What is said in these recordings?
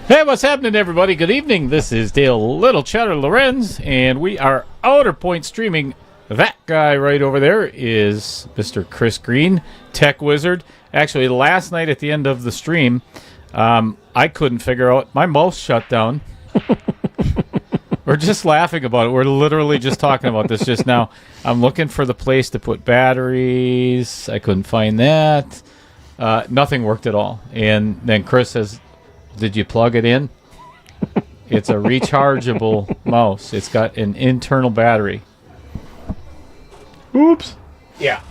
Hey, what's happening, everybody? Good evening. This is Dale Little Cheddar Lorenz, and we are Outer Point streaming. That guy right over there is Mr. Chris Green, Tech Wizard. Actually, last night at the end of the stream, I couldn't figure out. My mouse shut down. We're just laughing about it. We're literally just talking about this just now. I'm looking for the place to put batteries. I couldn't find that. Nothing worked at all. And then Chris says, did you plug it in? It's a rechargeable mouse. It's got an internal battery. Oops. Yeah.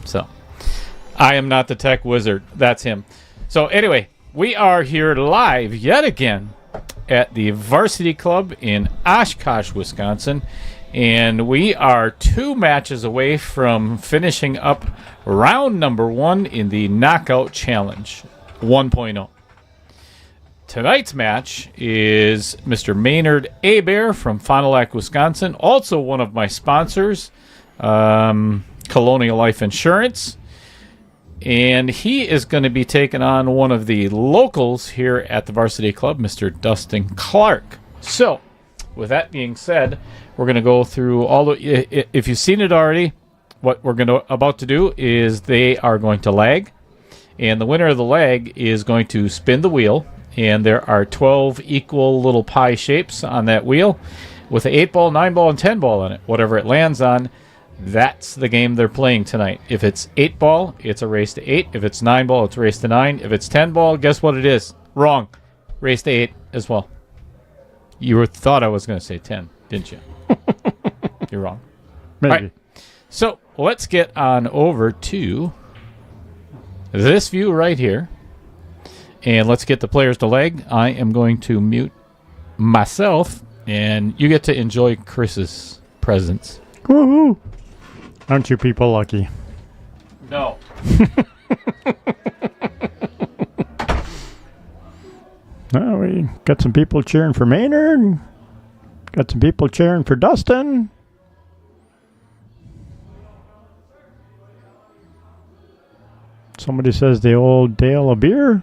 So, I am not the Tech Wizard. That's him. So, anyway, we are here live yet again at the Varsity Club in Oshkosh, Wisconsin. And we are 2 matches away from finishing up round number 1 in the Knockout Challenge 1.0. Tonight's match is Mr. Maynard Hebert from Fond du Lac, Wisconsin, also one of my sponsors, Colonial Life Insurance. And he is going to be taking on one of the locals here at the Varsity Club, Mr. Dustin Clark. So, with that being said, we're going to go through all the... If you've seen it already, what we're about to do is they are going to lag. And the winner of the lag is going to spin the wheel. And there are 12 equal little pie shapes on that wheel with an 8-ball, 9-ball, and 10-ball on it. Whatever it lands on, that's the game they're playing tonight. If it's 8-ball, it's a race to 8. If it's 9-ball, it's a race to 9. If it's 10-ball, guess what it is? Wrong. Race to 8 as well. You thought I was going to say 10, didn't you? You're wrong. Maybe. All right. So let's get on over to this view right here. And let's get the players to leg. I am going to mute myself, and you get to enjoy Chris's presence. Woohoo! Aren't you people lucky? No. Well, we got some people cheering for Maynard. Got some people cheering for Dustin. Somebody says the old Dale a beer.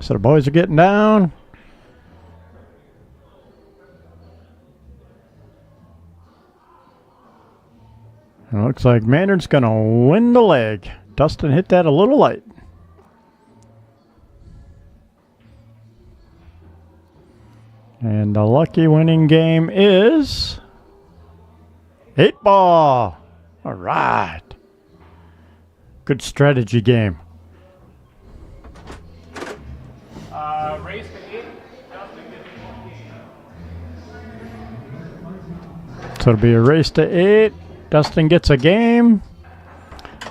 So the boys are getting down. It looks like Maynard's going to win the leg. Dustin hit that a little light. And the lucky winning game is 8-ball. All right. Good strategy game. Race to 8. Dustin gets 1 game. So it'll be a race to 8. Dustin gets a game.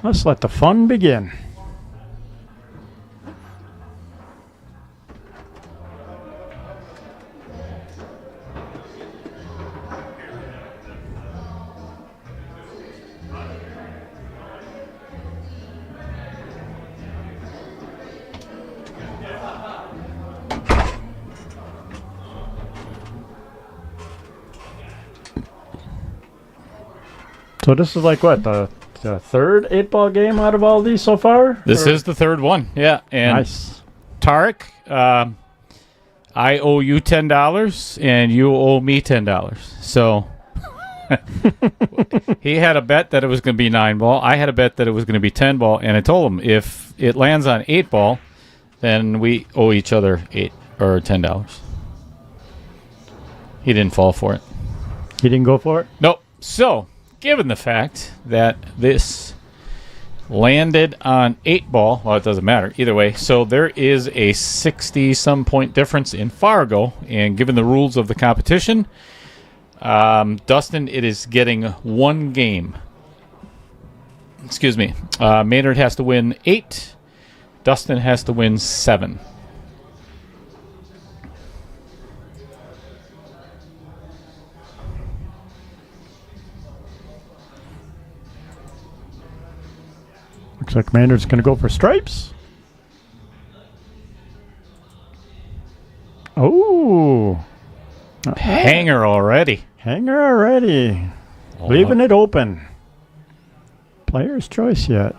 Let's let the fun begin. So this is like what, the third 8-ball game out of all these so far? This is the third one, yeah. And nice. Tarek, I owe you $10, and you owe me $10. So he had a bet that it was going to be 9-ball. I had a bet that it was going to be 10-ball, and I told him if it lands on 8-ball, then we owe each other $10. He didn't fall for it. He didn't go for it? Nope. So, given the fact that this landed on 8-ball, well, it doesn't matter either way. So there is a 60-some point difference in Fargo, and given the rules of the competition, Dustin, it is getting 1 game. Excuse me. Maynard has to win 8. Dustin has to win 7. Looks like Maynard's going to go for stripes. Oh. Hanger already. Hanger already. Leaving it open. Player's choice yet.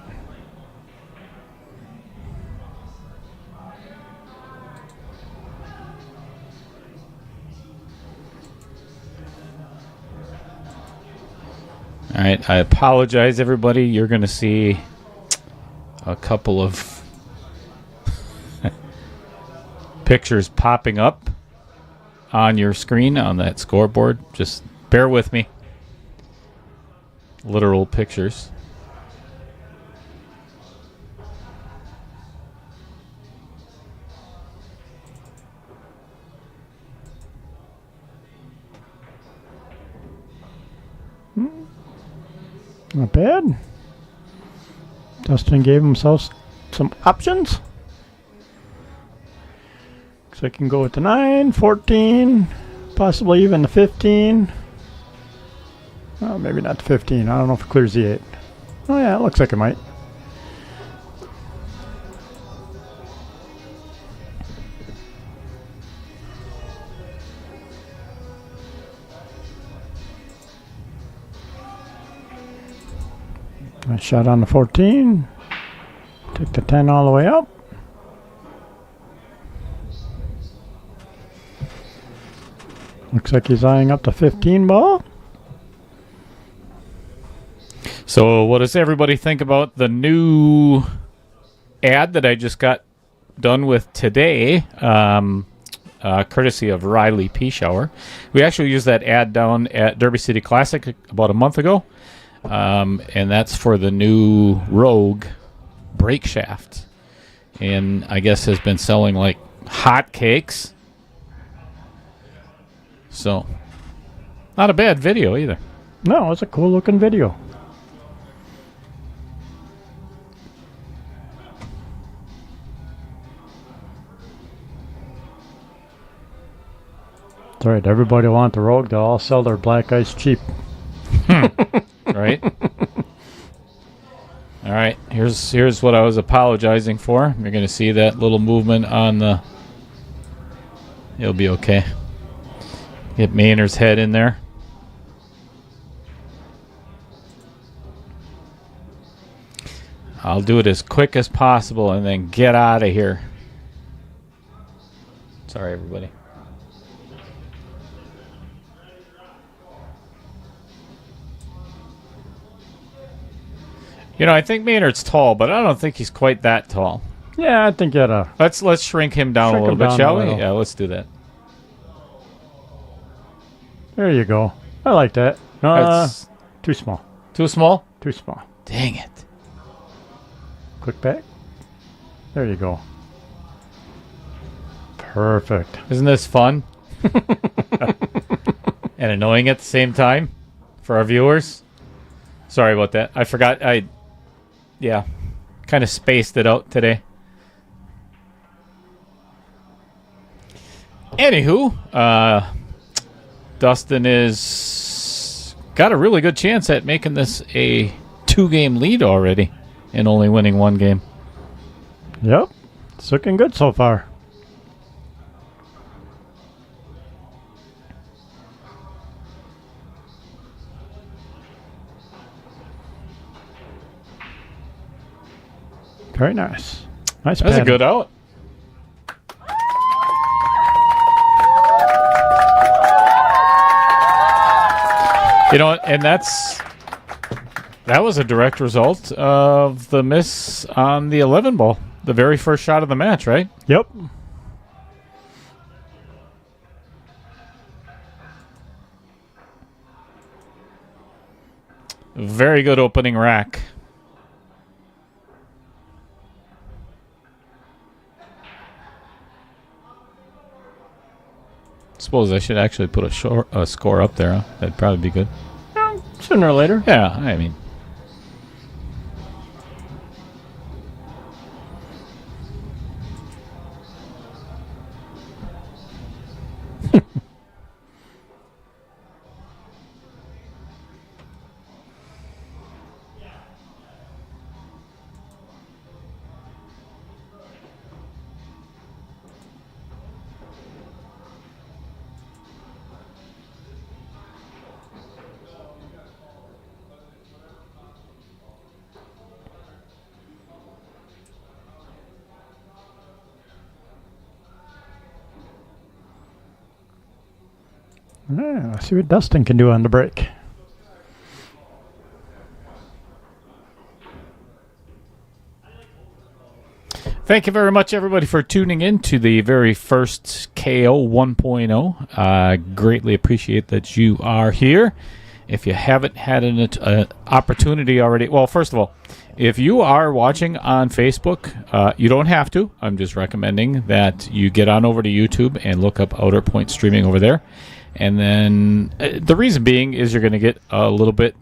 All right, I apologize, everybody. You're going to see a couple of pictures popping up on your screen on that scoreboard. Just bear with me. Literal pictures. Not bad. Dustin gave himself some options. So I can go with the 9, 14, possibly even the 15. Oh, maybe not the 15. I don't know if it clears the 8. Oh, yeah, it looks like it might. Nice shot on the 14. Take the 10 all the way up. Looks like he's eyeing up the 15 ball. So what does everybody think about the new ad that I just got done with today, courtesy of Riley P. Shower? We actually used that ad down at Derby City Classic about a month ago. And that's for the new Rogue brake shaft, and I guess has been selling like hotcakes. So, not a bad video either. No, it's a cool looking video. That's right. Everybody want the Rogue. They'll all sell their black ice cheap. Right? All right. Here's what I was apologizing for. You're going to see that little movement on the... It'll be okay. Get Maynard's head in there. I'll do it as quick as possible and then get out of here. Sorry, everybody. You know, I think Maynard's tall, but I don't think he's quite that tall. Yeah, I think you gotta... Let's shrink him down a little bit, shall we? Yeah, let's do that. There you go. I like that. Too small. Too small? Too small. Dang it. Quick back. There you go. Perfect. Isn't this fun? And annoying at the same time for our viewers? Sorry about that. I forgot. Yeah, kind of spaced it out today. Anywho, Dustin is got a really good chance at making this a 2-game lead already and only winning 1 game. Yep. It's looking good so far. Very nice. Nice. That's a good out. You know, and that was a direct result of the miss on the 11 ball, the very first shot of the match, right? Yep. Very good opening rack. Suppose I should actually put a score up there. Huh? That'd probably be good. Sooner or later. Yeah, I mean. Yeah, let's see what Dustin can do on the break. Thank you very much, everybody, for tuning in to the very first KO 1.0. I greatly appreciate that you are here. If you haven't had an opportunity already, well, first of all, if you are watching on Facebook, you don't have to. I'm just recommending that you get on over to YouTube and look up Outer Point Streaming over there. And then the reason being is you're going to get a little bit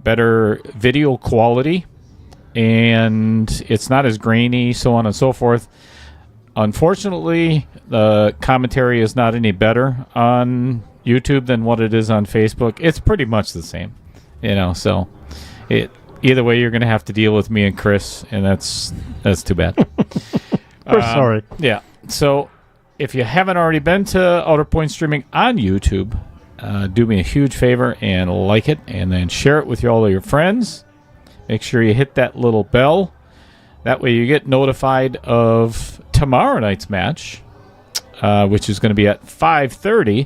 better video quality, and it's not as grainy, so on and so forth. Unfortunately, the commentary is not any better on YouTube than what it is on Facebook. It's pretty much the same, so either way, you're going to have to deal with me and Chris, and that's too bad. We're sorry. Yeah. So if you haven't already been to Outer Point Streaming on YouTube, do me a huge favor and like it, and then share it with all of your friends. Make sure you hit that little bell. That way you get notified of tomorrow night's match, which is going to be at 5:30.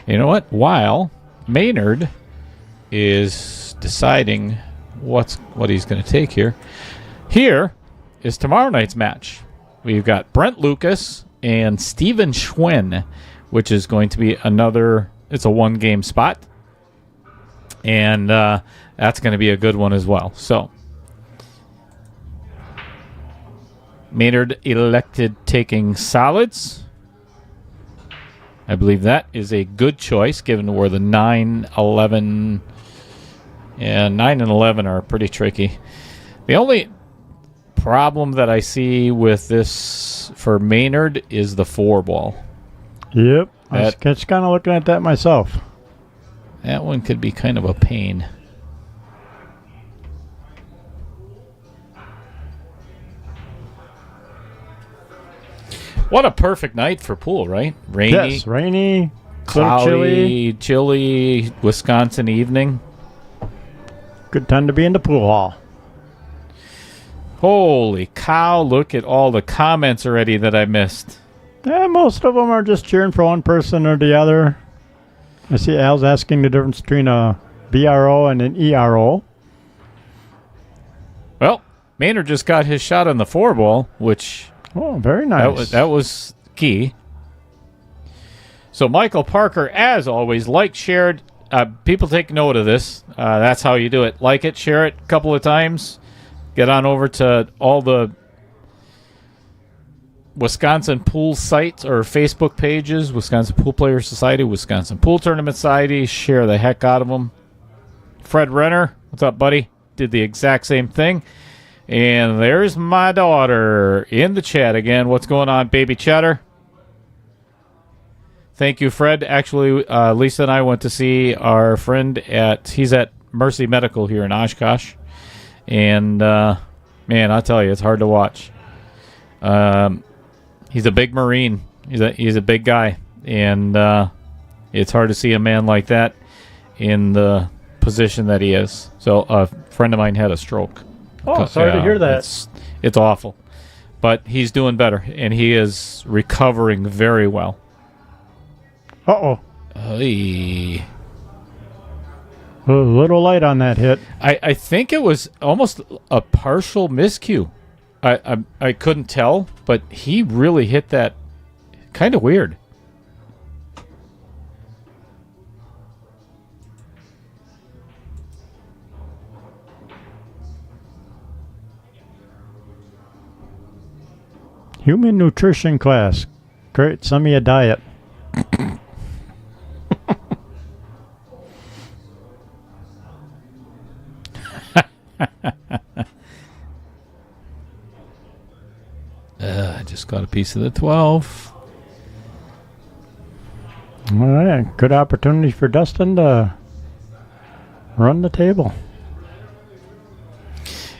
You know what? While Maynard is deciding what he's going to take here is tomorrow night's match. We've got Brent Lucas and Steven Schwen, which is going to be it's a one-game spot. And that's going to be a good one as well. So, Maynard elected taking solids. I believe that is a good choice, given where the 9, 11... Yeah, 9 and 11 are pretty tricky. The only problem that I see with this for Maynard is the 4-ball. Yep. I was just kind of looking at that myself. That one could be kind of a pain. What a perfect night for pool, right? Rainy. Yes, rainy, cloudy, chilly Wisconsin evening. Good time to be in the pool hall. Holy cow, look at all the comments already that I missed. Yeah, most of them are just cheering for one person or the other. I see Al's asking the difference between a BRO and an ERO. Well, Maynard just got his shot on the 4-ball, which... Oh, very nice. That was key. So Michael Parker, as always, shared. People take note of this. That's how you do it. Like it, share it a couple of times. Get on over to all the Wisconsin pool sites or Facebook pages, Wisconsin Pool Players Society, Wisconsin Pool Tournament Society. Share the heck out of them. Fred Renner, what's up, buddy? Did the exact same thing. And there's my daughter in the chat again. What's going on, baby Cheddar? Thank you, Fred. Actually, Lisa and I went to see our friend he's at Mercy Medical here in Oshkosh. And, man, I'll tell you, it's hard to watch. He's a big Marine. He's a big guy. And it's hard to see a man like that in the position that he is. So a friend of mine had a stroke. Oh, sorry to hear that. It's awful. But he's doing better, and he is recovering very well. Uh-oh. Hey. A little light on that hit. I think it was almost a partial miscue. I couldn't tell, but he really hit that kind of weird. Human nutrition class. Great, some of your diet. I just got a piece of the 12. All right, good opportunity for Dustin to run the table.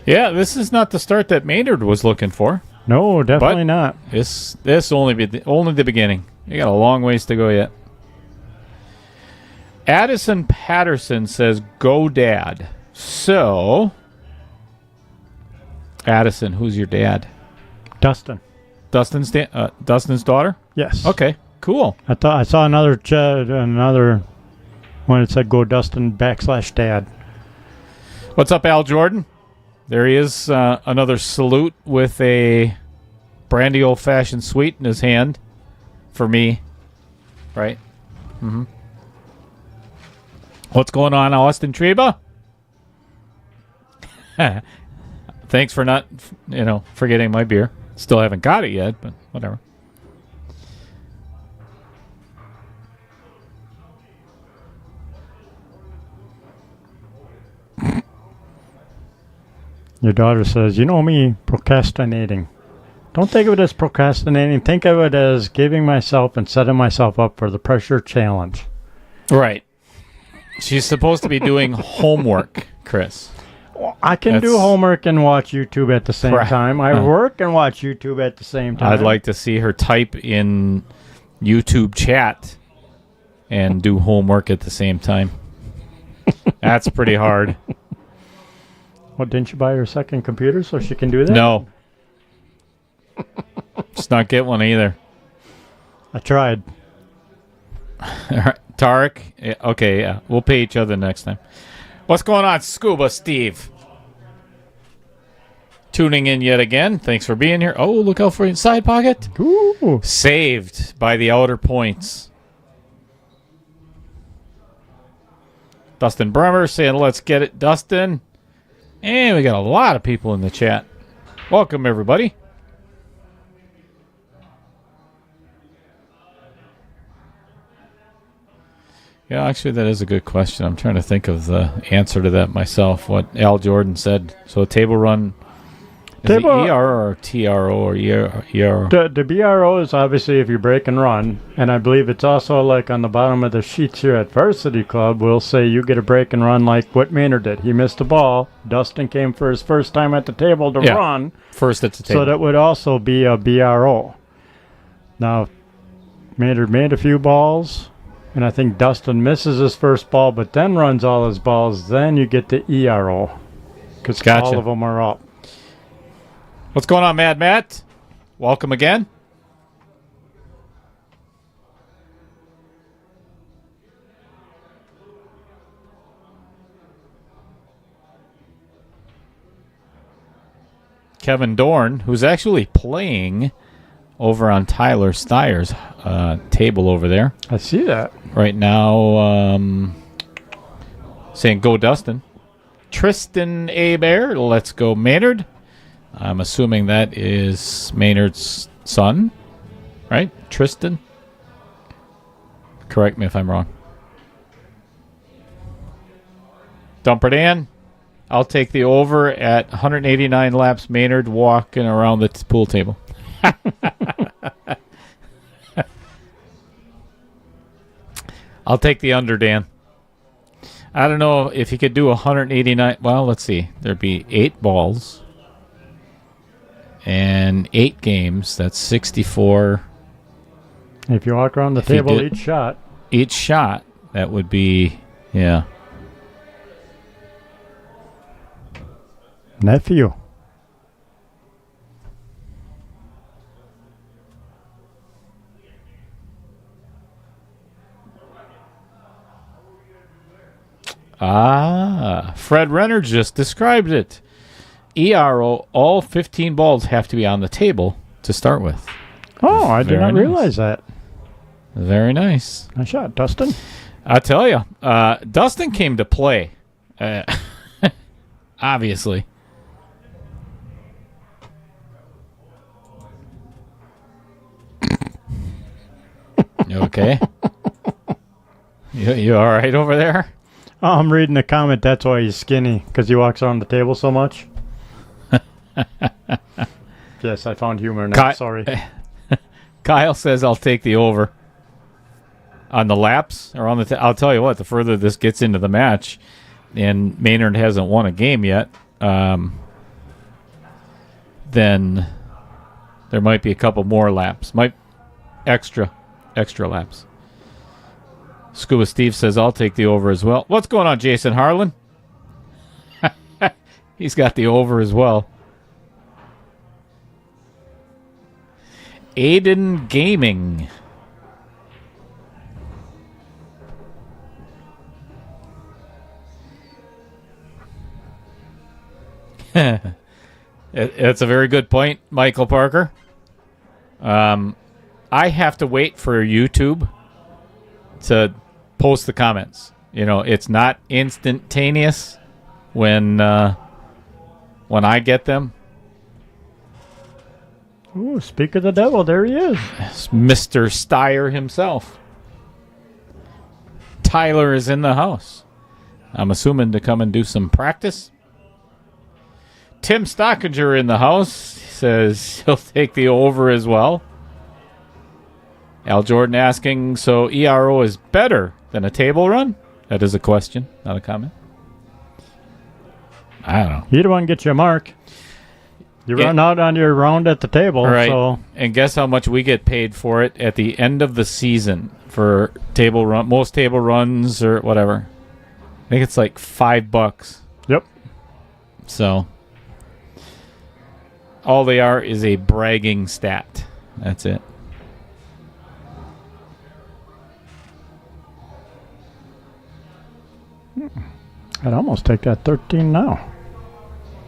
Yeah, this is not the start that Maynard was looking for. No, definitely not. This only the beginning. You got a long ways to go yet. Addison Patterson says, "Go, Dad." So, Addison, who's your dad? Dustin. Dustin's daughter? Yes. Okay, cool. I thought I saw another when it said "Go Dustin /Dad." What's up, Al Jordan? There he is. Another salute with a brandy old-fashioned sweet in his hand for me. Right? Mm-hmm. What's going on, Austin Treba? Thanks for not, forgetting my beer. Still haven't got it yet, but whatever. Your daughter says, you know me, procrastinating. Don't think of it as procrastinating. Think of it as giving myself and setting myself up for the pressure challenge. Right. She's supposed to be doing homework, Chris. Well, I can do homework and watch YouTube at the same time. I work and watch YouTube at the same time. I'd like to see her type in YouTube chat and do homework at the same time. That's pretty hard. Well, didn't you buy her a second computer so she can do that? No. Just not get one either. I tried. All right. Tarek? Okay, yeah. We'll pay each other next time. What's going on, Scuba Steve? Tuning in yet again. Thanks for being here. Oh, look out for your side pocket. Ooh. Saved by the outer points. Dustin Bremer saying, let's get it, Dustin. And we got a lot of people in the chat. Welcome, everybody. Yeah, actually, that is a good question. I'm trying to think of the answer to that myself. What Al Jordan said. So a table run, is it ER or TRO or ER? The BRO is obviously if you break and run. And I believe it's also like on the bottom of the sheets here at Varsity Club, we'll say you get a break and run like what Maynard did. He missed the ball. Dustin came for his first time at the table to run. First at the table. So that would also be a BRO. Now, Maynard made a few balls. And I think Dustin misses his first ball, but then runs all his balls. Then you get the ERO. Because all of them are up. What's going on, Mad Matt? Welcome again. Kevin Dorn, who's actually playing over on Tyler Steyer's table over there. I see that. Right now, saying go Dustin. Tristan Hebert, let's go Maynard. I'm assuming that is Maynard's son, right? Tristan? Correct me if I'm wrong. Dumper Dan, I'll take the over at 189 laps. Maynard walking around the pool table. I'll take the under, Dan. I don't know if he could do 189. Well, let's see. There'd be 8 balls and 8 games. That's 64. If you walk around the table each shot. Each shot, that would be, yeah. Nephew. Fred Renner just described it. ERO, all 15 balls have to be on the table to start with. Oh, I did not realize that. Very nice. Nice shot, Dustin. I tell you, Dustin came to play. Obviously. You okay? You all right over there? Oh, I'm reading the comment. That's why he's skinny, because he walks around the table so much. Yes, I found humor in that. Sorry. Kyle says I'll take the over. On the laps, or on the... I'll tell you what, the further this gets into the match, and Maynard hasn't won a game yet, then there might be a couple more laps. Extra laps. Scuba Steve says, I'll take the over as well. What's going on, Jason Harlan? He's got the over as well. Aiden Gaming. It's a very good point, Michael Parker. I have to wait for YouTube to post the comments. It's not instantaneous when I get them. Ooh, speak of the devil, there he is. It's Mr. Steyer himself. Tyler is in the house. I'm assuming to come and do some practice. Tim Stockinger in the house. He says he'll take the over as well. Al Jordan asking, so ERO is better than a table run? That is a question, not a comment. I don't know. You don't want to get you a mark. You run out on your round at the table. Right. So. And guess how much we get paid for it at the end of the season for table run, most table runs or whatever. I think it's like $5. Yep. So all they are is a bragging stat. That's it. I'd almost take that 13 now.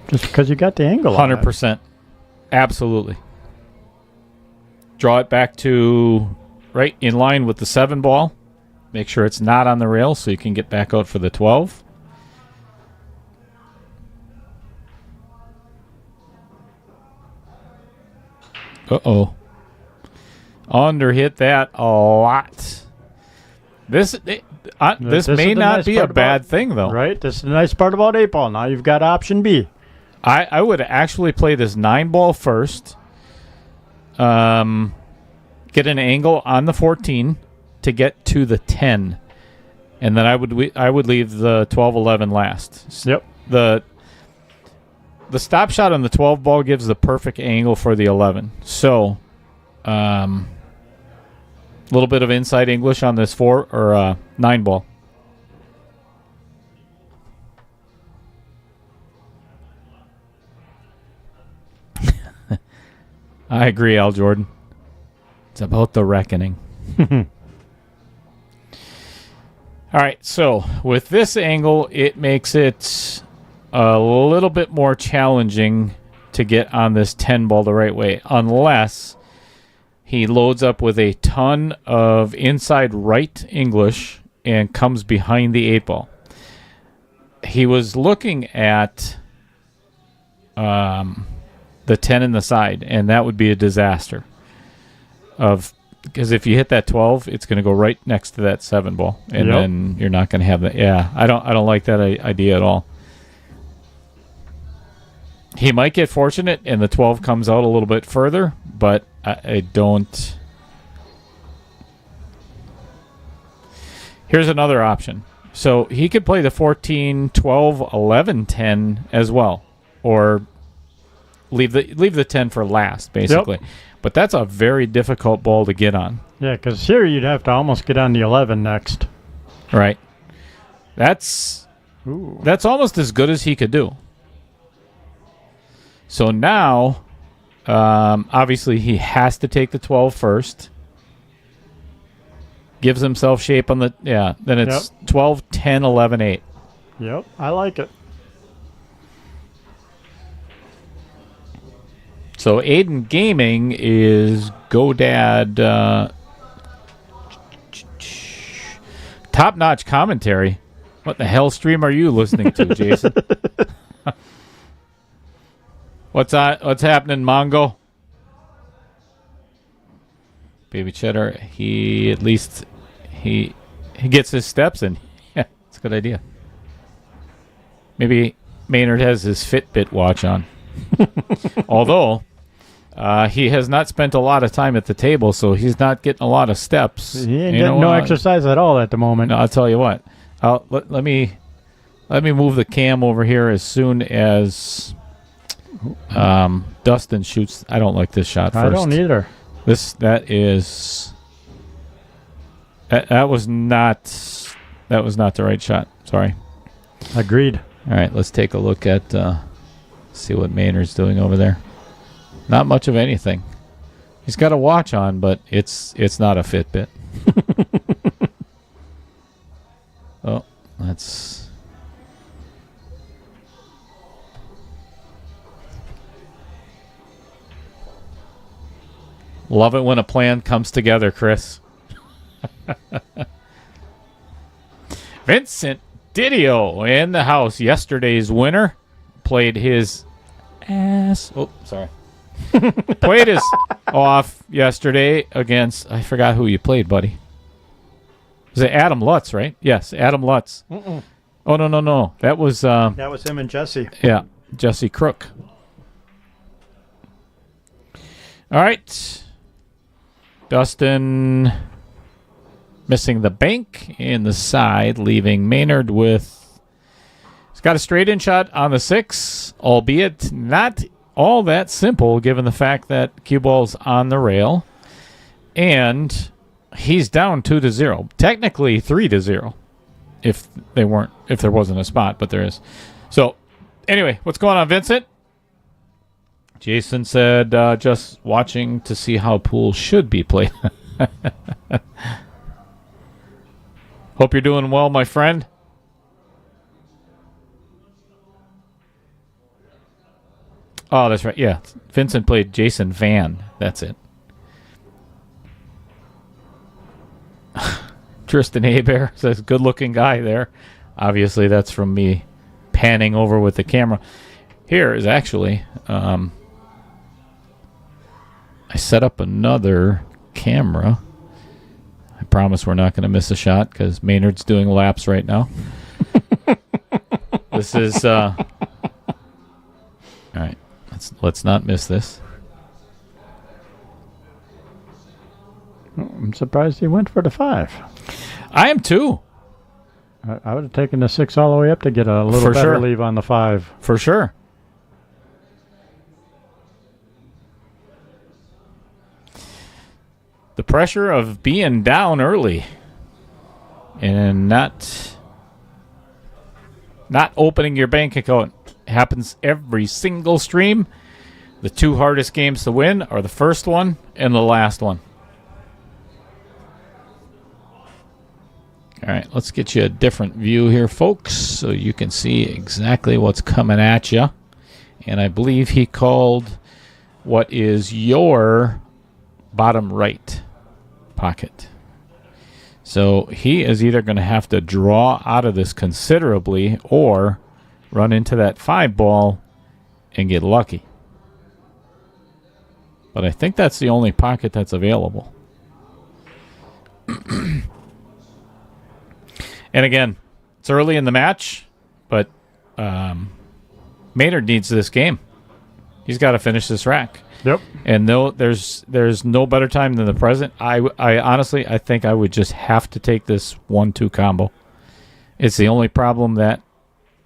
Just because you got the angle on it. 100%. Absolutely. Draw it back to right in line with the 7 ball. Make sure it's not on the rail so you can get back out for the 12. Uh-oh. Under hit that a lot. This may not be a bad thing, though. Right? This is the nice part about 8 ball. Now you've got option B. I would actually play this 9 ball first. Get an angle on the 14 to get to the 10. And then I would leave the 12-11 last. Yep. The stop shot on the 12 ball gives the perfect angle for the 11. So, a little bit of inside English on this 9 ball. I agree, Al Jordan. It's about the reckoning. All right, so with this angle, it makes it a little bit more challenging to get on this 10 ball the right way, unless he loads up with a ton of inside right English and comes behind the 8 ball. He was looking at the 10 in the side, and that would be a disaster. Because if you hit that 12, it's going to go right next to that 7 ball, and then you're not going to have that. Yeah, I don't like that idea at all. He might get fortunate, and the 12 comes out a little bit further, but I don't. Here's another option. So he could play the 14, 12, 11, 10 as well, or leave the 10 for last, basically. Yep. But that's a very difficult ball to get on. Yeah, because here you'd have to almost get on the 11 next. Right. That's almost as good as he could do. So now, obviously, he has to take the 12 first. Gives himself shape on the... Yeah, then it's 12, 10, 11, 8. Yep, I like it. So Aiden Gaming is GoDad top-notch commentary. What the hell stream are you listening to, Jason? What's happening, Mongo? Baby Cheddar, he gets his steps in. Yeah, it's a good idea. Maybe Maynard has his Fitbit watch on. Although he has not spent a lot of time at the table, so he's not getting a lot of steps. He ain't getting no exercise at all at the moment. No, I'll tell you what. Let me move the cam over here as soon as Dustin shoots. I don't like this shot first. I don't either. That was not the right shot. Sorry. Agreed. All right, let's take a look at see what Maynard's doing over there. Not much of anything. He's got a watch on, but it's not a Fitbit. Oh, that's... Love it when a plan comes together, Chris. Vincent Didio in the house. Yesterday's winner played his ass. Oh, sorry. Played his off yesterday against, I forgot who you played, buddy. Was it Adam Lutz, right? Yes, Adam Lutz. Mm-mm. Oh, no. That was him and Jesse. Yeah, Jesse Crook. All right. Dustin missing the bank in the side, leaving Maynard with... He's got a straight-in shot on the 6, albeit not all that simple given the fact that cue ball's on the rail. And he's down 2-0. Technically 3-0 if there wasn't a spot, but there is. So, anyway, what's going on, Vincent? Jason said, just watching to see how pool should be played. Hope you're doing well, my friend. Oh, that's right. Yeah, Vincent played Jason Van. That's it. Tristan Hebert says, good-looking guy there. Obviously, that's from me panning over with the camera. Here is actually... I set up another camera. I promise we're not going to miss a shot because Maynard's doing laps right now. This is... all right. Let's not miss this. I'm surprised he went for the 5. I am too. I would have taken the 6 all the way up to get a little For better sure. leave on the 5. For sure. The pressure of being down early and not opening your bank account happens every single stream. The 2 hardest games to win are the first one and the last one. All right, let's get you a different view here, folks, so you can see exactly what's coming at you. And I believe he called what is your bottom right pocket. So he is either going to have to draw out of this considerably or run into that 5 ball and get lucky. But I think that's the only pocket that's available. And again, it's early in the match, but Maynard needs this game. He's got to finish this rack. Yep. And there's no better time than the present. I honestly, I think I would just have to take this 1-2 combo. It's the only problem that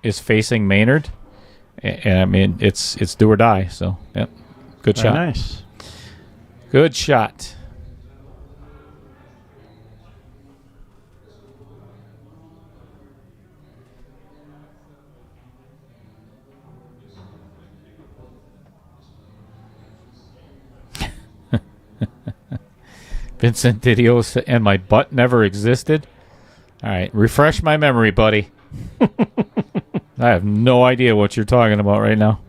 is facing Maynard. And I mean, it's do or die. So, yep. Good Very shot. Nice. Good shot. Vincent Didio and my butt never existed. All right, refresh my memory, buddy. I have no idea what you're talking about right now.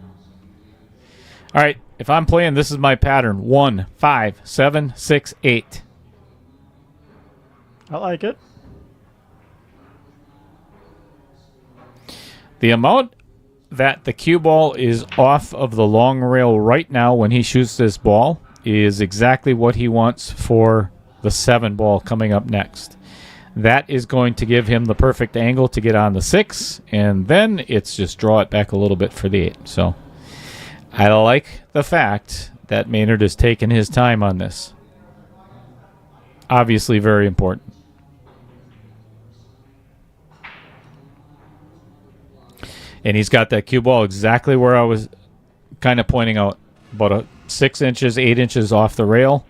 All right, if I'm playing, this is my pattern. 1, 5, 7, 6, 8. I like it. The amount that the cue ball is off of the long rail right now when he shoots this ball is exactly what he wants for the 7 ball coming up next. That is going to give him the perfect angle to get on the 6, and then it's just draw it back a little bit for the 8. So I like the fact that Maynard has taken his time on this. Obviously very important. And he's got that cue ball exactly where I was kind of pointing out, about 6 inches, 8 inches off the rail.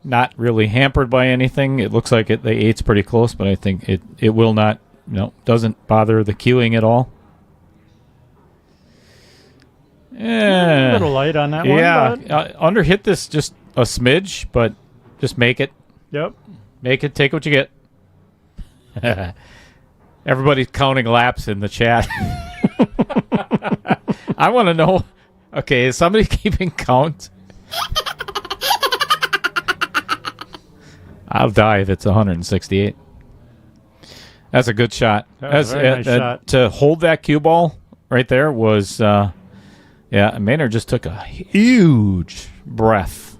Not really hampered by anything. It looks like the 8's pretty close, but I think it will not, doesn't bother the cueing at all. A little light on that one. Yeah, But under hit this just a smidge, but just make it. Yep. Make it, take what you get. Everybody's counting laps in the chat. I want to know. Okay, is somebody keeping count? I'll die if it's 168. That's a good shot. That's a very nice shot. To hold that cue ball right there was, Maynard just took a huge breath.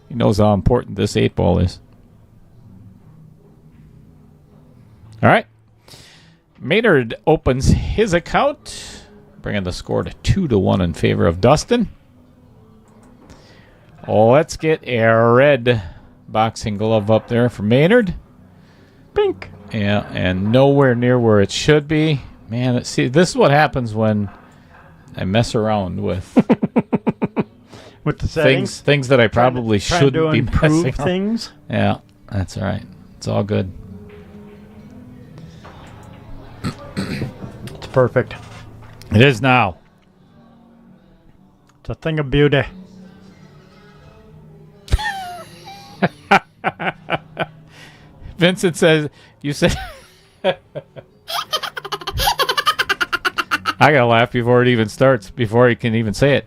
He knows how important this 8-ball is. All right. Maynard opens his account, bringing the score to 2-1 in favor of Dustin. Let's get a red boxing glove up there for Maynard. Pink. Yeah, and nowhere near where it should be. Man, see, this is what happens when I mess around with with the settings. Things that I probably shouldn't be improve messing things. Yeah, that's all right. It's all good. It's perfect. It is now. It's a thing of beauty. Vincent says, you said... I gotta laugh before it even starts, before he can even say it.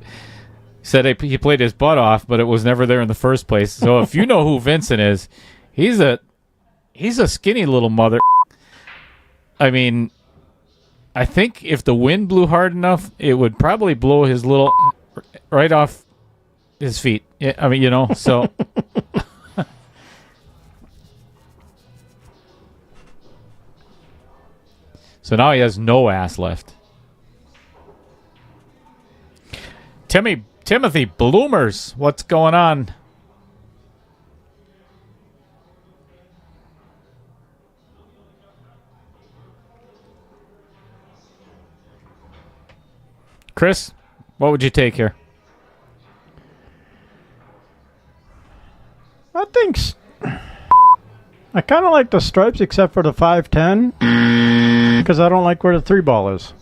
He said he played his butt off, but it was never there in the first place. So if you know who Vincent is, he's a skinny little mother. I mean, I think if the wind blew hard enough, it would probably blow his little right off his feet. I mean, so... So now he has no ass left. Timothy Bloomers, what's going on? Chris, what would you take here? I think I kind of like the stripes except for the 5-10 because I don't like where the 3-ball is.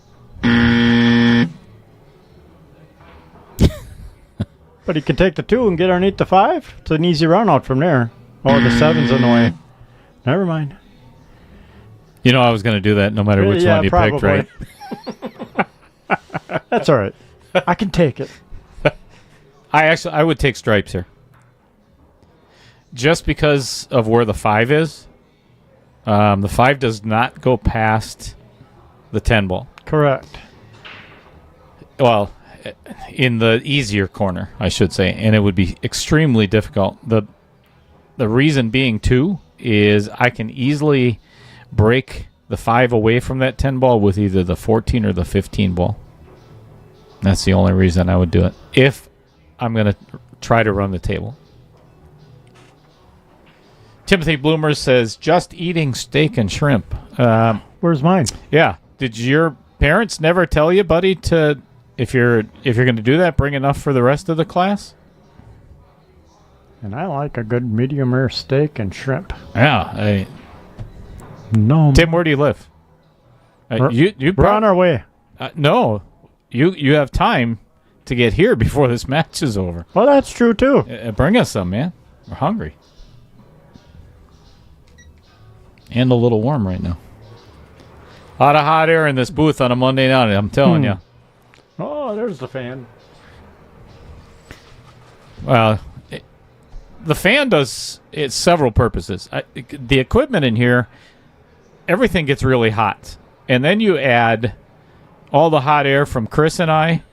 But he can take the 2 and get underneath the 5. It's an easy run out from there. Oh, the 7's in the way. Never mind. I was going to do that no matter which one you picked, right? That's all right. I can take it. I would take stripes here. Just because of where the 5 is. The 5 does not go past the 10 ball. Correct. Well, in the easier corner, I should say, and it would be extremely difficult. The reason being, too, is I can easily break the 5 away from that 10 ball with either the 14 or the 15 ball. That's the only reason I would do it. If I'm going to try to run the table. Timothy Bloomer says, just eating steak and shrimp. Where's mine? Yeah. Did your parents never tell you, buddy, to if you're going to do that, bring enough for the rest of the class? And I like a good medium rare steak and shrimp. Yeah. No. Tim, where do you live? We're on our way. No. You have time to get here before this match is over. Well, that's true, too. Bring us some, man. We're hungry. And a little warm right now. A lot of hot air in this booth on a Monday night, I'm telling you. Oh, there's the fan. Well, the fan does several purposes. The equipment in here, everything gets really hot. And then you add all the hot air from Chris and I.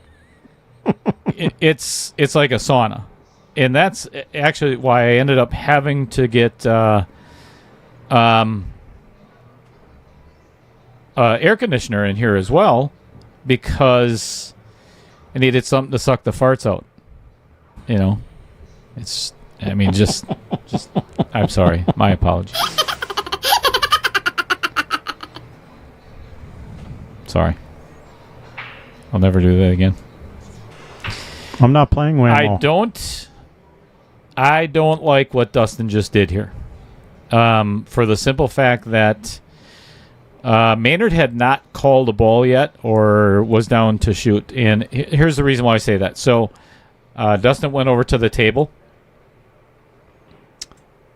It's like a sauna. And that's actually why I ended up having to get... air conditioner in here as well, because I needed something to suck the farts out. Just I'm sorry. My apologies. Sorry. I'll never do that again. I'm not playing well. I don't like what Dustin just did here. For the simple fact that Maynard had not called a ball yet or was down to shoot. And here's the reason why I say that. So Dustin went over to the table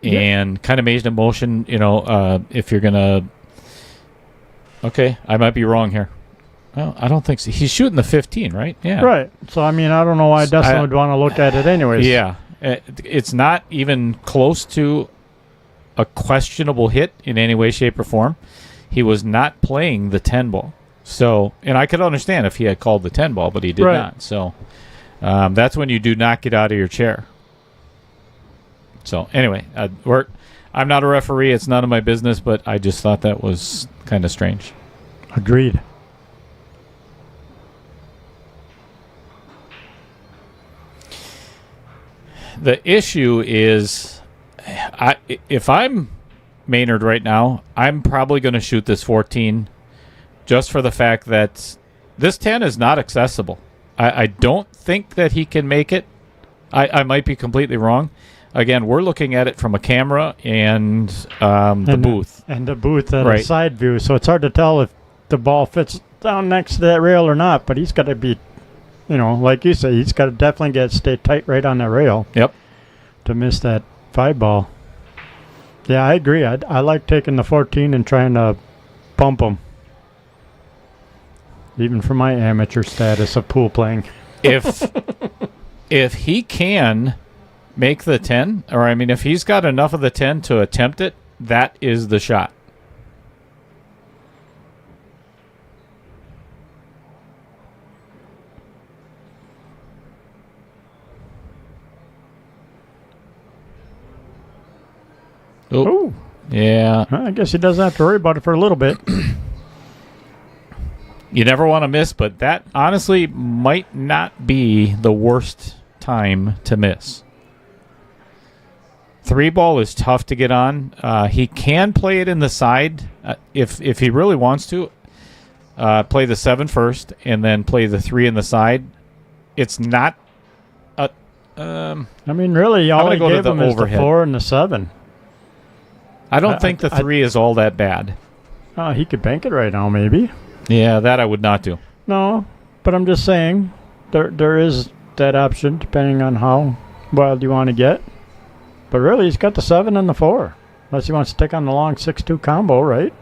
and kind of made a motion, if you're going to Okay, I might be wrong here. Well, I don't think so. He's shooting the 15, right? Yeah. Right. So, I mean, I don't know why Dustin would want to look at it anyways. Yeah. It's not even close to a questionable hit in any way, shape, or form. He was not playing the 10 ball. So, and I could understand if he had called the 10 ball, but he did not. So, that's when you do not get out of your chair. So, anyway, I'm not a referee. It's none of my business, but I just thought that was kind of strange. Agreed. The issue is, if I'm Maynard right now, I'm probably going to shoot this 14 just for the fact that this 10 is not accessible. I don't think that he can make it. I might be completely wrong. Again, we're looking at it from a camera and the booth. And the booth at a side view, so it's hard to tell if the ball fits down next to that rail or not, but he's got to be, like you say, he's got to definitely stay tight right on the rail. Yep. To miss that 5 ball. Yeah, I agree. I like taking the 14 and trying to bump him. Even for my amateur status of pool playing. If he can make the 10, or I mean, if he's got enough of the 10 to attempt it, that is the shot. Oh, yeah. I guess he doesn't have to worry about it for a little bit. You never want to miss, but that honestly might not be the worst time to miss. 3 ball is tough to get on. He can play it in the side if he really wants to. Play the 7 first and then play the 3 in the side. It's not. I mean, really, all I gave him is the 4 and the 7. I don't think the 3 is all that bad. He could bank it right now, maybe. Yeah, that I would not do. No, but I'm just saying there is that option depending on how wild you want to get. But really, he's got the 7 and the 4. Unless he wants to take on the long 6-2 combo, right?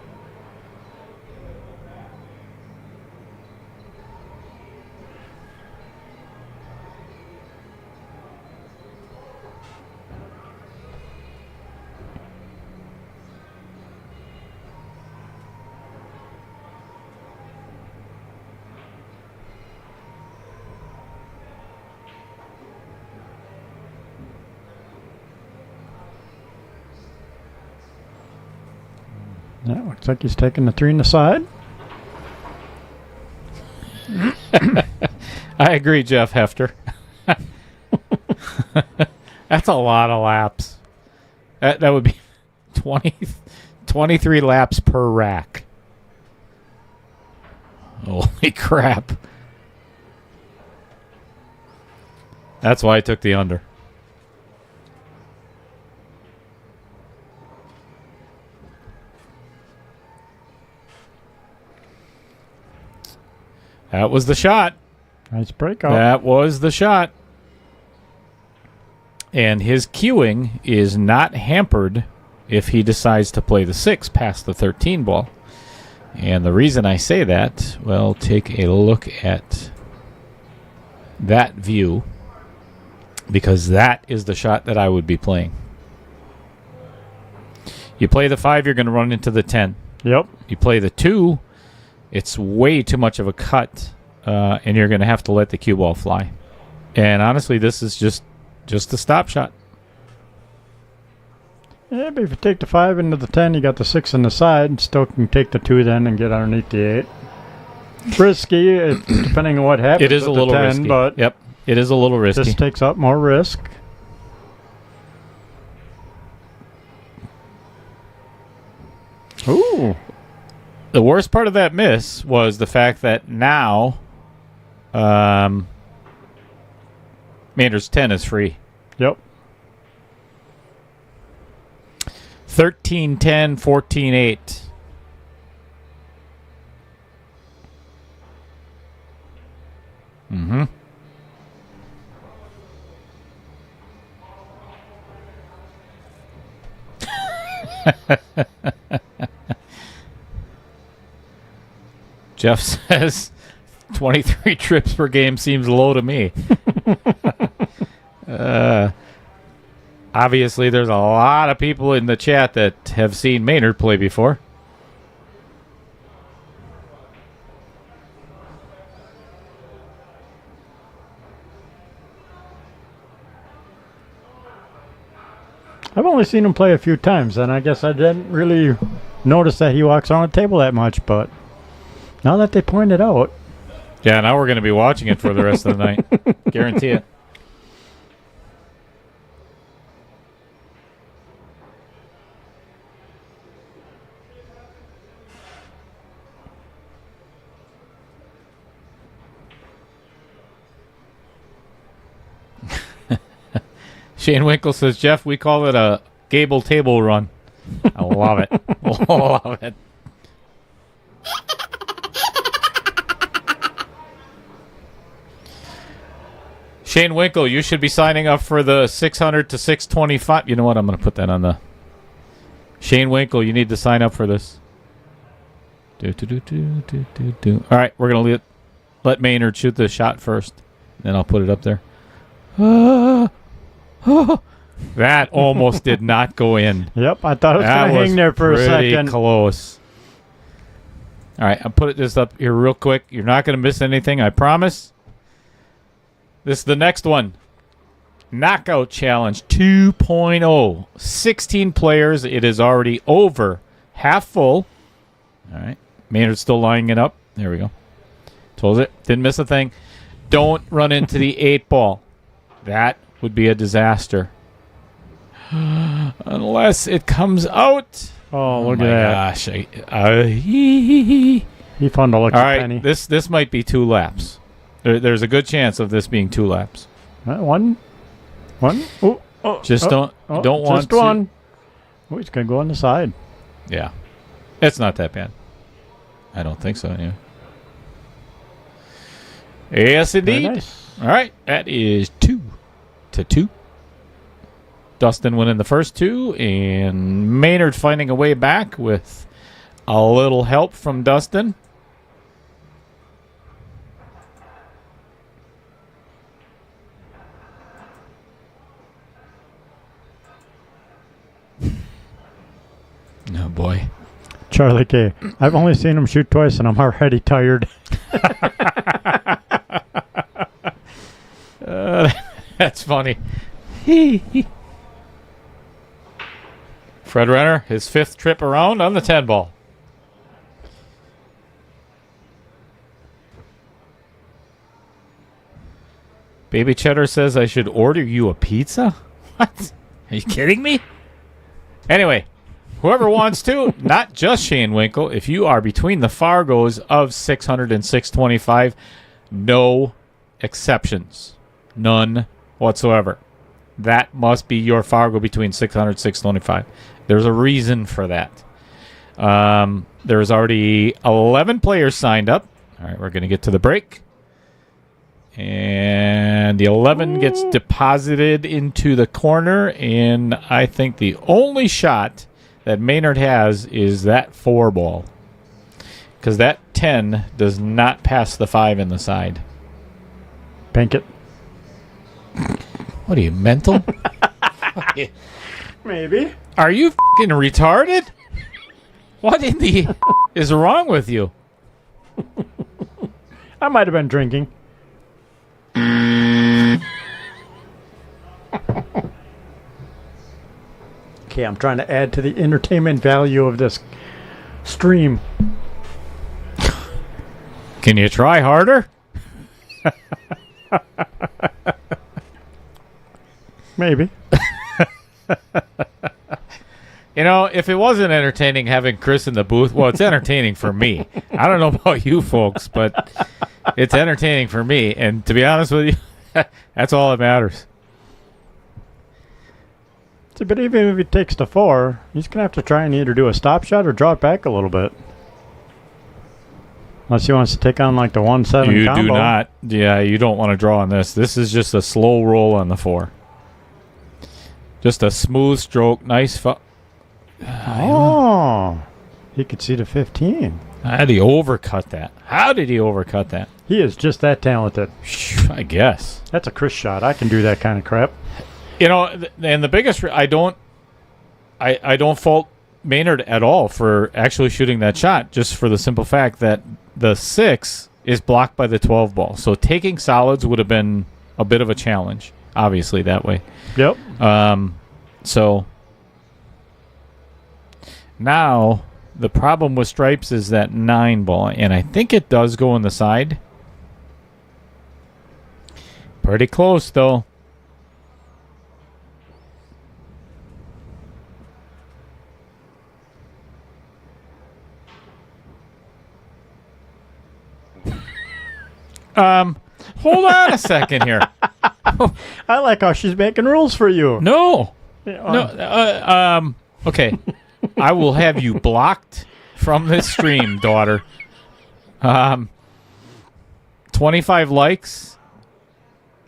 Yeah, looks like he's taking the 3 in the side. I agree, Jeff Hefter. That's a lot of laps. That would be 23 laps per rack. Holy crap. That's why I took the under. That was the shot. Nice breakout. That was the shot. And his cueing is not hampered if he decides to play the 6 past the 13 ball. And the reason I say that, well, take a look at that view, because that is the shot that I would be playing. You play the 5, you're going to run into the 10. Yep. You play the 2, it's way too much of a cut, and you're going to have to let the cue ball fly. And honestly, this is just a stop shot. Yeah, but if you take the 5 into the 10, you got the 6 on the side, and still can take the 2 then and get underneath the 8. Risky, depending on what happens. It is a little 10, risky. But yep, it is a little risky. This takes up more risk. Ooh. The worst part of that miss was the fact that now Maynard's 10 is free. Yep. 13-10, 14-8. Mm-hmm. Jeff says 23 trips per game seems low to me. Obviously, there's a lot of people in the chat that have seen Maynard play before. I've only seen him play a few times, and I guess I didn't really notice that he walks on the table that much, but now that they point it out. Yeah, now we're going to be watching it for the rest of the night. Guarantee it. Shane Winkle says, Jeff, we call it a Gable table run. I love it. Love it. Shane Winkle, you should be signing up for the 600 to 625. You know what? I'm going to put that on the... Shane Winkle, you need to sign up for this. All right, we're going to let Maynard shoot the shot first. Then I'll put it up there. That almost did not go in. Yep, I thought it was going to hang there for a second. Pretty close. All right, I'll put this up here real quick. You're not going to miss anything, I promise. This is the next one. Knockout Challenge 2.0. 16 players. It is already over. Half full. All right. Maynard's still lining it up. There we go. Told it. Didn't miss a thing. Don't run into the 8 ball. That would be a disaster. Unless it comes out. Oh, look at that. Gosh. He found a lucky penny. This might be 2 laps. There's a good chance of this being 2 laps. One. Don't want just one. Oh, he's going to go on the side. Yeah. It's not that bad. I don't think so, anyway. Yes, indeed. Very nice. All right. That is 2-2. Dustin winning the first 2, and Maynard finding a way back with a little help from Dustin. Oh, boy. Charlie K. I've only seen him shoot twice, and I'm already tired. That's funny. Fred Renner, his 5th trip around on the 10 ball. Baby Cheddar says I should order you a pizza? What? Are you kidding me? Anyway, whoever wants to, not just Shane Winkle, if you are between the Fargos of 600 and 625, no exceptions. None whatsoever. That must be your Fargo between 600 and 625. There's a reason for that. There's already 11 players signed up. All right, we're going to get to the break. And the 11 gets deposited into the corner. And I think the only shot that Maynard has is that 4 ball. Because that 10 does not pass the 5 in the side. Bank it. What are you, mental? Maybe. Are you f***ing retarded? What in the is wrong with you? I might have been drinking. Okay, I'm trying to add to the entertainment value of this stream. Can you try harder? Maybe. You know, if it wasn't entertaining having Chris in the booth, well, it's entertaining for me. I don't know about you folks, but it's entertaining for me. And to be honest with you, that's all that matters. See, but even if he takes the 4, he's going to have to try and either do a stop shot or draw it back a little bit. Unless he wants to take on like the 1-7 combo. You do not. Yeah, you don't want to draw on this. This is just a slow roll on the 4. Just a smooth stroke. Nice. Oh. He could see the 15. How did he overcut that? How did he overcut that? He is just that talented. I guess. That's a Chris shot. I can do that kind of crap. You know, and the biggest... I don't fault Maynard at all for actually shooting that shot, just for the simple fact that the 6 is blocked by the 12 ball. So taking solids would have been a bit of a challenge, obviously, that way. Yep. So now the problem with stripes is that 9 ball, and I think it does go on the side. Pretty close, though. Hold on a second here. I like how she's making rules for you. No. Yeah, Okay. I will have you blocked from this stream, daughter. 25 likes.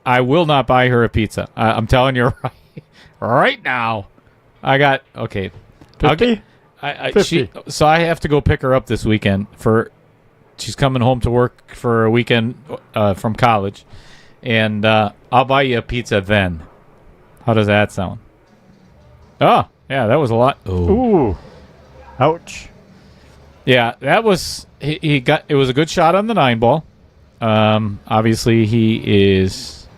I will not buy her a pizza. I'm telling you right now. I got, okay. 50? 50. So I have to go pick her up this weekend she's coming home to work for a weekend from college. And I'll buy you a pizza then. How does that sound? Oh, yeah, that was a lot. Ooh. Ouch. Yeah, that was he got it was a good shot on the 9 ball. Obviously he is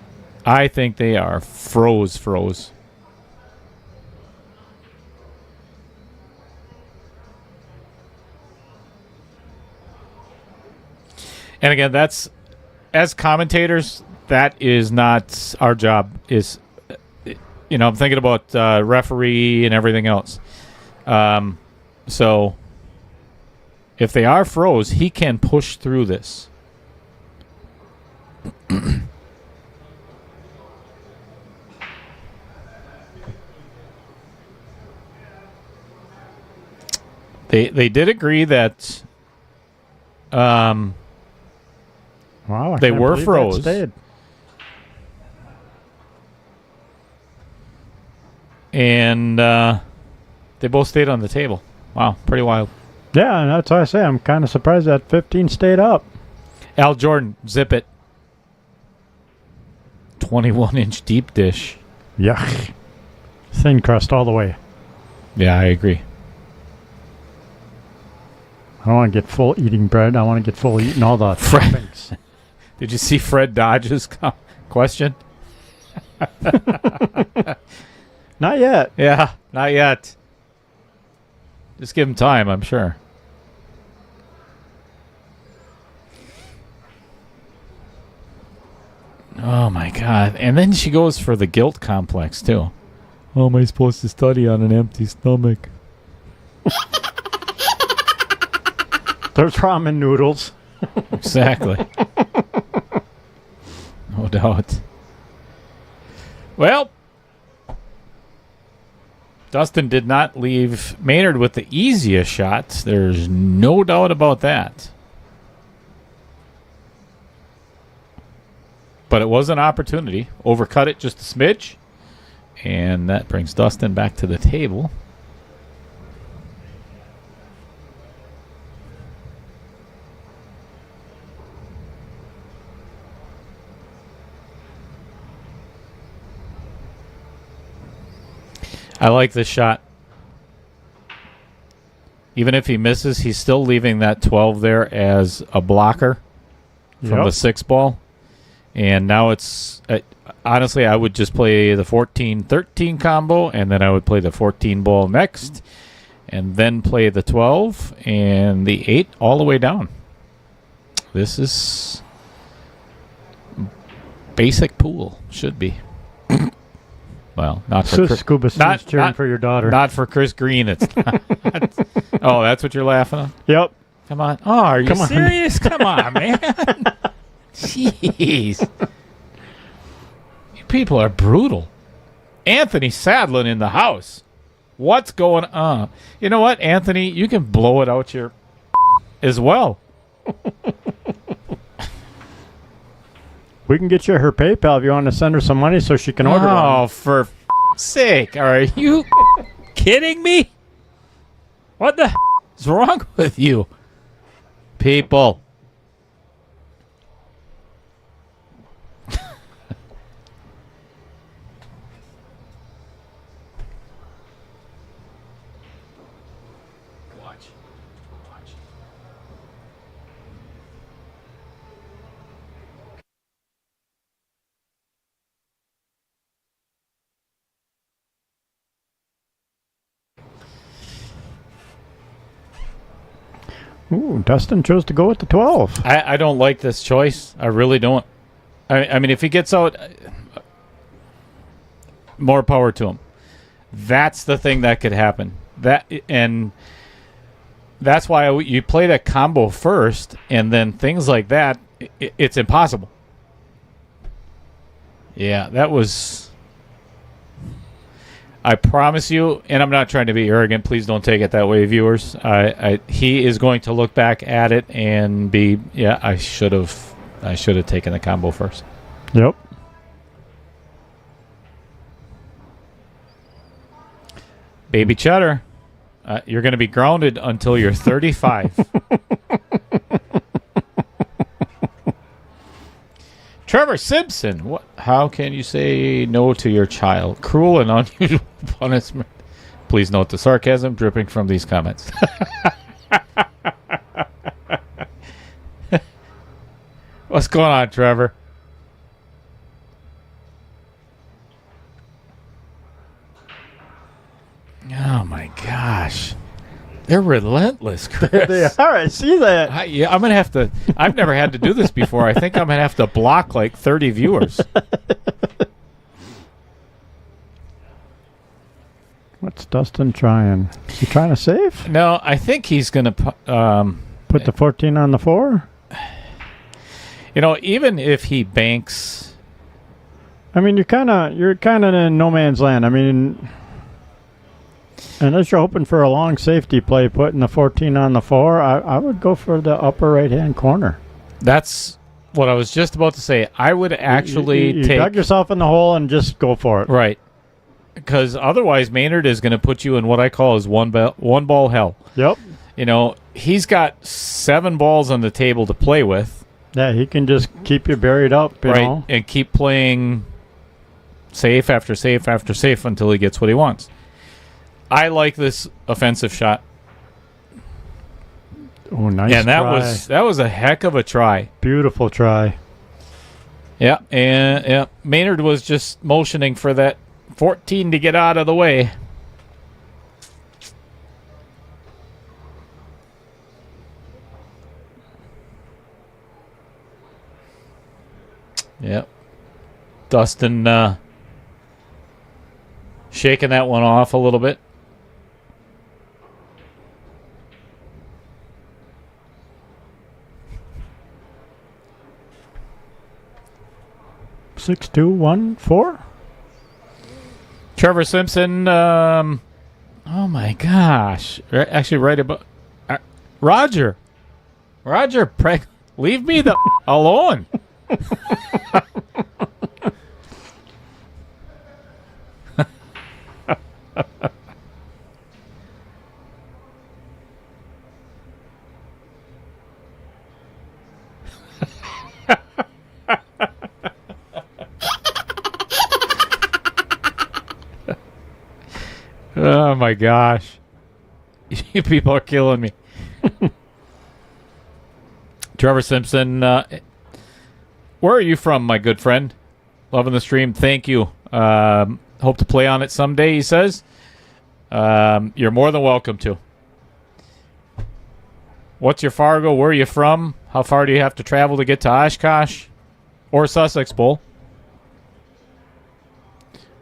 I think they are froze. And again, that's as commentators, that is not our job. Is I'm thinking about referee and everything else. So if they are froze, he can push through this. They did agree that wow, they were froze. And they both stayed on the table. Wow, pretty wild. Yeah, and that's why I say I'm kind of surprised that 15 stayed up. Al Jordan, zip it. 21-inch deep dish. Yuck. Thin crust all the way. Yeah, I agree. I don't want to get full eating bread. I want to get full eating all the toppings. Did you see Fred Dodge's question? Not yet. Yeah, not yet. Just give him time, I'm sure. Oh, my God. And then she goes for the guilt complex, too. How am I supposed to study on an empty stomach? There's ramen noodles. Exactly. No doubt. Well, Dustin did not leave Maynard with the easiest shot. There's no doubt about that. But it was an opportunity. Overcut it just a smidge. And that brings Dustin back to the table. I like this shot. Even if he misses, he's still leaving that 12 there as a blocker from the 6 ball. And now it's, honestly, I would just play the 14-13 combo, and then I would play the 14 ball next, and then play the 12 and the 8 all the way down. This is basic pool. Should be. Well, not for Scuba Steve's cheering for your daughter. Not for Chris Green. It's not. Oh, that's what you're laughing at? Yep. Come on. Oh, are you serious? Come on, man. Jeez. You people are brutal. Anthony Sadlin in the house. What's going on? You know what, Anthony? You can blow it out your as well. We can get you her PayPal if you want to send her some money so she can order one. Oh, for sake. Are you kidding me? What the is wrong with you? People. Ooh, Dustin chose to go with the 12. I don't like this choice. I really don't. I mean, if he gets out, more power to him. That's the thing that could happen. And that's why you play that combo first, and then things like that, it's impossible. Yeah, that was... I promise you, and I'm not trying to be arrogant. Please don't take it that way, viewers. He is going to look back at it and be, yeah, I should have taken the combo first. Yep. Baby Cheddar, you're going to be grounded until you're 35. Trevor Simpson, how can you say no to your child? Cruel and unusual punishment. Please note the sarcasm dripping from these comments. What's going on, Trevor? Oh my gosh. They're relentless, Chris. They are. I see that. I'm going to have to... I've never had to do this before. I think I'm going to have to block like 30 viewers. What's Dustin trying? Is he trying to save? No, I think he's going to... Put the 14 on the 4? You know, even if he banks... I mean, you're kind of in no man's land. I mean... Unless you're hoping for a long safety play, putting the 14 on the 4, I would go for the upper right-hand corner. That's what I was just about to say. I would actually you take... dug yourself in the hole and just go for it. Right. Because otherwise, Maynard is going to put you in what I call is one ball hell. Yep. You know, he's got 7 balls on the table to play with. Yeah, he can just keep you buried up, you know? And keep playing safe after safe after safe until he gets what he wants. I like this offensive shot. Oh, nice and try. that was a heck of a try. Beautiful try. Yeah, and Maynard was just motioning for that 14 to get out of the way. Yep. Dustin shaking that one off a little bit. 6-2-1-4. Trevor Simpson. Oh my gosh! Actually, right about Roger. Leave me the alone. Oh my gosh. You people are killing me. Trevor Simpson, where are you from, my good friend? Loving the stream. Thank you. Hope to play on it someday, he says. You're more than welcome to. What's your Fargo? Where are you from? How far do you have to travel to get to Oshkosh or Sussex Bowl?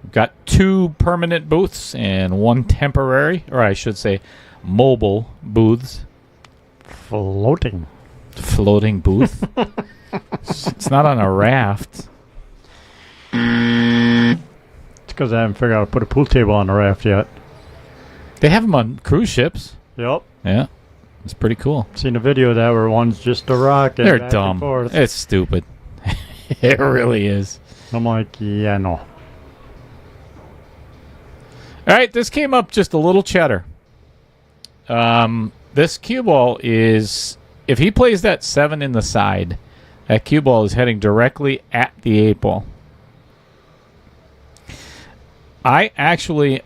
We've got 2 permanent booths and 1 temporary, or I should say mobile booths. Floating booth? It's not on a raft. It's because I haven't figured out how to put a pool table on the raft yet. They have them on cruise ships. Yep. Yeah. It's pretty cool. Seen a video of that where one's just a rock and they're back dumb. And forth. It's stupid. It really is. I'm like, yeah, no. All right, this came up just a little cheddar. This cue ball is if he plays that 7 in the side, that cue ball is heading directly at the 8 ball. I'm going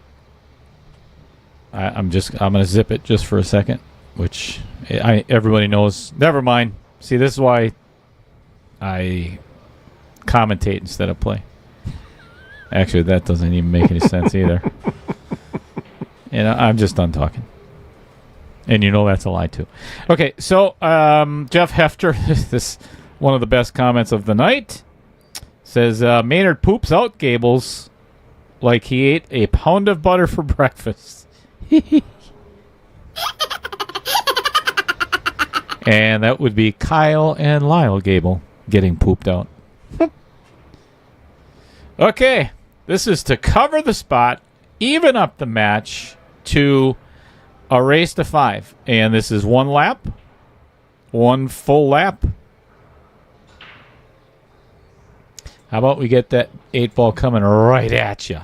to zip it just for a second, which everybody knows. Never mind. See, this is why I commentate instead of play. Actually, that doesn't even make any sense either. I'm just done talking. And that's a lie, too. Okay, so Jeff Hefter, this one of the best comments of the night, says, Maynard poops out Gables like he ate a pound of butter for breakfast. And that would be Kyle and Lyle Gable getting pooped out. Okay, this is to cover the spot, even up the match to a race to 5. And this is 1 lap, 1 full lap. How about we get that 8 ball coming right at you?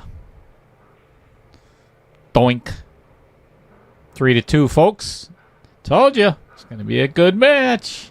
Doink. 3-2, folks. Told you. It's going to be a good match.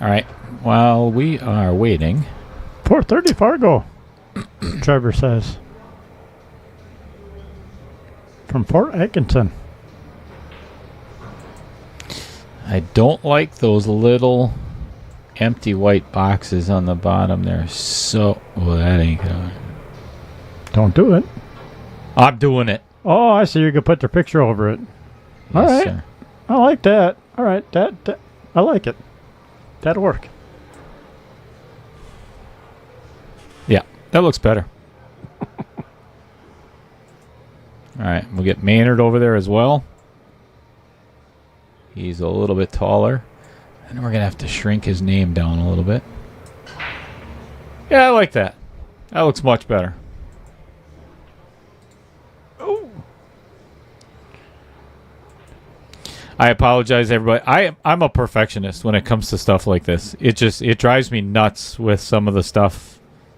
All right. While we are waiting. 4:30 Fargo, Trevor says. From Fort Atkinson. I don't like those little empty white boxes on the bottom there. So, that ain't gonna. Don't do it. I'm doing it. Oh, I see. You can put their picture over it. Yes, all right. Sir. I like that. All right. That I like it. That'll work. Yeah, that looks better. All right, we'll get Maynard over there as well. He's a little bit taller. And we're going to have to shrink his name down a little bit. Yeah, I like that. That looks much better. Oh. I apologize, everybody. I'm a perfectionist when it comes to stuff like this. It drives me nuts with some of the stuff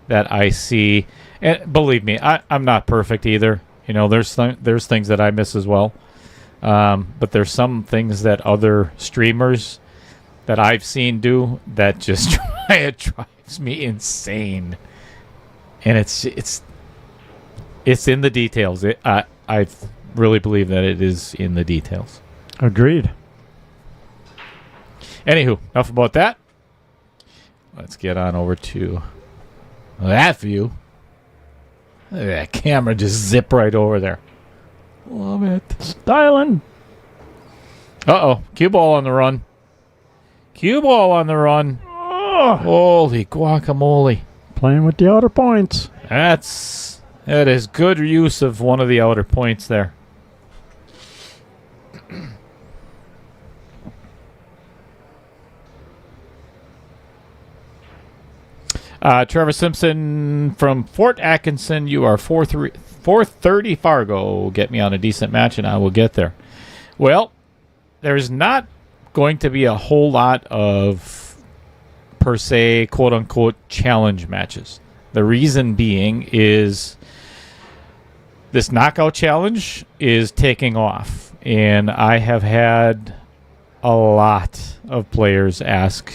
that I see. And believe me, I'm not perfect either. There's things that I miss as well. But there's some things that other streamers that I've seen do that just it drives me insane. And it's in the details. I really believe that it is in the details. Agreed. Anywho, enough about that. Let's get on over to that view. Look at that camera just zip right over there. Love it. Styling. Uh-oh. Cue ball on the run. Cue ball on the run. Oh. Holy guacamole. Playing with the outer points. That is good use of one of the outer points there. Trevor Simpson from Fort Atkinson, you are 430 Fargo. Get me on a decent match and I will get there. Well, there's not going to be a whole lot of, per se, quote-unquote, challenge matches. The reason being is this knockout challenge is taking off. And I have had a lot of players ask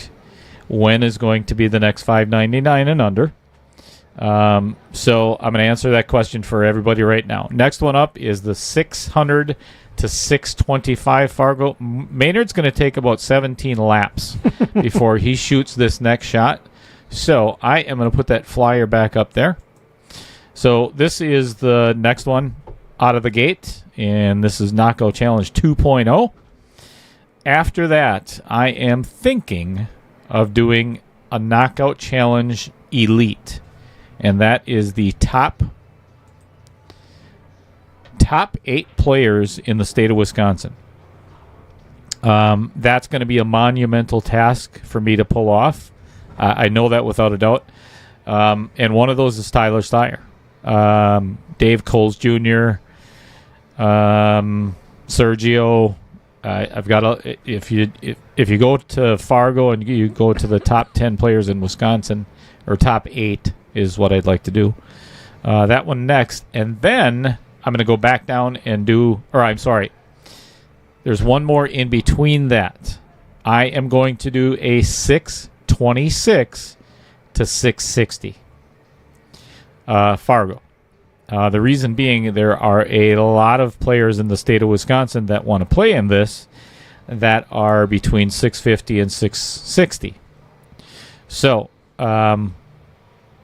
when is going to be the next $5.99 and under. So I'm going to answer that question for everybody right now. Next one up is the 600 to 625 Fargo. Maynard's going to take about 17 laps before he shoots this next shot. So I am going to put that flyer back up there. So this is the next one out of the gate, and this is Knockout Challenge 2.0. After that, I am thinking of doing a Knockout Challenge Elite, and that is the top 8 players in the state of Wisconsin. That's going to be a monumental task for me to pull off. I know that without a doubt. And one of those is Tyler Steyer. Dave Coles Jr., Sergio. I've got if you go to Fargo and you go to the top 10 players in Wisconsin, or top 8 is what I'd like to do. That one next, and then I'm going to go back down and there's one more in between that. I am going to do a 626 to 660 Fargo. The reason being, there are a lot of players in the state of Wisconsin that want to play in this that are between 650 and 660. So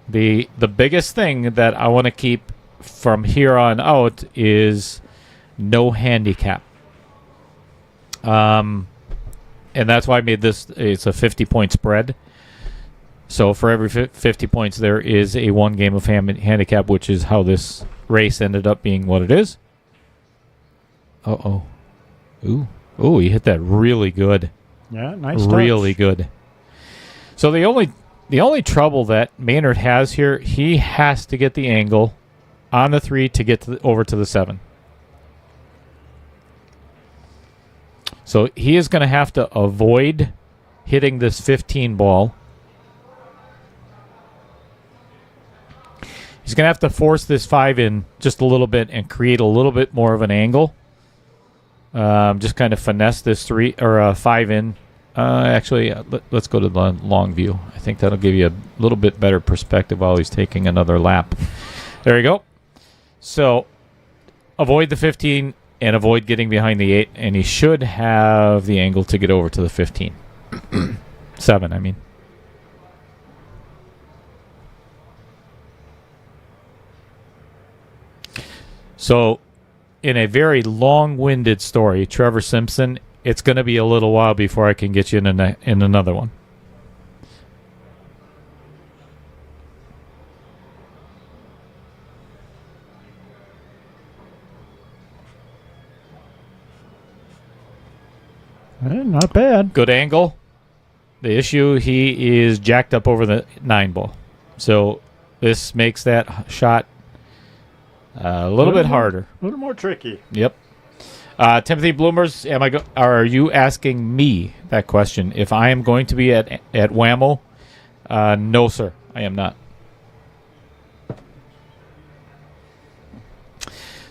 the biggest thing that I want to keep from here on out is no handicap. And that's why I made this. It's a 50-point spread. So for every 50 points, there is a one game of handicap, which is how this race ended up being what it is. Uh-oh. Ooh, you hit that really good. Yeah, nice touch. Really good. So the only trouble that Maynard has here, he has to get the angle on the 3 to get over to the 7. So he is going to have to avoid hitting this 15 ball. He's going to have to force this 5 in just a little bit and create a little bit more of an angle. Just kind of finesse this 3 or 5 in. Actually, let's go to the long view. I think that'll give you a little bit better perspective while he's taking another lap. There you go. So avoid the 15 and avoid getting behind the 8, and he should have the angle to get over to the 15. 7, I mean. So, in a very long-winded story, Trevor Simpson, it's going to be a little while before I can get you in another one. Not bad. Good angle. The issue, he is jacked up over the 9 ball. So, this makes that shot a little bit harder. A little more tricky. Yep. Timothy Bloomers, are you asking me that question? If I am going to be at Whammo? No, sir. I am not.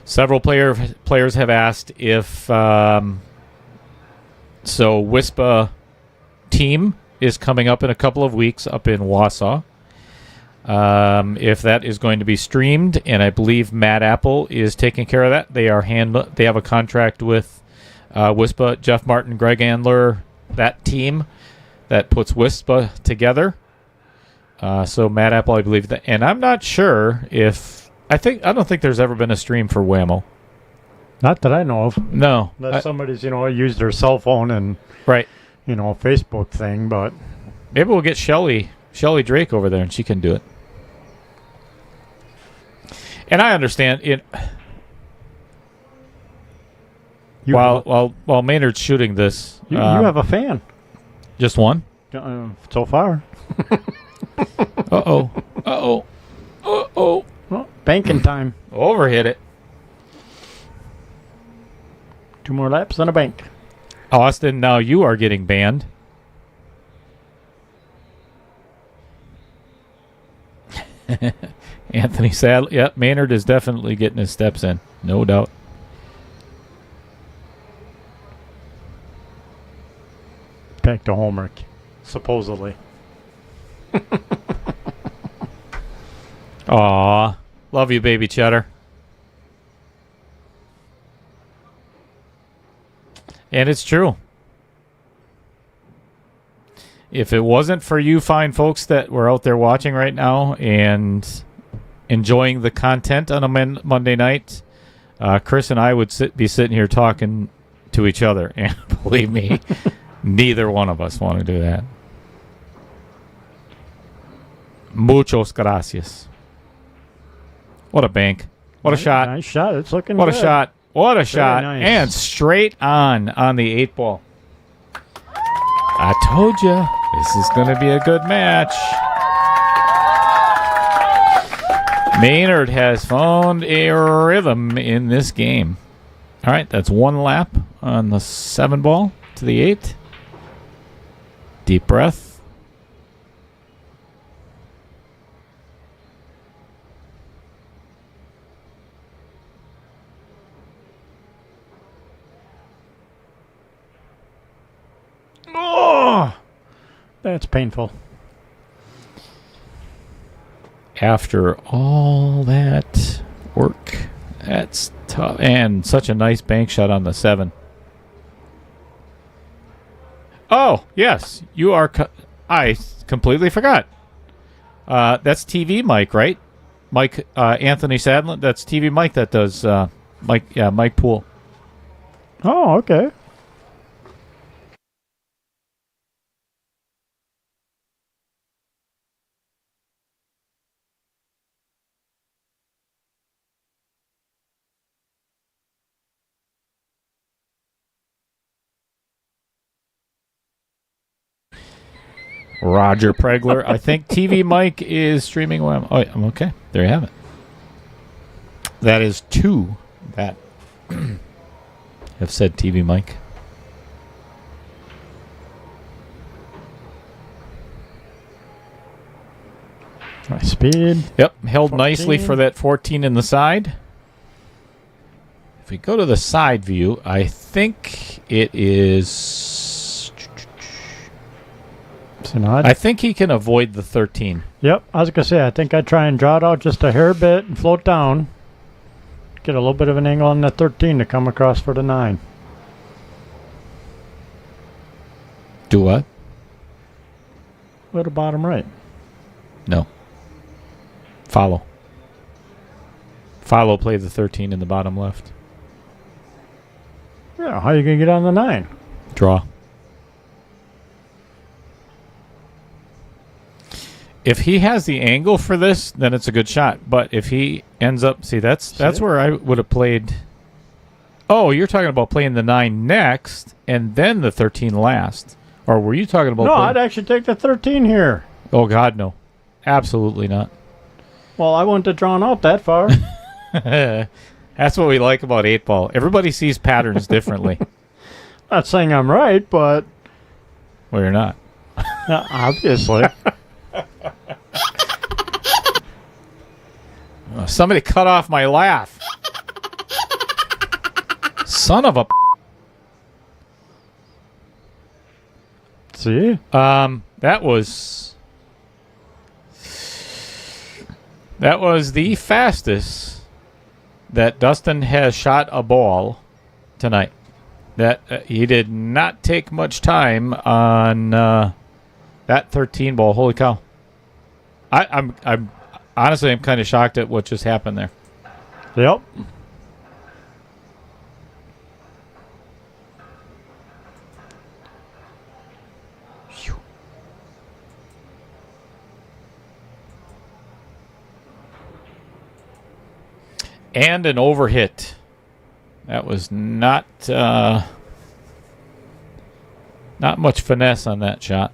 Several players have asked if... So WISPA team is coming up in a couple of weeks up in Wausau. If that is going to be streamed, and I believe Matt Apple is taking care of that. They have a contract with WISPA, Jeff Martin, Greg Andler, that team that puts WISPA together. So Matt Apple, I believe that, and I'm not sure if I don't think there's ever been a stream for Whammo. Not that I know of. No, unless somebody's used their cell phone and right, Facebook thing. But maybe we'll get Shelly Drake over there, and she can do it. And I understand it. While Maynard's shooting this, you have a fan. Just one? So far. Uh-oh. Well, banking time. Overhit it. 2 more laps and a bank. Austin, now you are getting banned. Anthony Sadler. Yep, Maynard is definitely getting his steps in. No doubt. Back to homework, supposedly. Aw. Love you, baby Cheddar. And it's true. If it wasn't for you fine folks that were out there watching right now and enjoying the content on a Monday night, Chris and I would be sitting here talking to each other. And believe me, neither one of us want to do that. Muchos gracias. What a bank. What a shot. Nice shot. It's looking What good. a shot. What a shot. Nice. And straight on the 8 ball. I told you, this is going to be a good match. Maynard has found a rhythm in this game. All right, that's one lap on the 7 ball to the 8. Deep breath. Oh, that's painful. After all that work, that's tough. And such a nice bank shot on the 7. Oh, yes. You are... I completely forgot. That's TV Mike, right? Mike Anthony Sadlin. That's TV Mike that does... Mike Poole. Oh, okay. Roger Pregler. I think TV Mike is streaming. I'm okay. There you have it. That is 2 that have said TV Mike. Nice speed. Yep, held 14. nicely for that 14 in the side. If we go to the side view, I think it is... I think he can avoid the 13. Yep, I was going to say, I think I'd try and draw it out just a hair bit and float down. Get a little bit of an angle on the 13 to come across for the 9. Do what? Go to bottom right. No. Follow. Follow, play the 13 in the bottom left. Yeah, how are you going to get on the 9? Draw. If he has the angle for this, then it's a good shot. But if he ends up... See, that's where I would have played... Oh, you're talking about playing the 9 next and then the 13 last. Or were you talking about... No, I'd actually take the 13 here. Oh, God, no. Absolutely not. Well, I wouldn't have drawn out that far. That's what we like about 8-ball. Everybody sees patterns differently. Not saying I'm right, but... Well, you're not. Obviously. Somebody cut off my laugh. Son of a... See? That was the fastest that Dustin has shot a ball tonight. That he did not take much time on that 13 ball. Holy cow! I'm honestly, I'm kind of shocked at what just happened there. Yep. And an overhit. That was not much finesse on that shot.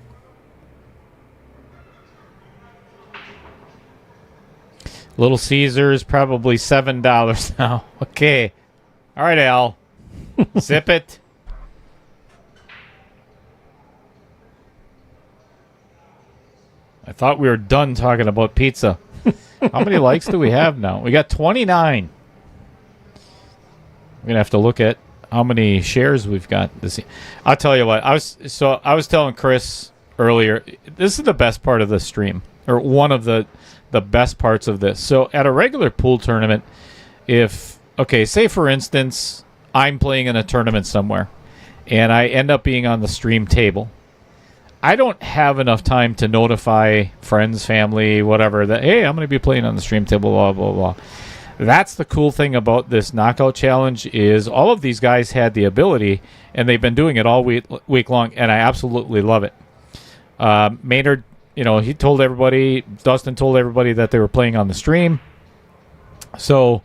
Little Caesars, probably $7 now. Okay. All right, Al. Zip it. I thought we were done talking about pizza. How many likes do we have now? We got 29. We're going to have to look at how many shares we've got. I'll tell you what. I was telling Chris earlier, this is the best part of the stream, or one of the best parts of this. So at a regular pool tournament, say for instance, I'm playing in a tournament somewhere, and I end up being on the stream table. I don't have enough time to notify friends, family, whatever, that, hey, I'm going to be playing on the stream table, blah, blah, blah. That's the cool thing about this knockout challenge is all of these guys had the ability, and they've been doing it all week long, and I absolutely love it. Maynard, he told everybody, Dustin told everybody that they were playing on the stream. So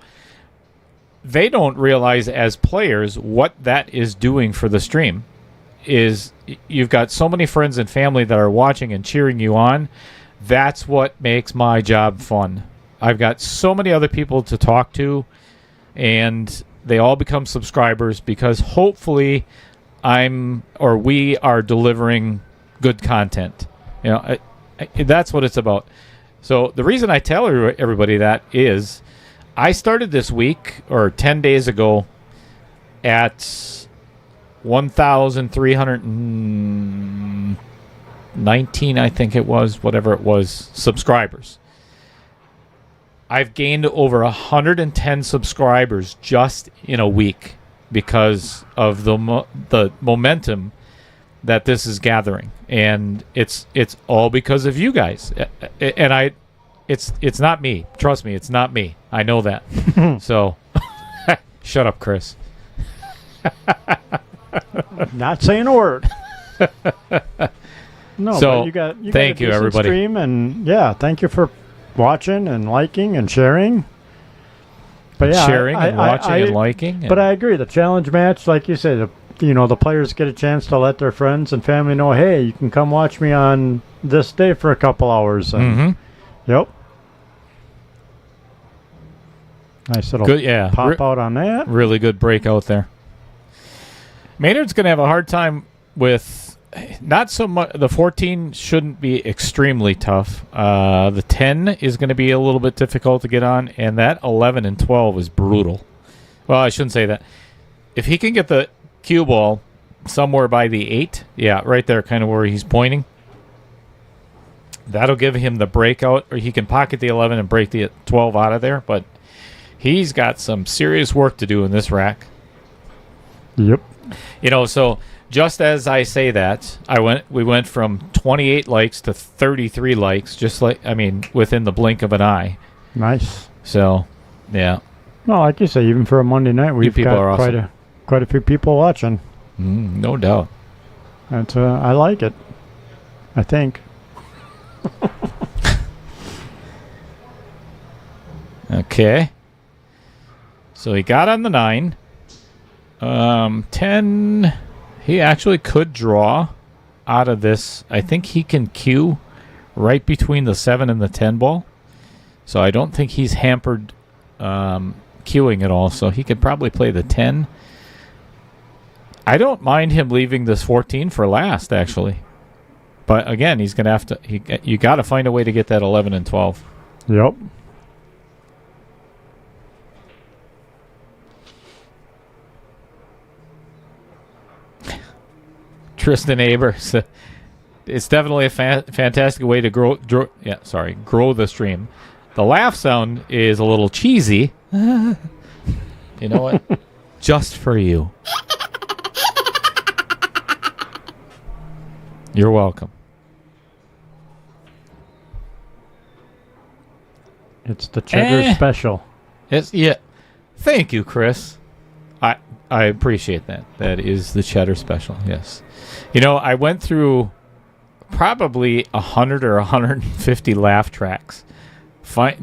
they don't realize as players what that is doing for the stream. Is you've got so many friends and family that are watching and cheering you on. That's what makes my job fun. I've got so many other people to talk to, and they all become subscribers because hopefully we are delivering good content. You know, that's what it's about. So the reason I tell everybody that is I started this week or 10 days ago at 1,319, I think it was, whatever it was, subscribers. I've gained over 110 subscribers just in a week because of the momentum that this is gathering, and it's all because of you guys. And it's not me. Trust me, it's not me. I know that. So, shut up, Chris. Not saying a word. No, so but you got thank a you, everybody. Stream, and yeah, thank you for watching and liking and sharing. But yeah, sharing and watching and liking. But I agree. The challenge match, like you said, the players get a chance to let their friends and family know, hey, you can come watch me on this day for a couple hours. And, Yep. Nice little pop out on that. Really good breakout there. Maynard's going to have a hard time with not so much. The 14 shouldn't be extremely tough. The 10 is going to be a little bit difficult to get on, and that 11 and 12 is brutal. Well, I shouldn't say that. If he can get the cue ball somewhere by the 8, right there, kind of where he's pointing, that'll give him the breakout, or he can pocket the 11 and break the 12 out of there, but he's got some serious work to do in this rack. Yep. So just as I say that, we went from 28 likes to 33 likes, within the blink of an eye. Nice. So, yeah. Well, like you say, even for a Monday night, we've got awesome. quite a few people watching. No doubt. That's I like it. I think. Okay. So he got on the 9. 10, he actually could draw out of this. I think he can cue right between the 7 and the 10 ball. So I don't think he's hampered queuing at all. So he could probably play the 10. I don't mind him leaving this 14 for last, actually. But again, he's going to have to. You got to find a way to get that 11 and 12. Yep. Tristan Hebert. It's definitely a fantastic way to grow the stream. The laugh sound is a little cheesy. You know what? Just for you. You're welcome. It's the cheddar special. Thank you, Chris. I appreciate that. That is the cheddar special, yes. I went through probably 100 or 150 laugh tracks,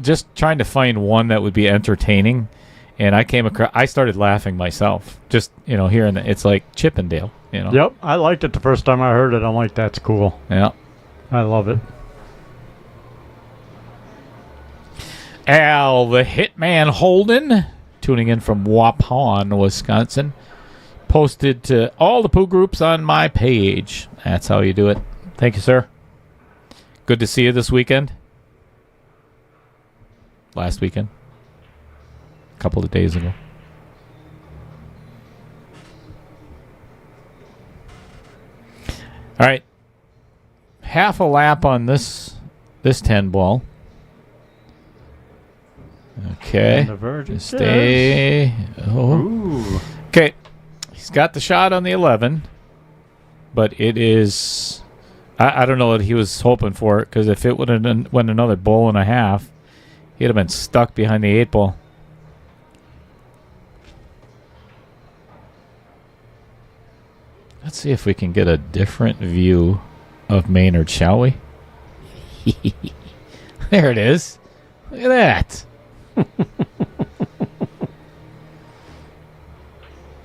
just trying to find one that would be entertaining, and I started laughing myself, just, hearing that. It's like Chippendale, Yep, I liked it the first time I heard it. I'm like, that's cool. Yeah. I love it. Al, the Hitman Holden, tuning in from Waupun, Wisconsin, posted to all the poo groups on my page. That's how you do it. Thank you, sir. Good to see you this weekend. Last weekend. A couple of days ago. All right. Half a lap on this 10 ball. Okay. Just stay. Oh. Ooh. Okay. He's got the shot on the 11, but it is. I don't know what he was hoping for it, because if it would have went another ball and a half, he'd have been stuck behind the 8 ball. Let's see if we can get a different view of Maynard, shall we? There it is. Look at that.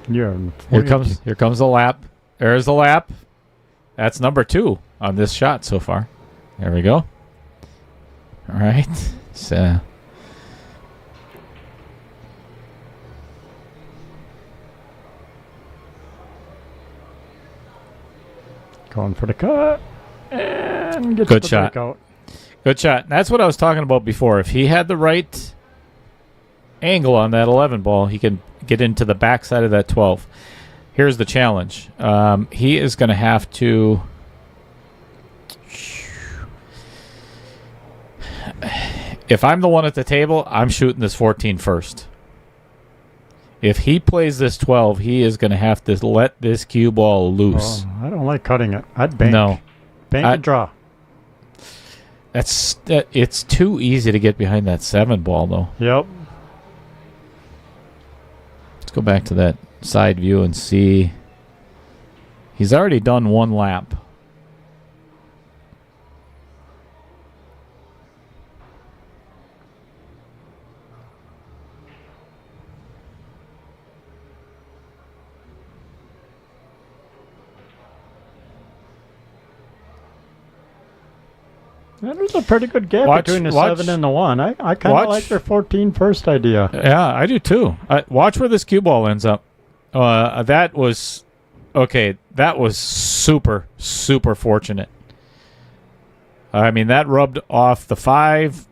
Here comes the lap. There's the lap. That's number 2 on this shot so far. There we go. All right. So Going for the cut. And gets Good the shot. breakout. Good shot. That's what I was talking about before. If he had the right angle on that 11 ball, he can get into the backside of that 12. Here's the challenge. He is going to have to... If I'm the one at the table, I'm shooting this 14 first. If he plays this 12, he is going to have to let this cue ball loose. Oh, I don't like cutting it. I'd bank. No. Bank and draw. It's too easy to get behind that 7 ball, though. Yep. Let's go back to that side view and see. He's already done 1 lap. Yeah, there's a pretty good gap between the 7 and the 1. I kind of like their 14 first idea. Yeah, I do too. Watch where this cue ball ends up. That was super, super fortunate. I mean, that rubbed off the 5,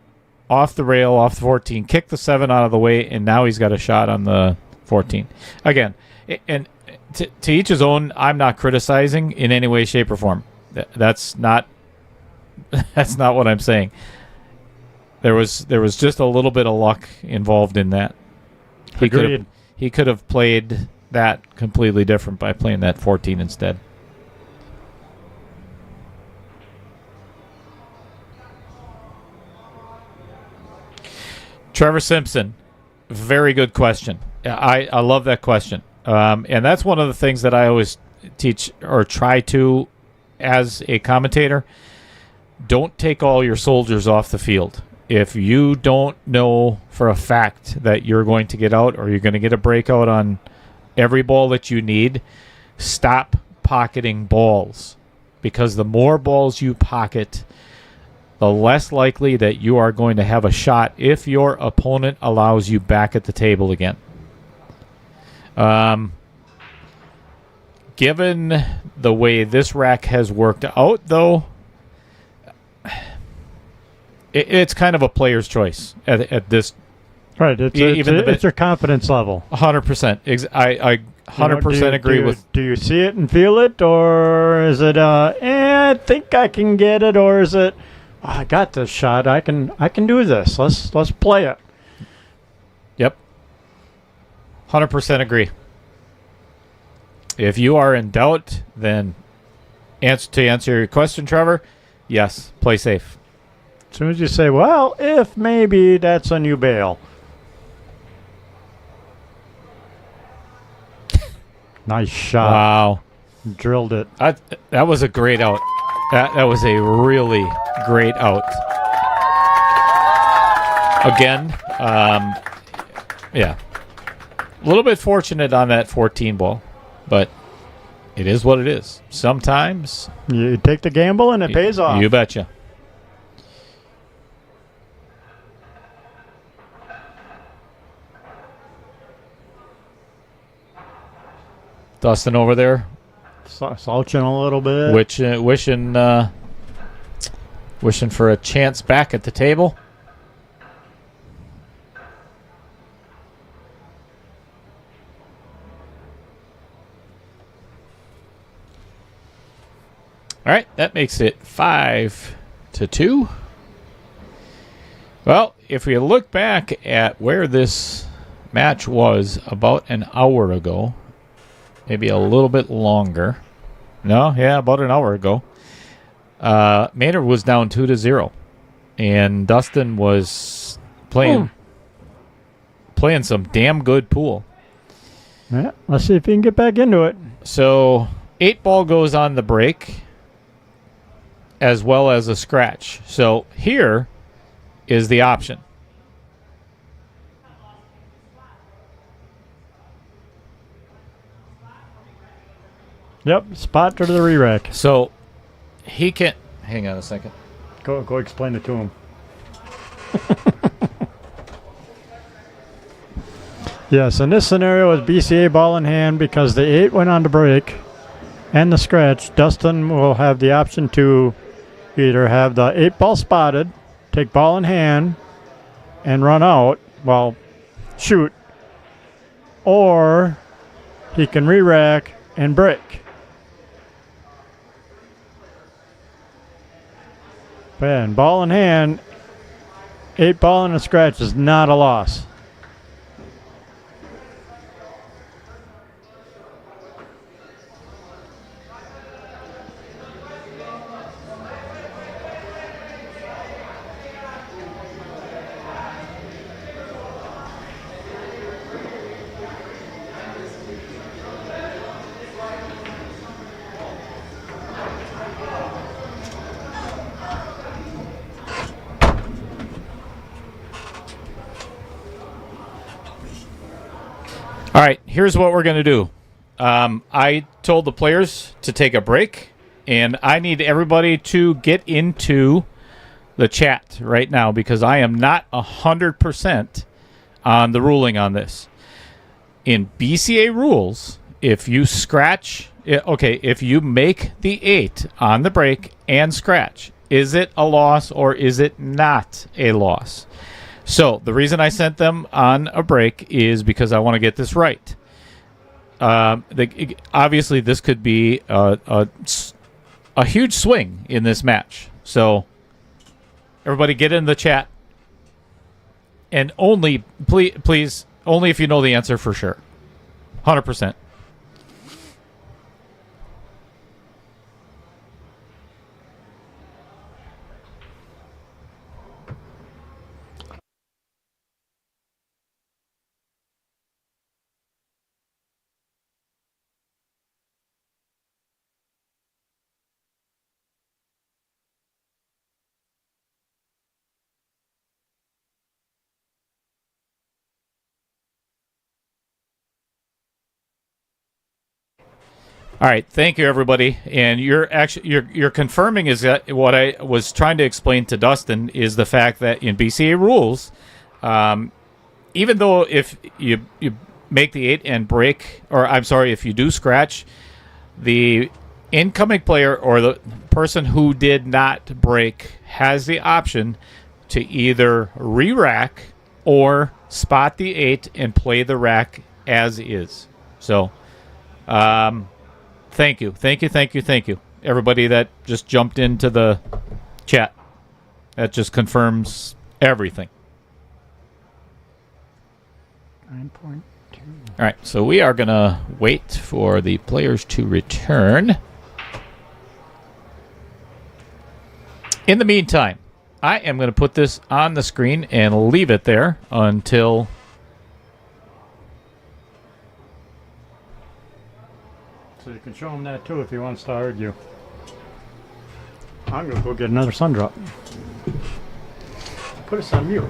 off the rail, off the 14, kicked the 7 out of the way, and now he's got a shot on the 14. Again, and to each his own. I'm not criticizing in any way, shape, or form. That's not what I'm saying. There was just a little bit of luck involved in that. He could have played that completely different by playing that 14 instead. Trevor Simpson, very good question. I love that question. And that's one of the things that I always teach or try to as a commentator. Don't take all your soldiers off the field. If you don't know for a fact that you're going to get out or you're going to get a breakout on every ball that you need, stop pocketing balls. Because the more balls you pocket, the less likely that you are going to have a shot if your opponent allows you back at the table again. Given the way this rack has worked out, though, it's kind of a player's choice at this. Right. It's your confidence level. 100%. I 100% agree with. Do you see it and feel it, or is it I think I can get it, or is it I got this shot, I can do this. Let's play it. Yep. 100% agree. If you are in doubt, then to answer your question, Trevor, yes, play safe. As soon as you say, well, if maybe, that's when you bail. Nice shot. Wow. Drilled it. That was a great out. That was a really great out. Again, yeah. A little bit fortunate on that 14 ball, but it is what it is. Sometimes you take the gamble and it pays off. You betcha. Dustin over there, slouching a little bit, wishing for a chance back at the table. All right, that makes it 5-2. Well, if we look back at where this match was about an hour ago, maybe a little bit longer. No, yeah, about an hour ago. Maynard was down 2-0, and Dustin was playing some damn good pool. Yeah, let's see if he can get back into it. So 8 ball goes on the break, as well as a scratch. So here is the option. Yep, spot to the re-rack. So he can... Hang on a second. Go explain it to him. Yes, in this scenario, it's BCA ball in hand because the 8 went on the break. and the scratch, Dustin will have the option to either have the 8-ball spotted, take ball in hand, and run out, well, shoot, or he can re-rack and break. And ball in hand, 8-ball and a scratch is not a loss. All right, here's what we're going to do. I told the players to take a break, and I need everybody to get into the chat right now because I am not 100% on the ruling on this. In BCA rules, if you scratch, if you make the 8 on the break and scratch, is it a loss or is it not a loss? So the reason I sent them on a break is because I want to get this right. Obviously, this could be a huge swing in this match. So everybody get in the chat. And only, please, only if you know the answer for sure. 100%. All right, thank you, everybody. And you're confirming is that what I was trying to explain to Dustin is the fact that in BCA rules, even though if you make the 8 and break, or I'm sorry, if you do scratch, the incoming player or the person who did not break has the option to either re-rack or spot the 8 and play the rack as is. So, thank you. Everybody that just jumped into the chat. That just confirms everything. 9.2. All right, so we are going to wait for the players to return. In the meantime, I am going to put this on the screen and leave it there until... So you can show him that too if he wants to argue. I'm going to go get another sun drop. Put us on mute.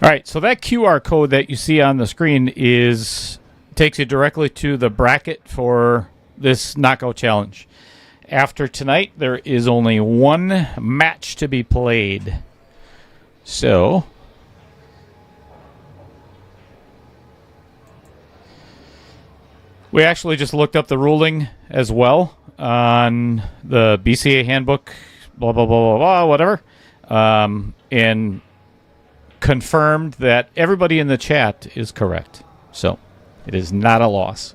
All right, so that QR code that you see on the screen takes you directly to the bracket for this knockout challenge. After tonight, there is only one match to be played. So, We actually just looked up the ruling as well on the BCA handbook, blah, blah, blah, blah, blah, whatever, and confirmed that everybody in the chat is correct. So it is not a loss.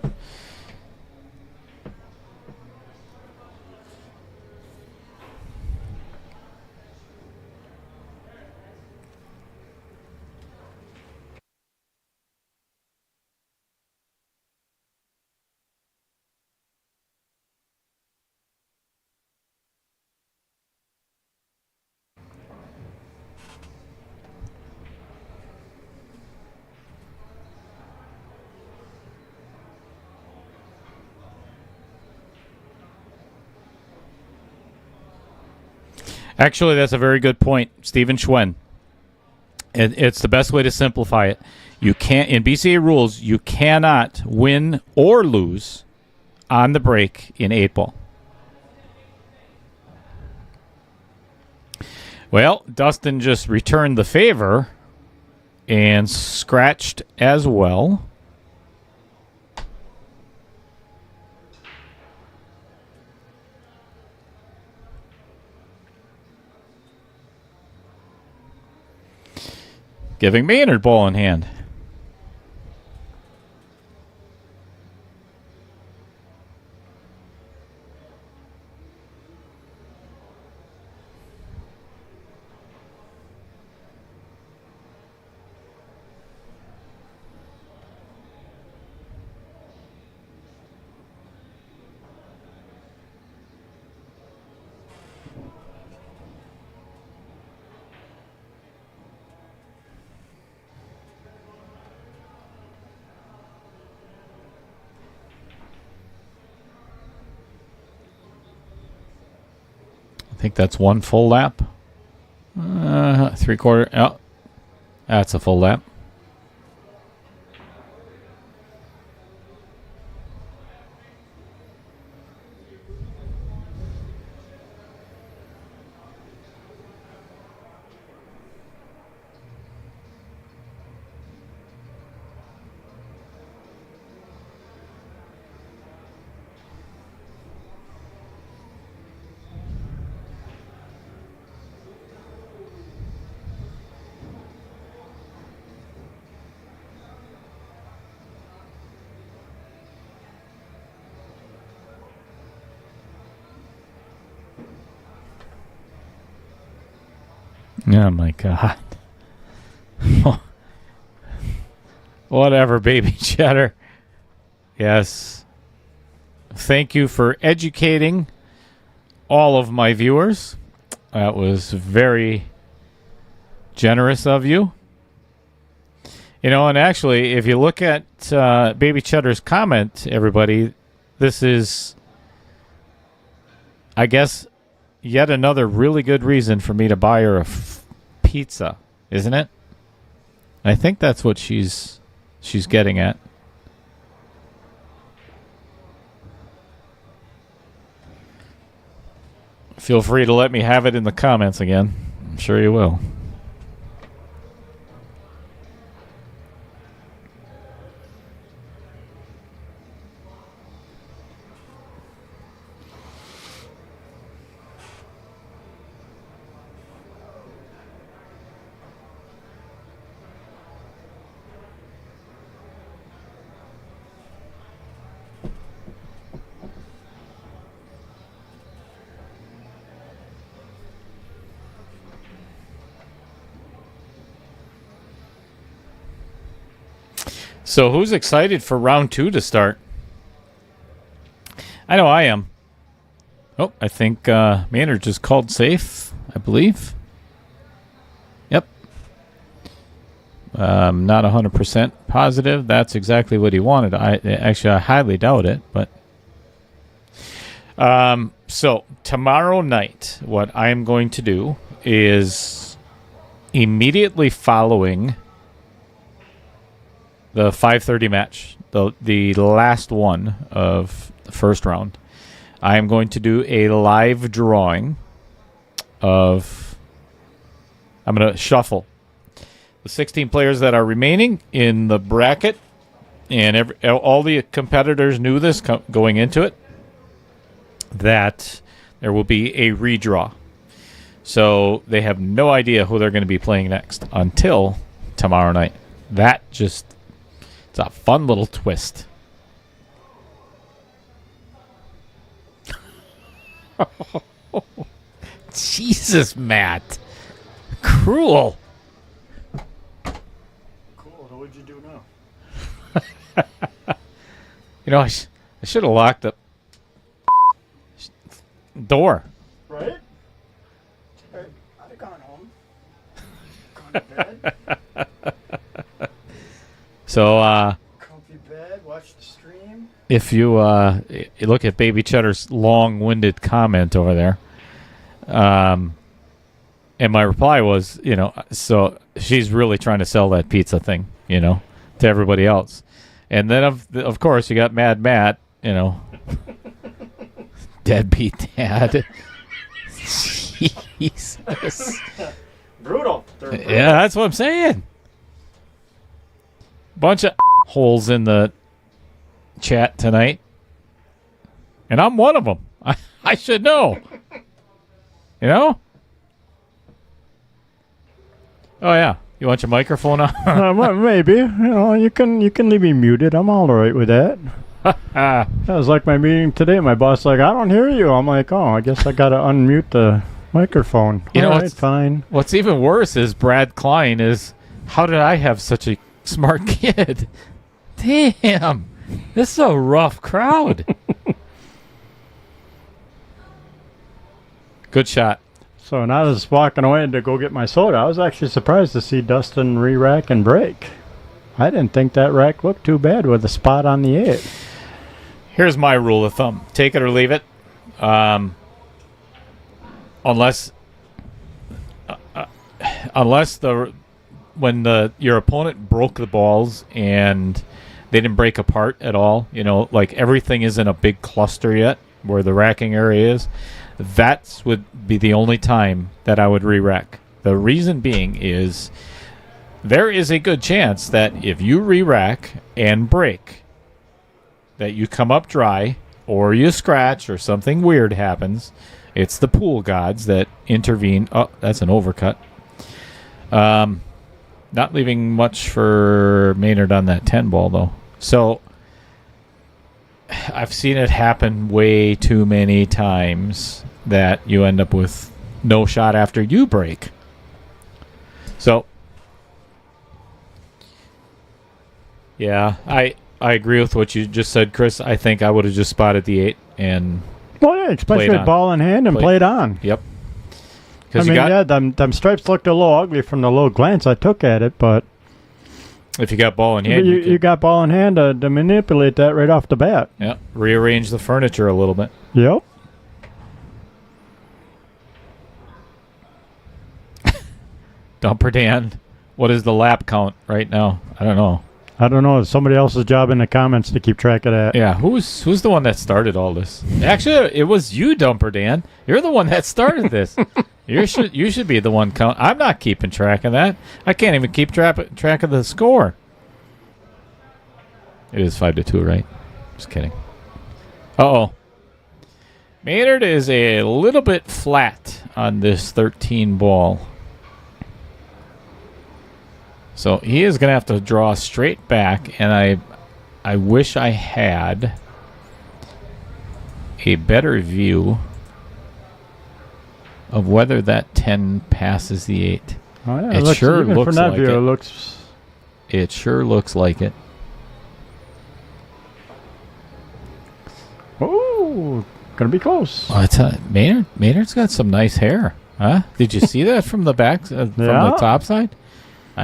Actually, that's a very good point, Stephen Schwen. It's the best way to simplify it. You can't, in BCA rules, you cannot win or lose on the break in 8-ball. Well, Dustin just returned the favor and scratched as well. Giving Maynard ball in hand. I think that's one full lap. 3/4. Oh, that's a full lap. Oh my God. Whatever, baby cheddar. Yes. Thank you for educating all of my viewers. That was very generous of you. You know, and actually, if you look at Baby Cheddar's comment, everybody, this is, I guess, yet another really good reason for me to buy her a pizza, isn't it? I think that's what she's getting at. Feel free to let me have it in the comments again. I'm sure you will. So who's excited for round 2 to start? I know I am. Oh, I think Maynard just called safe, I believe. Yep. Not 100% positive. That's exactly what he wanted. I highly doubt it, but... So tomorrow night, what I'm going to do is immediately following the 5:30 match, the last one of the first round, I am going to do a live drawing of... I'm going to shuffle the 16 players that are remaining in the bracket and all the competitors knew this going into it, that there will be a redraw. So they have no idea who they're going to be playing next until tomorrow night. It's a fun little twist. Jesus, Matt. Cruel. Cool. What'd you do now? I should have locked the door. Right? I'd have gone home. Gone to bed. So, Comfy bed, watch the stream. if you look at Baby Cheddar's long-winded comment over there, and my reply was, so she's really trying to sell that pizza thing, to everybody else. And then, of course, you got Mad Matt, deadbeat dad. Jesus. Brutal. Yeah, that's what I'm saying. Bunch of holes in the chat tonight. And I'm one of them. I should know. Oh, yeah. You want your microphone on? Well, maybe. You can leave me muted. I'm all right with that. That was like my meeting today. My boss like, I don't hear you. I'm like, oh, I guess I got to unmute the microphone. All right, fine. What's even worse is Brad Klein is, how did I have such a smart kid? Damn. This is a rough crowd. Good shot. So when I was walking away to go get my soda, I was actually surprised to see Dustin re-rack and break. I didn't think that rack looked too bad with a spot on the 8. Here's my rule of thumb. Take it or leave it. Unless your opponent broke the balls and they didn't break apart at all, like everything isn't a big cluster yet where the racking area is, that would be the only time that I would re-rack. The reason being is there is a good chance that if you re-rack and break, that you come up dry or you scratch or something weird happens. It's the pool gods that intervene. Oh, that's an overcut. Not leaving much for Maynard on that 10 ball, though. So I've seen it happen way too many times that you end up with no shot after you break. So, yeah, I agree with what you just said, Chris. I think I would have just spotted the 8 and especially with ball in hand and played on. Yep. Them stripes looked a little ugly from the little glance I took at it, but if you got ball in hand, you got ball in hand to manipulate that right off the bat. Yeah, rearrange the furniture a little bit. Yep. Dumper Dan, what is the lap count right now? I don't know. It's somebody else's job in the comments to keep track of that. Yeah, who's the one that started all this? Actually, it was you, Dumper Dan. You're the one that started this. You should be the one count. I'm not keeping track of that. I can't even keep track of the score. It is 5-2, right? Just kidding. Uh-oh. Maynard is a little bit flat on this 13 ball. So he is going to have to draw straight back, and I wish I had a better view of whether that 10 passes the 8. Oh, yeah, it sure looks like it. It sure looks like it. Oh, gonna be close. Oh, Maynard's got some nice hair, huh? Did you see that from the back, from the top side?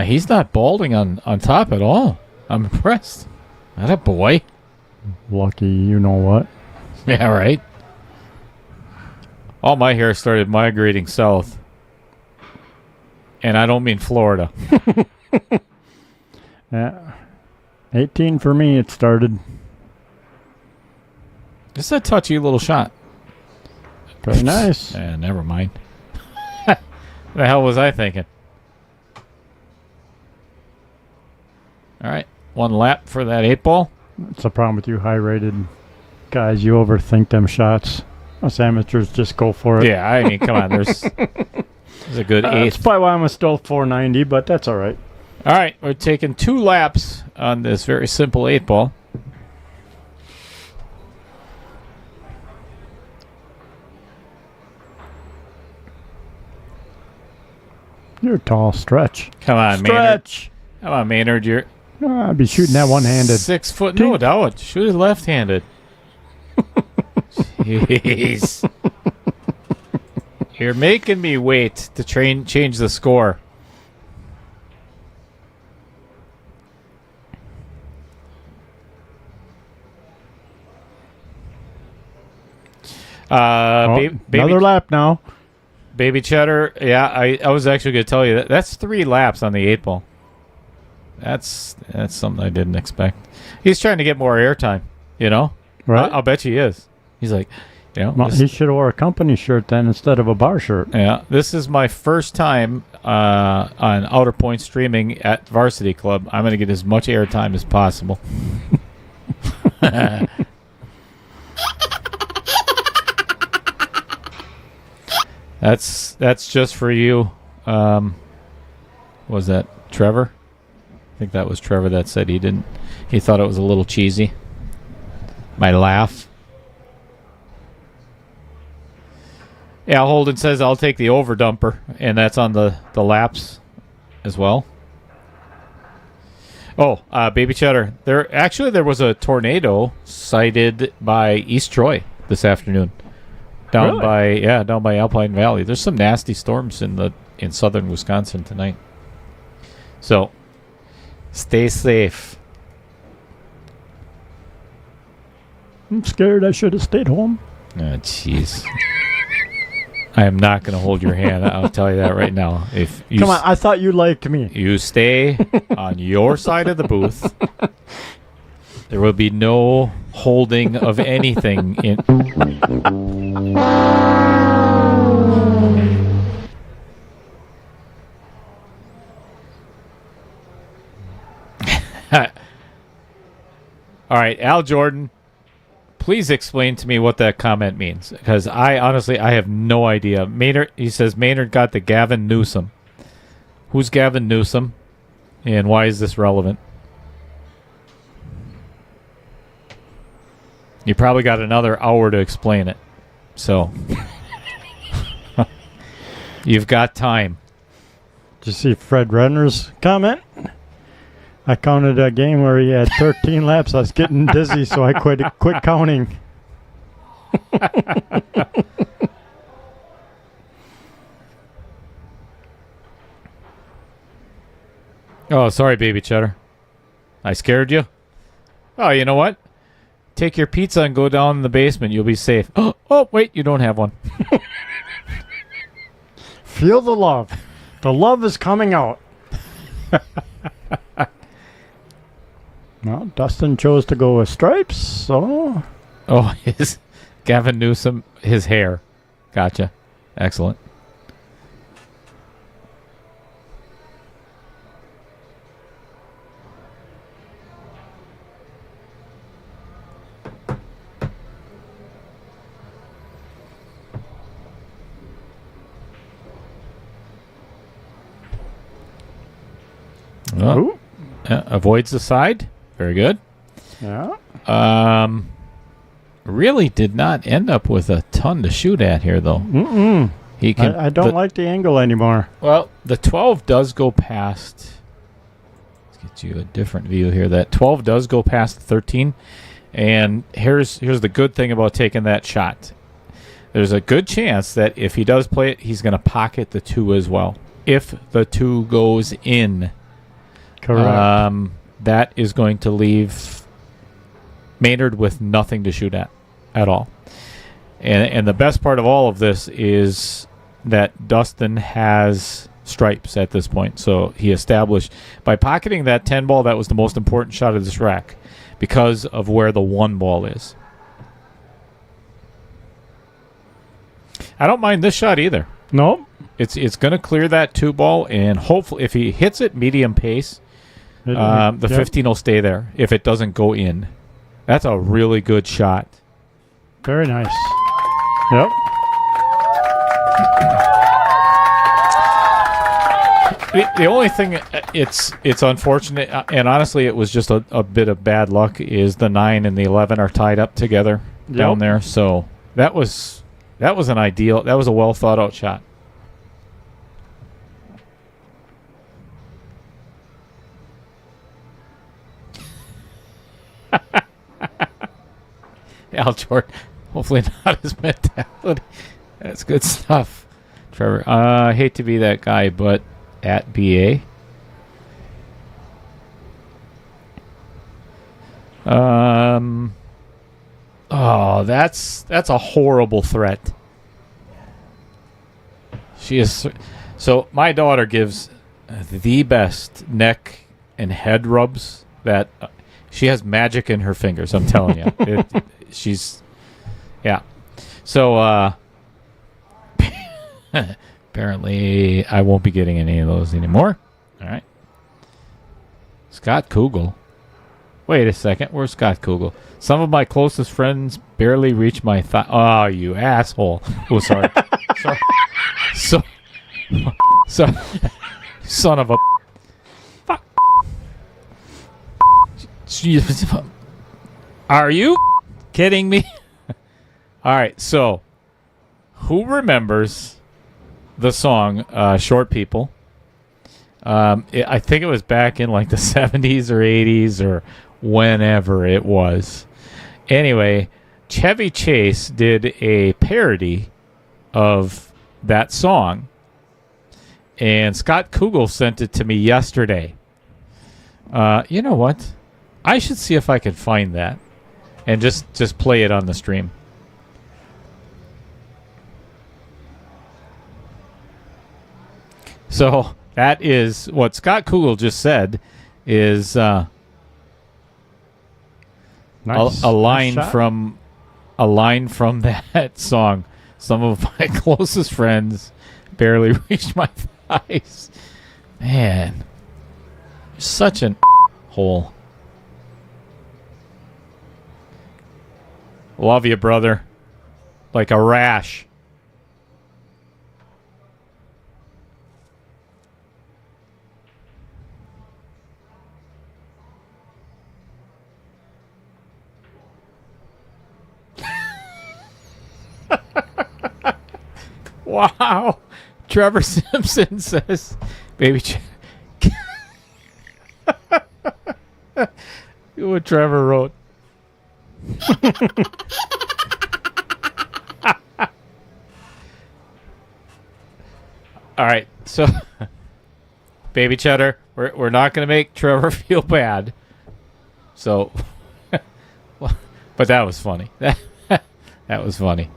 He's not balding on top at all. I'm impressed. That a boy. Lucky you know what. Yeah, right. All my hair started migrating south. And I don't mean Florida. Yeah. 18 for me, it started. Just a touchy little shot. Very nice. Never mind. What the hell was I thinking? All right. 1 lap for that 8 ball. That's the problem with you high-rated guys. You overthink them shots. Us amateurs just go for it. Yeah, I mean, come on. There's a good 8. That's probably why I'm still 490, but that's all right. All right, we're taking 2 laps on this very simple 8 ball. You're a tall. Stretch. Come on, Stretch. Maynard. Come on, Maynard. You're I'd be shooting that one-handed. 6 foot. No, doubt. Shoot it left-handed. Jeez. You're making me wait to change the score. Another lap now. Baby Cheddar, yeah, I was actually going to tell you that's 3 laps on the 8 ball. That's something I didn't expect. He's trying to get more airtime, you know? Right. I'll bet he is. He's like, you know. Well, he should have wore a company shirt then instead of a bar shirt. Yeah, this is my first time on Outer Point streaming at Varsity Club. I'm going to get as much airtime as possible. That's just for you. Was that Trevor? I think that was Trevor that said he thought it was a little cheesy. My laugh. Yeah, Holden says I'll take the overdumper, and that's on the laps as well. Oh, Baby Cheddar. There was a tornado sighted by East Troy this afternoon. Down by Alpine Valley. There's some nasty storms in southern Wisconsin tonight. So, stay safe. I'm scared I should have stayed home. Oh, jeez. I am not going to hold your hand. I'll tell you that right now. If you Come on, I thought you liked me. You stay on your side of the booth. There will be no holding of anything in. All right, Al Jordan, please explain to me what that comment means, because I have no idea. Maynard, he says Maynard got the Gavin Newsom. Who's Gavin Newsom, and why is this relevant? You probably got another hour to explain it. So, you've got time. Did you see Fred Renner's comment? I counted a game where he had 13 laps. I was getting dizzy, so I quit counting. Oh, sorry, Baby Cheddar. I scared you? Oh, you know what? Take your pizza and go down in the basement. You'll be safe. Oh, wait, you don't have one. Feel the love. The love is coming out. Well, Dustin chose to go with stripes, so... Oh, Gavin Newsom, his hair. Gotcha. Excellent. Oh, avoids the side. Very good. Yeah. Really did not end up with a ton to shoot at here, though. Mm-mm. I don't like the angle anymore. Well, the 12 does go past. Let's get you a different view here. That 12 does go past the 13. And here's the good thing about taking that shot. There's a good chance that if he does play it, he's going to pocket the 2 as well. If the 2 goes in. Correct. That is going to leave Maynard with nothing to shoot at all. And the best part of all of this is that Dustin has stripes at this point. So he established, by pocketing that 10 ball, that was the most important shot of this rack because of where the 1 ball is. I don't mind this shot either. Nope. It's going to clear that 2 ball, and hopefully if he hits it medium pace, The 15 will stay there if it doesn't go in. That's a really good shot. Very nice. Yep. The only thing, it's unfortunate, and honestly, it was just a bit of bad luck, is the 9 and the 11 are tied up together down there. So that was an ideal, that was a well thought out shot. Al hopefully not his mentality. That's good stuff, Trevor. I hate to be that guy, but at BA. Oh, that's a horrible threat. She is so. My daughter gives the best neck and head rubs that she has magic in her fingers. I'm telling you, yeah. So apparently, I won't be getting any of those anymore. All right. Scott Kugel. Wait a second. Where's Scott Kugel? Some of my closest friends barely reach my thigh. Oh, you asshole. Oh, sorry. Sorry. So, son of a... Fuck. Are you kidding me? All right, so who remembers the song Short People? I think it was back in like the 70s or 80s or whenever it was. Anyway, Chevy Chase did a parody of that song, and Scott Kugel sent it to me yesterday. You know what? I should see if I can find that and just play it on the stream. So that is what Scott Kugel just said is a line from that song. Some of my closest friends barely reached my thighs. Man, such an hole. Love you, brother. Like a rash. Wow. Trevor Simpson says, baby. What Trevor wrote. All right. So, baby Cheddar, we're not going to make Trevor feel bad. So, but that was funny. That was funny.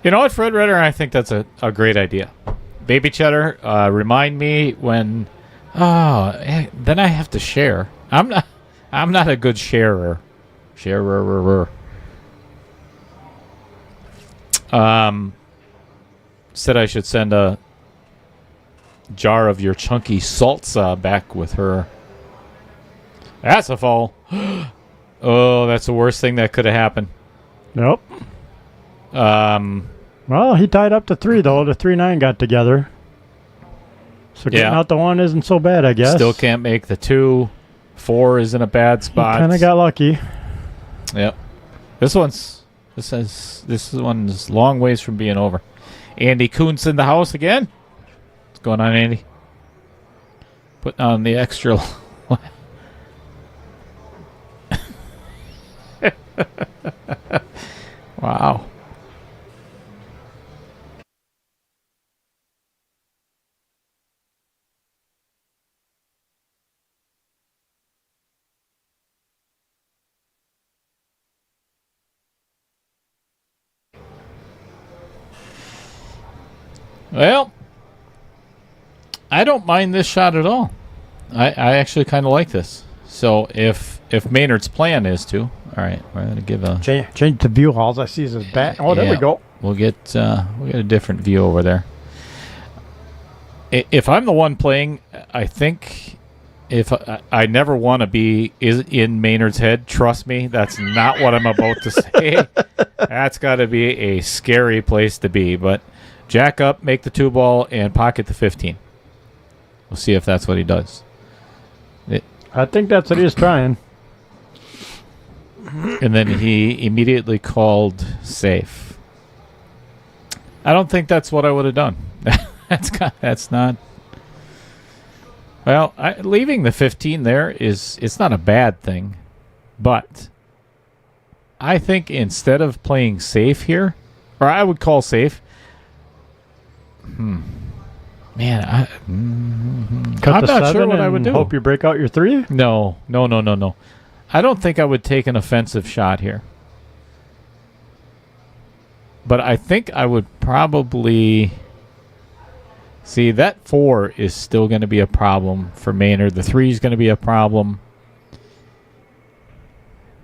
You know what, Fred Redder? I think that's a great idea. Baby Cheddar, remind me when. Oh, then I have to share. I'm not a good sharer. Sharer. Said I should send a jar of your chunky salsa back with her. That's a fall. Oh, that's the worst thing that could have happened. Nope. Well, he tied up to 3, though. The 3-9 got together. So getting out the 1 isn't so bad, I guess. Still can't make the 2. 4 is in a bad spot. Kind of got lucky. Yep. This one's long ways from being over. Andy Kuntz in the house again. What's going on, Andy? Putting on the extra. Wow. Well, I don't mind this shot at all. I actually kind of like this. So if Maynard's plan is to, all right, we're gonna give a Change to view halls. I see his bat. Oh, there we go. We'll get a different view over there. If I'm the one playing, I think if I never want to be in Maynard's head. Trust me, that's not what I'm about to say. That's got to be a scary place to be. But jack up, make the 2-ball, and pocket the 15. We'll see if that's what he does. I think that's what he's trying. And then he immediately called safe. I don't think that's what I would have done. That's not. Well, leaving the 15 there it's not a bad thing, but I think instead of playing safe here, or I would call safe. Man, I'm not sure what I would do. Hope you break out your 3? No. I don't think I would take an offensive shot here. But I think I would probably... See, that 4 is still going to be a problem for Maynard. The 3 is going to be a problem.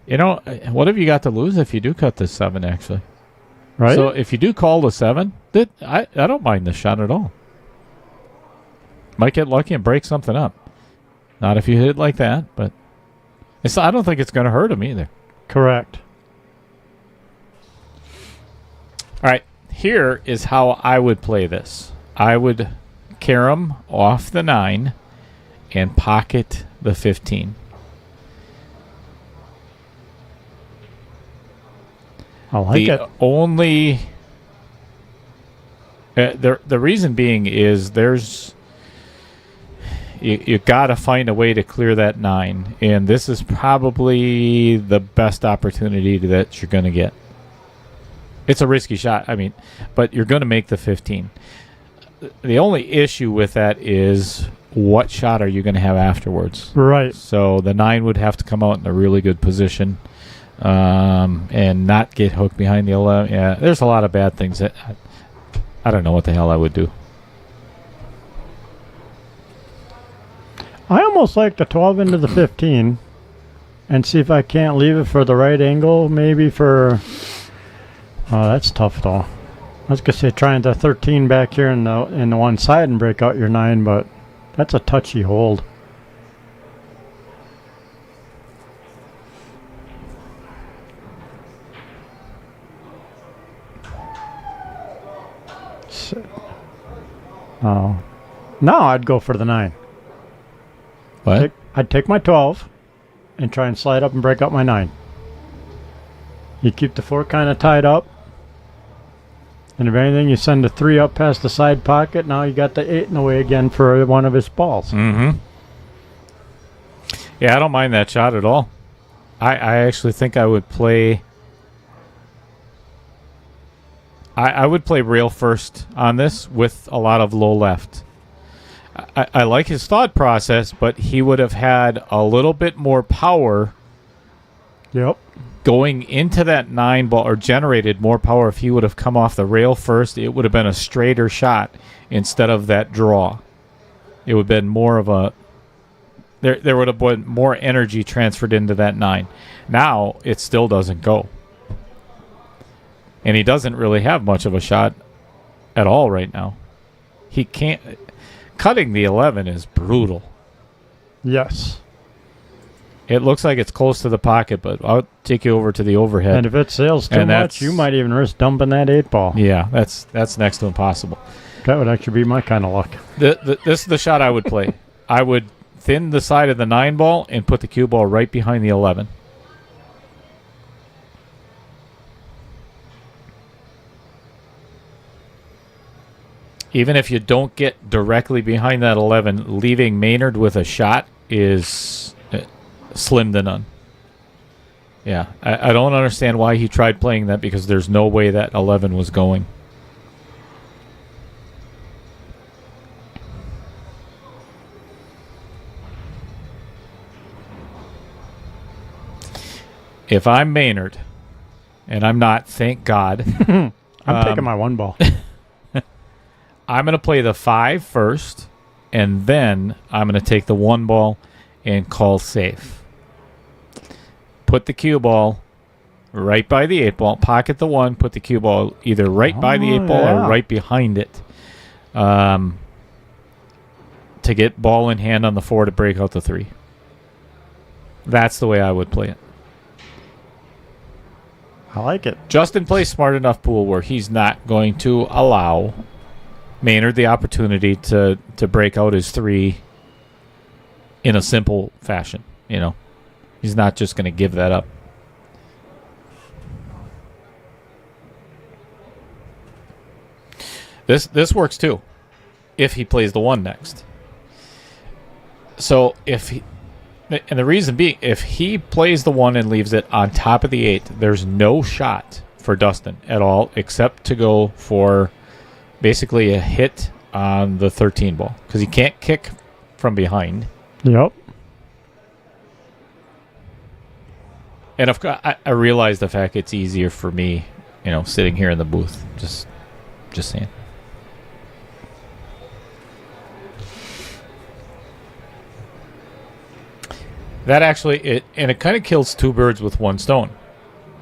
You know, what have you got to lose if you do cut this 7, actually? Right. So if you do call the 7, I don't mind the shot at all. Might get lucky and break something up. Not if you hit it like that, but I don't think it's going to hurt him either. Correct. All right, here is how I would play this. I would carom off the 9 and pocket the 15. I like it. Only the reason being is you got to find a way to clear that 9, and this is probably the best opportunity that you're going to get. It's a risky shot, but you're going to make the 15. The only issue with that is what shot are you going to have afterwards? Right. So the 9 would have to come out in a really good position and not get hooked behind the 11. Yeah, there's a lot of bad things. I don't know what the hell I would do. I almost like the 12 into the 15 and see if I can't leave it for the right angle, maybe for... Oh, that's tough, though. I was going to say trying the 13 back here in the one side and break out your 9, but that's a touchy hold. Oh. No, I'd go for the 9. What? I'd take my 12 and try and slide up and break out my 9. You keep the 4 kind of tied up. And if anything, you send the 3 up past the side pocket. Now you got the 8 in the way again for one of his balls. Mm-hmm. Yeah, I don't mind that shot at all. I actually think I would play... I would play rail first on this with a lot of low left. I like his thought process, but he would have had a little bit more power. Yep. Going into that 9 ball, or generated more power if he would have come off the rail first. It would have been a straighter shot instead of that draw. It would have been more of a... There would have been more energy transferred into that 9. Now, it still doesn't go. And he doesn't really have much of a shot at all right now. He can't... Cutting the 11 is brutal. Yes. It looks like it's close to the pocket, but I'll take you over to the overhead. And if it sails too much, you might even risk dumping that 8 ball. Yeah, that's next to impossible. That would actually be my kind of luck. This is the shot I would play. I would thin the side of the 9 ball and put the cue ball right behind the 11. Even if you don't get directly behind that 11, leaving Maynard with a shot is slim to none. Yeah, I don't understand why he tried playing that, because there's no way that 11 was going. If I'm Maynard, and I'm not, thank God. I'm taking my 1 ball. I'm going to play the 5 first, and then I'm going to take the 1 ball and call safe. put the cue ball right by the 8 ball, pocket the 1, put the cue ball either right by the 8 ball or right behind it, to get ball in hand on the 4 to break out the 3. That's the way I would play it. I like it. Justin plays smart enough pool where he's not going to allow Maynard the opportunity to break out his 3 in a simple fashion. You know, he's not just going to give that up. This works too, if he plays the 1 next. So and the reason being, if he plays the 1 and leaves it on top of the 8, there's no shot for Dustin at all except to go for basically a hit on the 13 ball because he can't kick from behind. Yep. And of course, I realize the fact it's easier for me, sitting here in the booth. Just saying. That actually, it kind of kills 2 birds with 1 stone.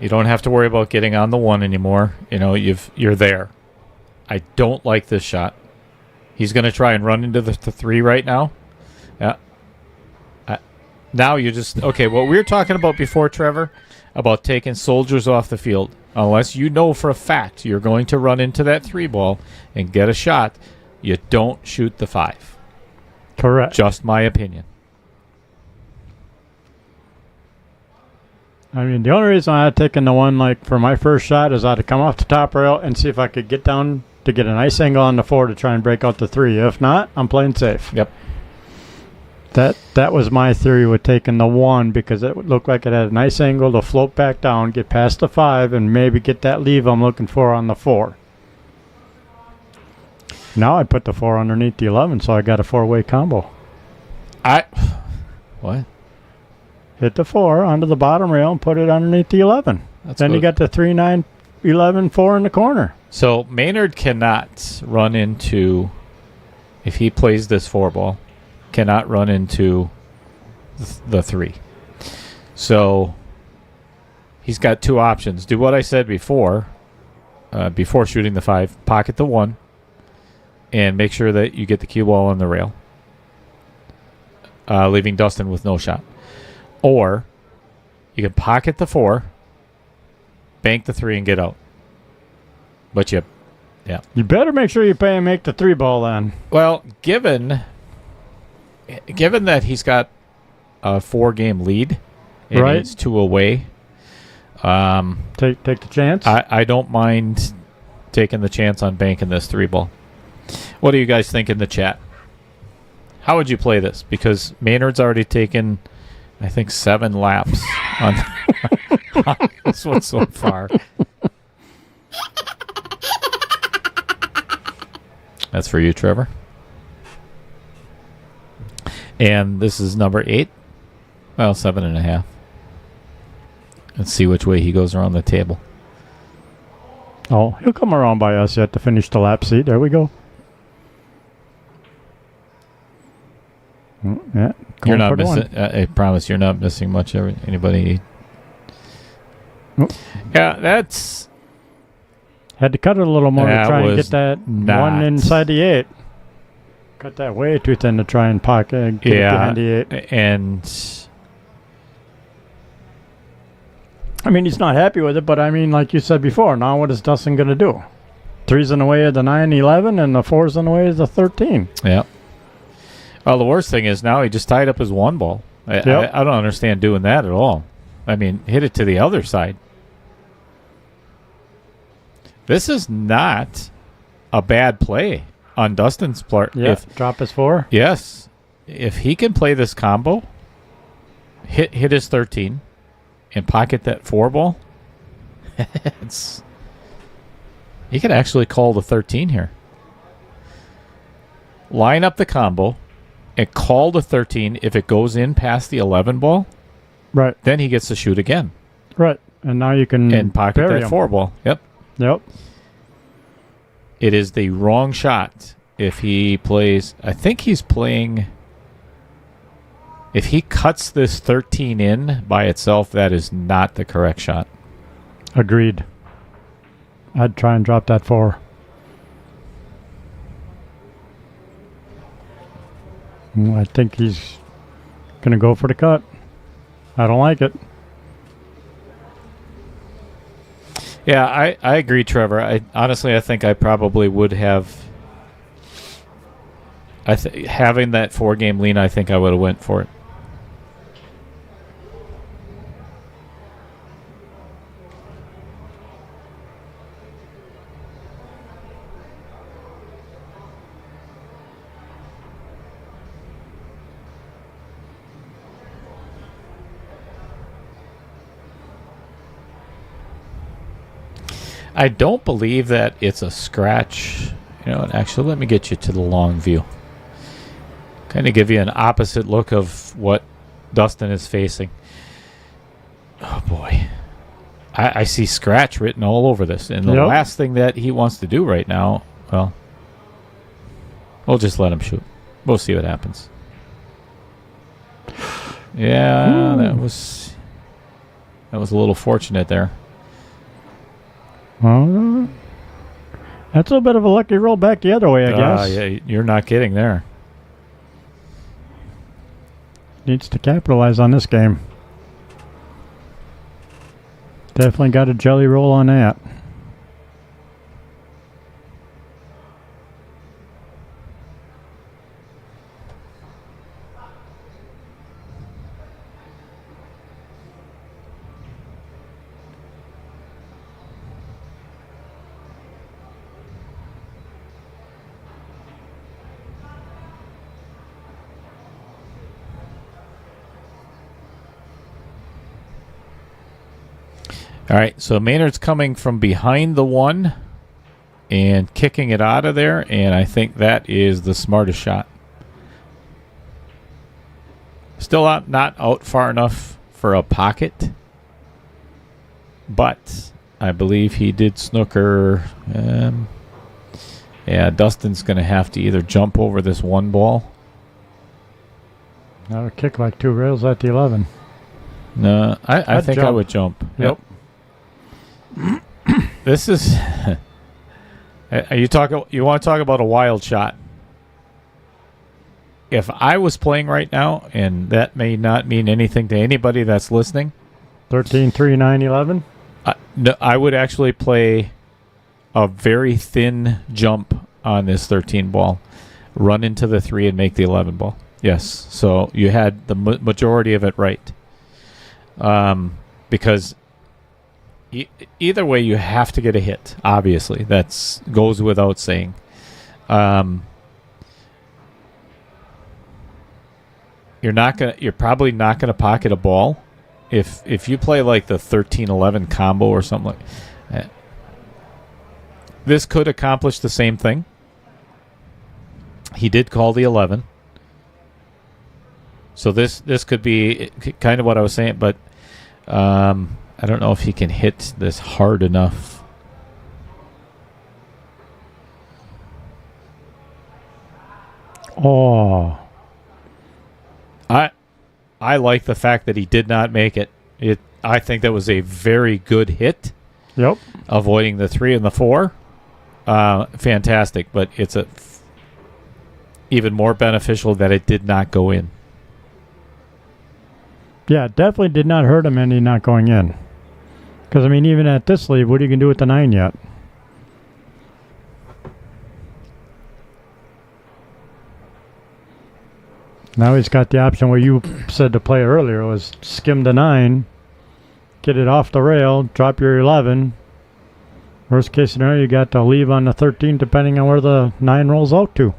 You don't have to worry about getting on the 1 anymore. You're there. I don't like this shot. He's going to try and run into the 3 right now. Yeah. Now you just... Okay, what we were talking about before, Trevor, about taking soldiers off the field. Unless you know for a fact you're going to run into that 3 ball and get a shot, you don't shoot the 5. Correct. Just my opinion. I mean, the only reason I had taken the 1 for my first shot is I'd come off the top rail and see if I could get down to get a nice angle on the 4 to try and break out the 3. If not, I'm playing safe. Yep. That was my theory with taking the 1 because it would look like it had a nice angle to float back down, get past the 5, and maybe get that leave I'm looking for on the 4. Now I put the 4 underneath the 11, so I got a 4-way combo. What? Hit the 4 onto the bottom rail and put it underneath the 11. Then you got the 3, 9, 11, 4 in the corner. So Maynard cannot run into, if he plays this 4 ball, cannot run into the 3. So he's got 2 options. Do what I said before shooting the 5, pocket the 1, and make sure that you get the cue ball on the rail, leaving Dustin with no shot. Or you can pocket the 4, bank the 3, and get out. But you better make sure you pay and make the 3 ball then. Well, given that he's got a 4-game lead and right. It's 2 away, take the chance. I don't mind taking the chance on banking this 3 ball. What do you guys think in the chat? How would you play this? Because Maynard's already taken, I think, 7 laps on this one so far. That's for you, Trevor. And this is number 8. Well, 7.5. Let's see which way he goes around the table. Oh, he'll come around by us yet to finish the lap. See, there we go. Yeah, you're not missing. I promise you're not missing much. Anybody? Oh. Yeah, that's. Had to cut it a little more to try and get that 1 inside the 8. Cut that way too thin to try and pocket get it behind the 8. And I mean, he's not happy with it, but I mean, like you said before, now what is Dustin going to do? 3's in the way of the 9, 11, and the 4's in the way of the 13. Yeah. Well, the worst thing is now he just tied up his 1 ball. I don't understand doing that at all. I mean, hit it to the other side. This is not a bad play on Dustin's part. Yeah, drop his 4. Yes. If he can play this combo, hit his 13, and pocket that 4 ball, he could actually call the 13 here. Line up the combo and call the 13. If it goes in past the 11 ball, right, then he gets to shoot again. Right, and now you can pocket that 4 ball. Yep. It is the wrong shot if he plays. I think he's playing. If he cuts this 13 in by itself, that is not the correct shot. Agreed. I'd try and drop that 4. I think he's going to go for the cut. I don't like it. Yeah, I agree, Trevor. I think I probably would have. Having that 4-game lean, I think I would have went for it. I don't believe that it's a scratch. You know, actually, let me get you to the long view. Kind of give you an opposite look of what Dustin is facing. Oh, boy. I see scratch written all over this. And the last thing that he wants to do right now, well, we'll just let him shoot. We'll see what happens. Yeah, that was a little fortunate there. Well, that's a little bit of a lucky roll back the other way, I guess. Yeah, you're not kidding there. Needs to capitalize on this game. Definitely got a jelly roll on that. All right, so Maynard's coming from behind the 1 and kicking it out of there, and I think that is the smartest shot. Still not out far enough for a pocket, but I believe he did snooker. Yeah, Dustin's going to have to either jump over this 1 ball. That would kick like 2 rails at the 11. No, I think jump. I would jump. Yep. This is. You want to talk about a wild shot? If I was playing right now, and that may not mean anything to anybody that's listening. 13, 3, 9, 11? No, I would actually play a very thin jump on this 13 ball, run into the 3 and make the 11 ball. Yes, so you had the majority of it right. Because either way, you have to get a hit. Obviously, that goes without saying. You're probably not gonna pocket a ball if you play like the 13-11 combo or something like that. This could accomplish the same thing. He did call the 11, so this could be kind of what I was saying, but I don't know if he can hit this hard enough. Oh. I like the fact that he did not make it. I think that was a very good hit. Yep. Avoiding the 3 and the 4. Fantastic, but it's even more beneficial that it did not go in. Yeah, definitely did not hurt him any not going in. Because, I mean, even at this lead, what are you going to do with the 9 yet? Now he's got the option where you said to play earlier was skim the 9, get it off the rail, drop your 11. Worst case scenario, you got to leave on the 13 depending on where the 9 rolls out to.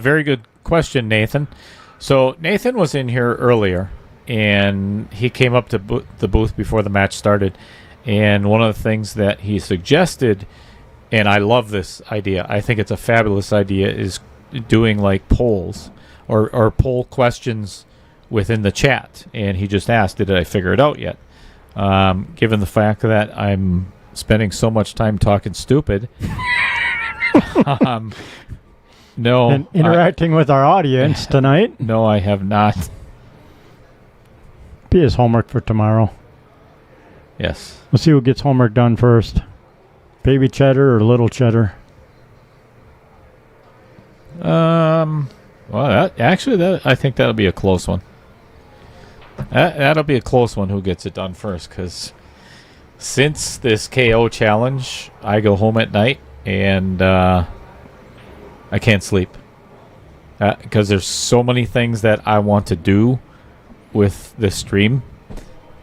Very good question, Nathan. So Nathan was in here earlier, and he came up to the booth before the match started, and one of the things that he suggested, and I love this idea, I think it's a fabulous idea, is doing like polls or poll questions within the chat, and he just asked, "Did I figure it out yet?" Given the fact that I'm spending so much time talking stupid, no, and interacting with our audience tonight. No, I have not. Be his homework for tomorrow. Yes. We'll see who gets homework done first. Baby cheddar or little cheddar? Well, I think that'll be a close one. That'll be a close one. Who gets it done first? Because since this KO challenge, I go home at night and I can't sleep because there's so many things that I want to do with this stream.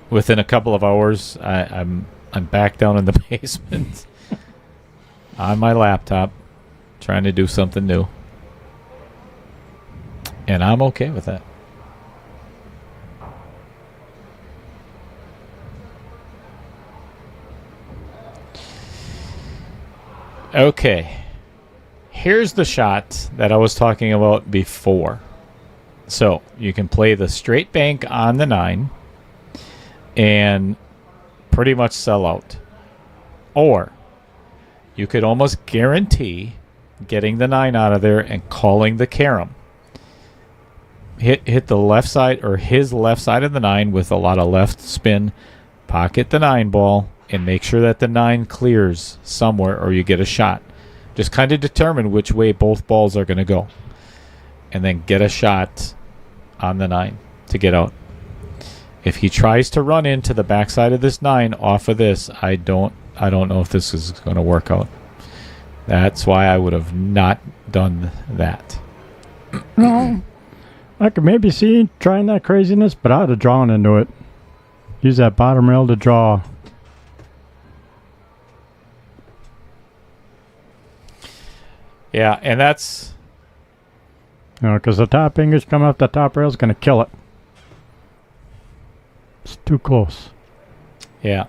Within a couple of hours, I'm back down in the basement on my laptop trying to do something new. And I'm okay with that. Okay. Here's the shot that I was talking about before. So you can play the straight bank on the 9 and pretty much sell out. Or you could almost guarantee getting the 9 out of there and calling the carom. Hit the left side or his left side of the 9 with a lot of left spin. Pocket the 9 ball and make sure that the 9 clears somewhere or you get a shot. Just kind of determine which way both balls are going to go. And then get a shot on the 9 to get out. If he tries to run into the backside of this 9 off of this, I don't know if this is going to work out. That's why I would have not done that. No. I could maybe see trying that craziness, but I'd have drawn into it. Use that bottom rail to draw. Yeah, and that's... Because the top English coming off the top rail is going to kill it. It's too close. Yeah.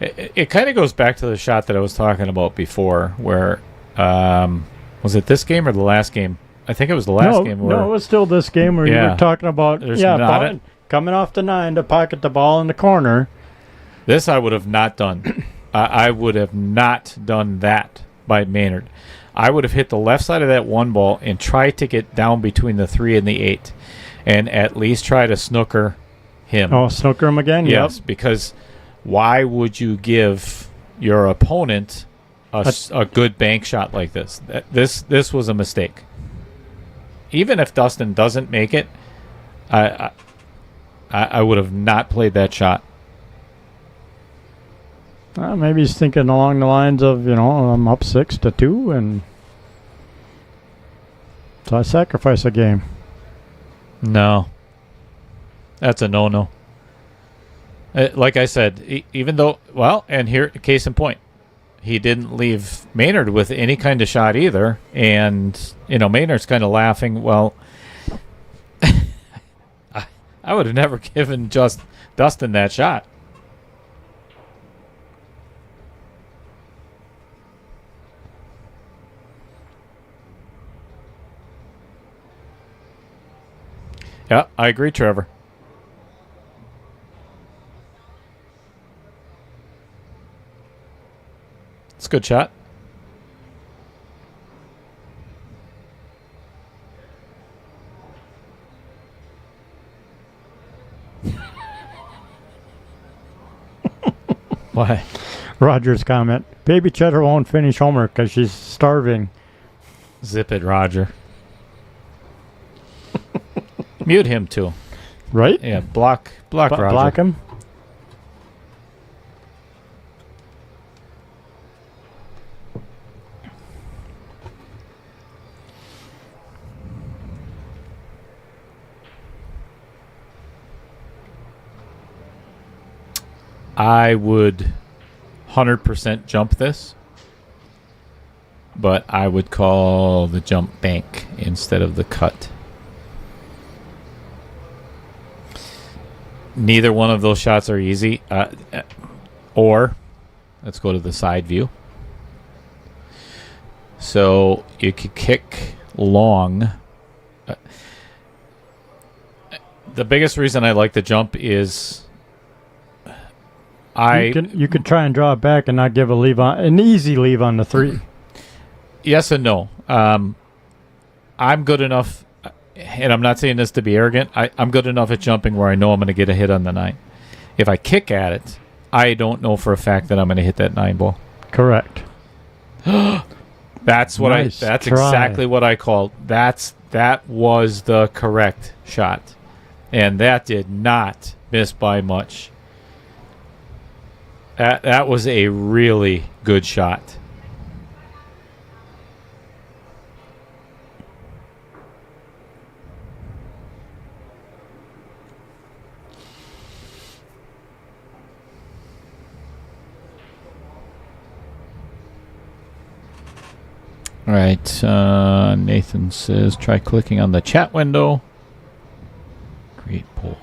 It kind of goes back to the shot that I was talking about before, where... was it this game or the last game? I think it was the last game. No, it was still this game where you were talking about coming off the 9 to pocket the ball in the corner. This I would have not done. I would have not done that by Maynard. I would have hit the left side of that 1 ball and tried to get down between the 3 and the 8 and at least try to snooker him. Oh, snooker him again? Yes, because why would you give your opponent a good bank shot like this? This was a mistake. Even if Dustin doesn't make it, I would have not played that shot. Maybe he's thinking along the lines of, I'm up 6-2, and so I sacrifice a game. No. That's a no-no. Like I said, even though, and here, case in point, he didn't leave Maynard with any kind of shot either, and, Maynard's kind of laughing. Well, I would have never given Dustin that shot. Yeah, I agree, Trevor. It's a good shot. Why? Roger's comment. Baby Cheddar won't finish homework because she's starving. Zip it, Roger. Mute him too. Right? Yeah, block Roger. Block him. I would 100% jump this, but I would call the jump bank instead of the cut. Neither one of those shots are easy. Or, let's go to the side view. so you could kick long. The biggest reason I like the jump is you could try and draw it back and not give an easy leave on the 3. Yes and no. I'm good enough, and I'm not saying this to be arrogant. I'm good enough at jumping where I know I'm going to get a hit on the 9. If I kick at it, I don't know for a fact that I'm going to hit that 9 ball. Correct. That's what That's exactly what I called. That was the correct shot, and that did not miss by much. That was a really good shot. All right, Nathan says, try clicking on the chat window. Great poll.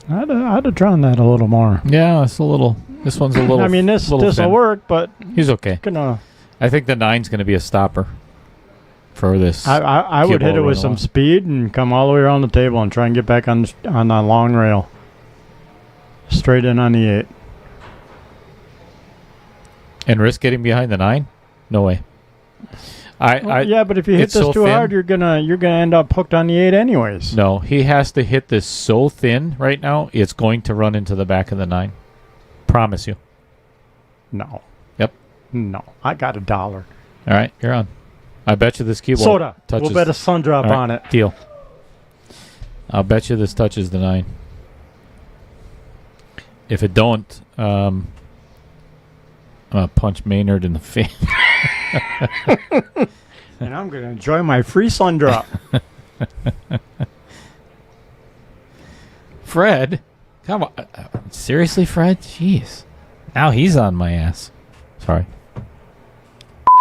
I'd have drawn that a little more. Yeah, it's a little. This one's a little. I mean, this will work, but he's okay. I think the 9's going to be a stopper for this. I would hit it with some speed and come all the way around the table and try and get back on the long rail. Straight in on the 8. And risk getting behind the 9? No way. Yeah, but if you hit this too hard, you're gonna end up hooked on the 8 anyways. No, he has to hit this so thin right now, it's going to run into the back of the 9. Promise you. No. Yep. No. I got $1. All right, you're on. I bet you this cue ball Soda. touches. We'll bet a sun drop on it. Deal. I'll bet you this touches the 9. If it don't, I'm gonna punch Maynard in the face. And I'm going to enjoy my free sun drop. Fred? Come on. Seriously, Fred? Jeez. Now he's on my ass. Sorry.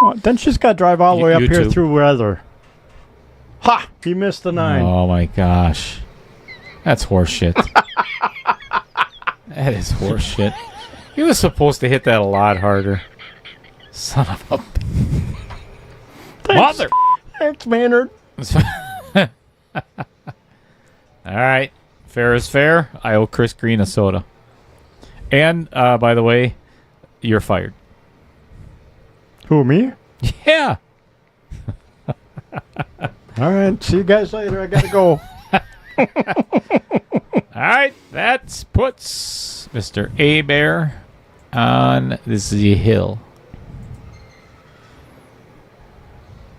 Well, then she's got to drive all the way up here through weather. Ha! He missed the 9. Oh, my gosh. That's horseshit. That is horseshit. He was supposed to hit that a lot harder. Son of a... Mother! Thanks, Maynard. All right. Fair is fair. I owe Chris Green a soda. And, by the way, you're fired. Who, me? Yeah. All right. See you guys later. I got to go. All right. That puts Mr. Hebert on the hill.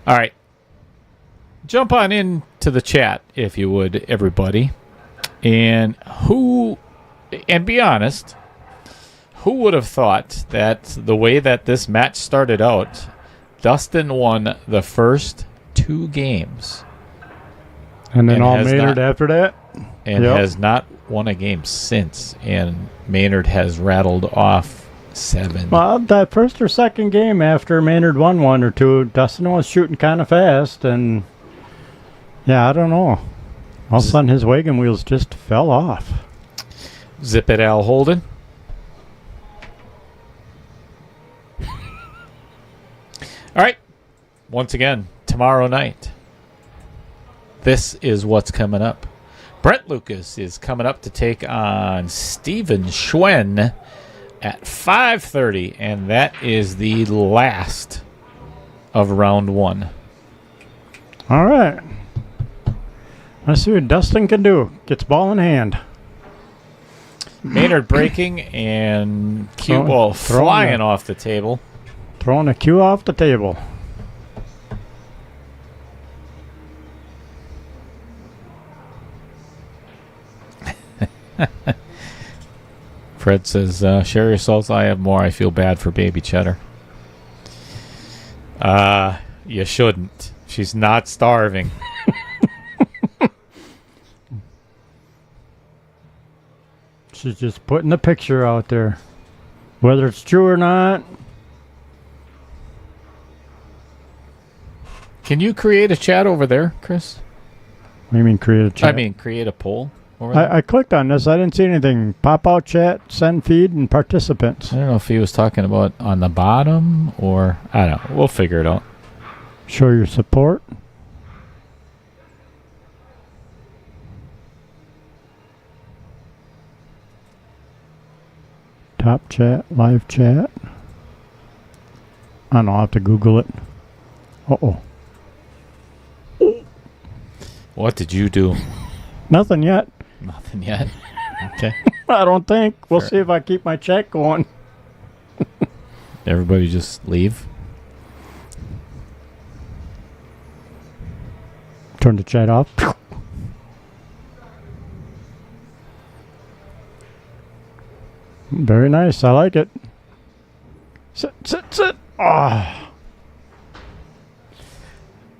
All right. Jump on into the chat, if you would, everybody. And be honest, who would have thought that the way that this match started out, Dustin won the first 2 games. And then all Maynard after that? And has not won a game since. And Maynard has rattled off 7. Well, that first or second game after Maynard won 1 or 2, Dustin was shooting kind of fast, and yeah, I don't know. All of a sudden, his wagon wheels just fell off. Zip it, Al Holden. All right. Once again, tomorrow night, this is what's coming up. Brent Lucas is coming up to take on Steven Schwen at 5:30, and that is the last of round 1. All right. Let's see what Dustin can do. Gets ball in hand. Maynard breaking and cue ball flying off the table. Throwing a cue off the table. Fred says, share your salts. I have more. I feel bad for baby cheddar. You shouldn't. She's not starving. She's just putting the picture out there. Whether it's true or not. Can you create a chat over there, Chris? What do you mean create a chat? I mean, create a poll over there? I clicked on this. I didn't see anything. Pop out chat, send feed, and participants. I don't know if he was talking about on the bottom or... I don't know. We'll figure it out. Show your support. Top chat, live chat. I don't know, I'll have to Google it. Uh-oh. What did you do? Nothing yet. Nothing yet. Okay. I don't think. We'll Sure. see if I keep my chat going. Everybody just leave. Turn the chat off. Very nice. I like it. Sit, sit, sit. Ah.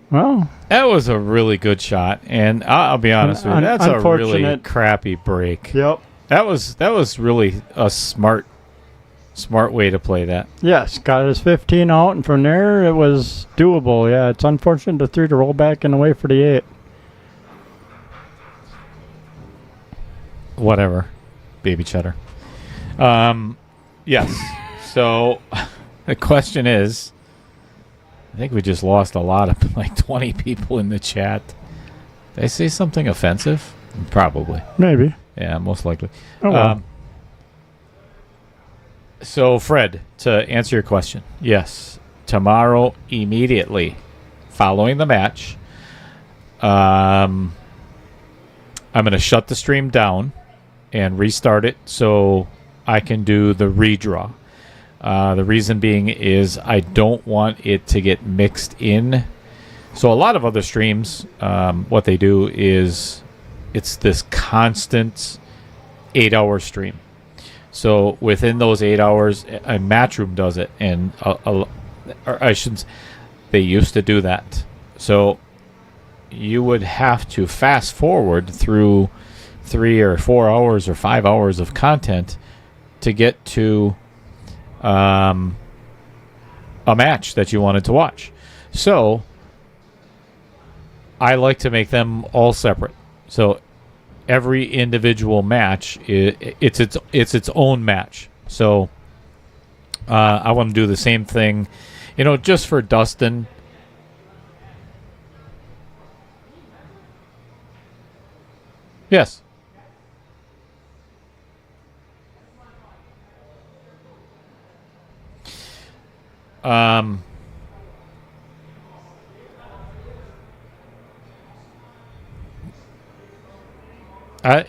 Well, That was a really good shot, and I'll be honest with you, that's a really unfortunate. crappy break. yep. That was really a smart way to play that. Yes, got his 15 out, and from there it was doable. Yeah, it's unfortunate the 3 to roll back and away for the 8. Whatever, baby cheddar. Yes. So the question is, I think we just lost a lot of like 20 people in the chat. Did I say something offensive? Probably. Maybe. Yeah, most likely. Oh, well. So, Fred, to answer your question, yes, tomorrow immediately following the match, I'm going to shut the stream down and restart it so I can do the redraw. The reason being is I don't want it to get mixed in. So a lot of other streams, what they do is it's this constant 8-hour stream. So within those 8 hours, a Matchroom does it, and or I shouldn't. They used to do that. So you would have to fast forward through 3 or 4 hours or 5 hours of content to get to a match that you wanted to watch. So I like to make them all separate. So every individual match it's its own match. So I want to do the same thing, just for Dustin. Yes.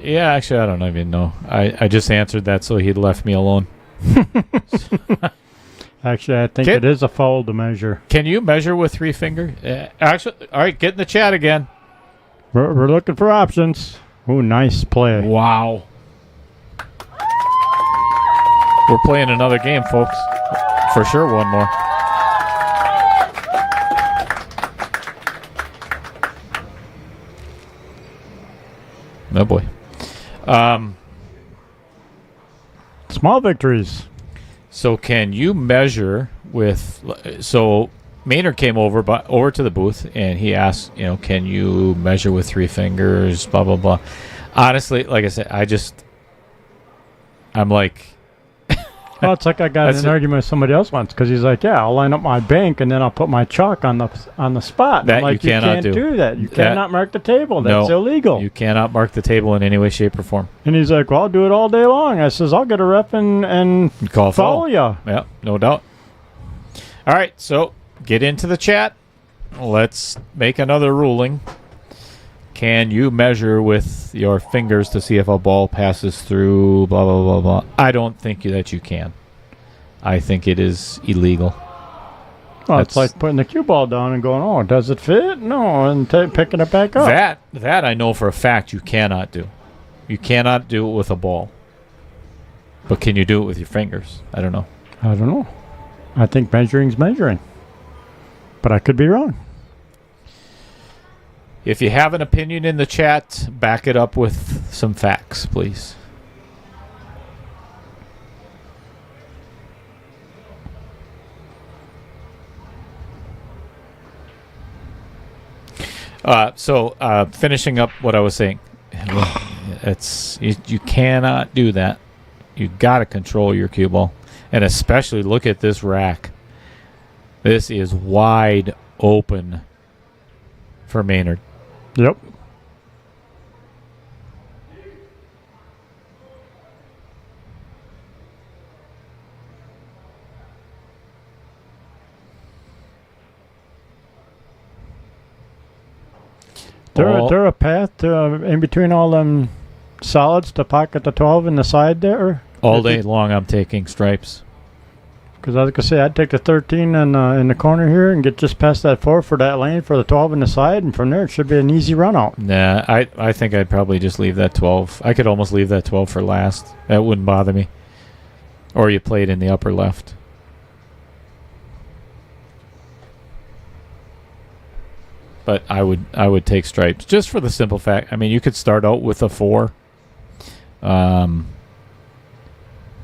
Yeah, actually, I don't even know. I just answered that so he'd left me alone. Actually, I think it is a foul to measure. Can you measure with 3 fingers? Actually, all right, get in the chat again. We're looking for options. Ooh, nice play. Wow. We're playing another game, folks. For sure, one more. Oh, boy. Small victories. So can you measure with... So Maynard came over to the booth, and he asked, can you measure with 3 fingers, blah, blah, blah. Honestly, like I said, I'm like... Well, it's like I got in an argument with somebody else once because he's like, "Yeah, I'll line up my bank and then I'll put my chalk on the spot." And That I'm like, you cannot can't do that. You That- cannot mark the table. That's illegal. You cannot mark the table in any way, shape, or form. And he's like, "Well, I'll do it all day long." I says, "I'll get a ref and You call a follow foul. you." Yeah, no doubt. All right, so get into the chat. Let's make another ruling. Can you measure with your fingers to see if a ball passes through blah, blah, blah, blah? I don't think that you can. I think it is illegal. Well, it's like putting the cue ball down and going, "Oh, does it fit?" No, and picking it back up. That I know for a fact you cannot do. You cannot do it with a ball. But can you do it with your fingers? I don't know. I don't know. I think measuring's measuring, but I could be wrong. If you have an opinion in the chat, back it up with some facts, please. Finishing up what I was saying, you cannot do that. You got to control your cue ball, and especially look at this rack. This is wide open for Maynard. Yep. There a path in between all them solids to pocket the 12 in the side there? All day long I'm taking stripes. Because I was going to say, I'd take the 13 in the corner here and get just past that 4 for that lane for the 12 in the side, and from there it should be an easy run out. Nah, I think I'd probably just leave that 12. I could almost leave that 12 for last. That wouldn't bother me. Or you play it in the upper left. But I would take stripes just for the simple fact. I mean, you could start out with a 4.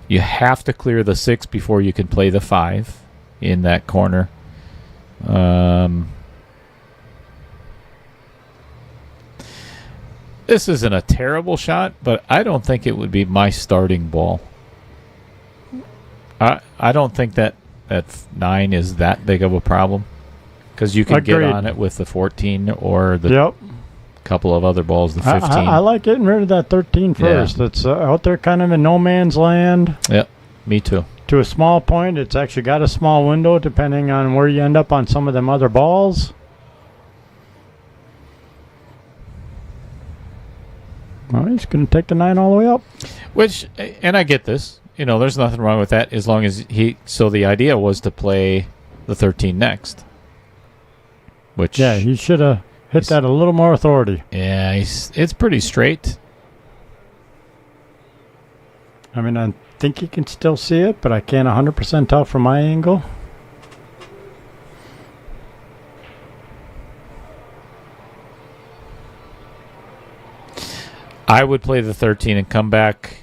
You have to clear the 6 before you can play the 5 in that corner. This isn't a terrible shot, but I don't think it would be my starting ball. I don't think that 9 is that big of a problem. Because you can get on it with the 14 or the couple of other balls, the 15. I like getting rid of that 13 first. Yeah. It's out there kind of in no man's land. Yep, me too. To a small point, it's actually got a small window depending on where you end up on some of them other balls. Well, he's going to take the 9 all the way up. Which, and I get this. You know, there's nothing wrong with that as long as so the idea was to play the 13 next. Which, yeah, he should have hit that a little more authority. Yeah, it's pretty straight. I mean, I think you can still see it, but I can't 100% tell from my angle. I would play the 13 and come back.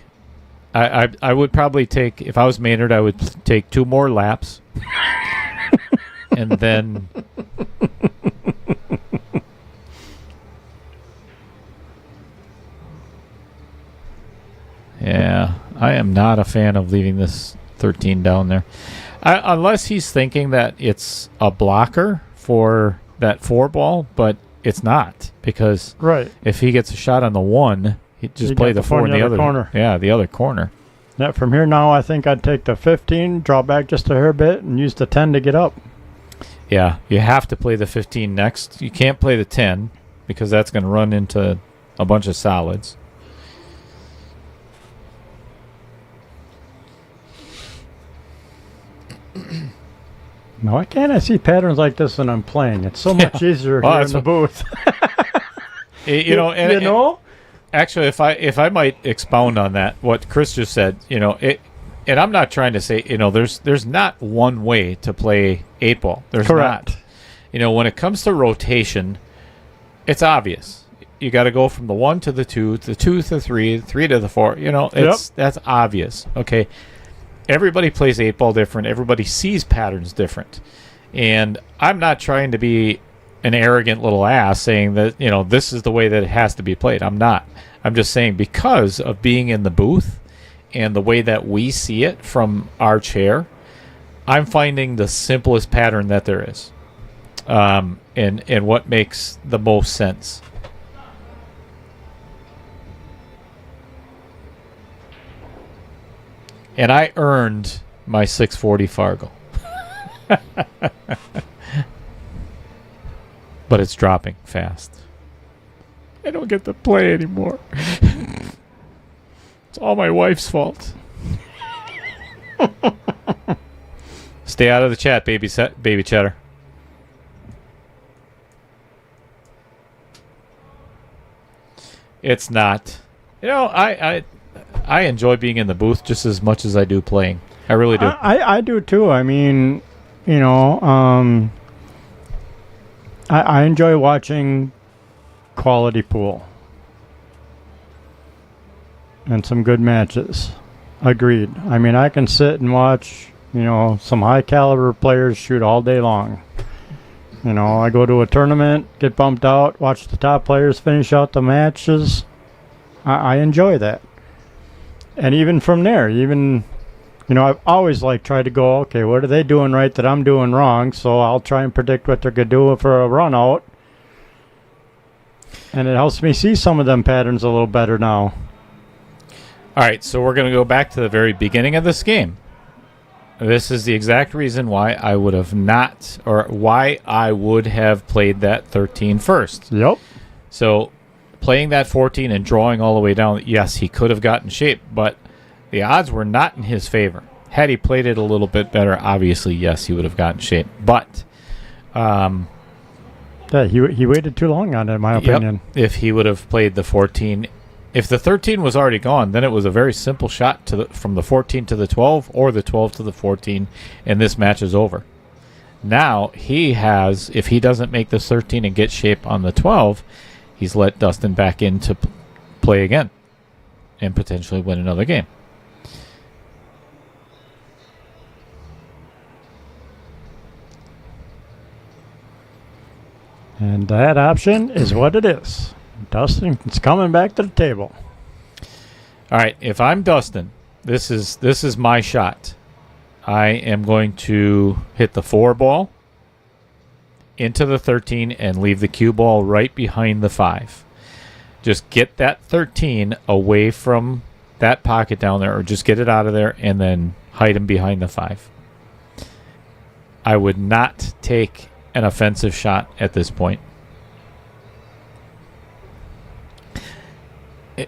I would probably take, if I was Maynard, I would take 2 more laps. And then... Yeah, I am not a fan of leaving this 13 down there. Unless he's thinking that it's a blocker for that 4 ball, but it's not. Because if he gets a shot on the 1, he'd just play the 4 in the other corner. Yeah, the other corner. Yeah, from here now, I think I'd take the 15, draw back just a hair bit, and use the 10 to get up. Yeah, you have to play the 15 next. You can't play the 10 because that's going to run into a bunch of solids. Now, why can't I see patterns like this when I'm playing? It's so much easier here in the booth. Actually, if I might expound on that, what Chris just said, and I'm not trying to say, there's not one way to play 8-ball. There's Correct. Not. When it comes to rotation, it's obvious. You got to go from the 1 to the 2, the 2 to the 3, 3 to the 4. That's obvious. Okay. Everybody plays 8-ball different. Everybody sees patterns different. And I'm not trying to be an arrogant little ass saying that, this is the way that it has to be played. I'm not. I'm just saying because of being in the booth and the way that we see it from our chair, I'm finding the simplest pattern that there is. And what makes the most sense. And I earned my 640 Fargo. But it's dropping fast. I don't get to play anymore. It's all my wife's fault. Stay out of the chat, baby chatter. It's not. I enjoy being in the booth just as much as I do playing. I really do. I do too. I mean, I enjoy watching quality pool. And some good matches. Agreed. I mean, I can sit and watch, some high caliber players shoot all day long. I go to a tournament, get bumped out, watch the top players finish out the matches. I enjoy that. And even from there, I've always tried to go, okay, what are they doing right that I'm doing wrong? So I'll try and predict what they're going to do for a run out. And it helps me see some of them patterns a little better now. All right, so we're going to go back to the very beginning of this game. This is the exact reason why I would have why I would have played that 13 first. Yep. So playing that 14 and drawing all the way down, yes, he could have gotten shape, but the odds were not in his favor. Had he played it a little bit better, obviously, yes, he would have gotten shape. But he waited too long on it, in my opinion. If he would have played the 14, if the 13 was already gone, then it was a very simple shot from the 14 to the 12 or the 12 to the 14, and this match is over. Now, if he doesn't make this 13 and get shape on the 12, he's let Dustin back in to play again and potentially win another game. And that option is what it is. Dustin is coming back to the table. All right, if I'm Dustin, this is my shot. I am going to hit the 4 ball into the 13 and leave the cue ball right behind the 5. Just get that 13 away from that pocket down there, or just get it out of there and then hide him behind the 5. I would not take an offensive shot at this point.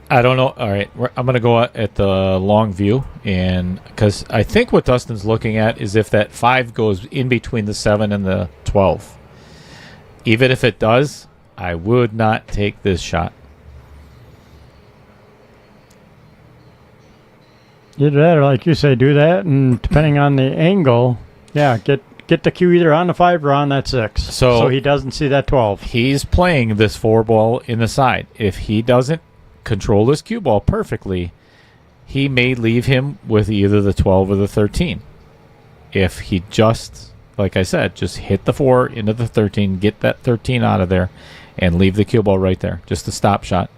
I don't know. All right, I'm going to go at the long view, and because I think what Dustin's looking at is if that 5 goes in between the 7 and the 12. Even if it does, I would not take this shot. Either that, or like you say, do that, and depending on the angle, get the cue either on the 5 or on that 6. So he doesn't see that 12. He's playing this 4 ball in the side. If he doesn't control this cue ball perfectly, he may leave him with either the 12 or the 13. If he just, like I said, just hit the 4 into the 13, get that 13 out of there, and leave the cue ball right there. Just a stop shot.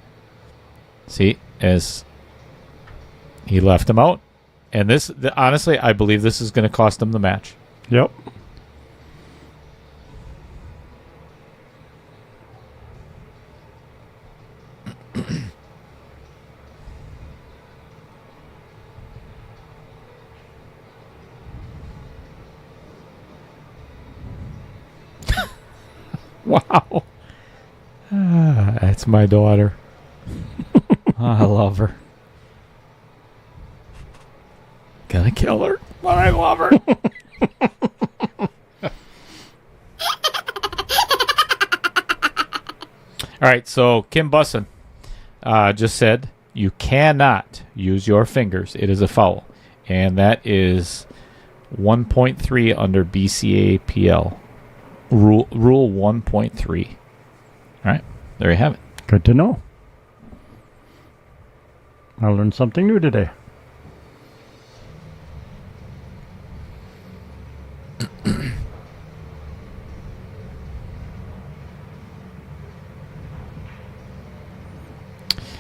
See, as he left him out. And honestly, I believe this is going to cost him the match. Yep. Wow. That's my daughter. I love her. Gonna kill her, but I love her. All right, so Kim Bussin just said you cannot use your fingers. It is a foul. And that is 1.3 under BCAPL. Rule 1.3. All right, there you have it. Good to know. I learned something new today.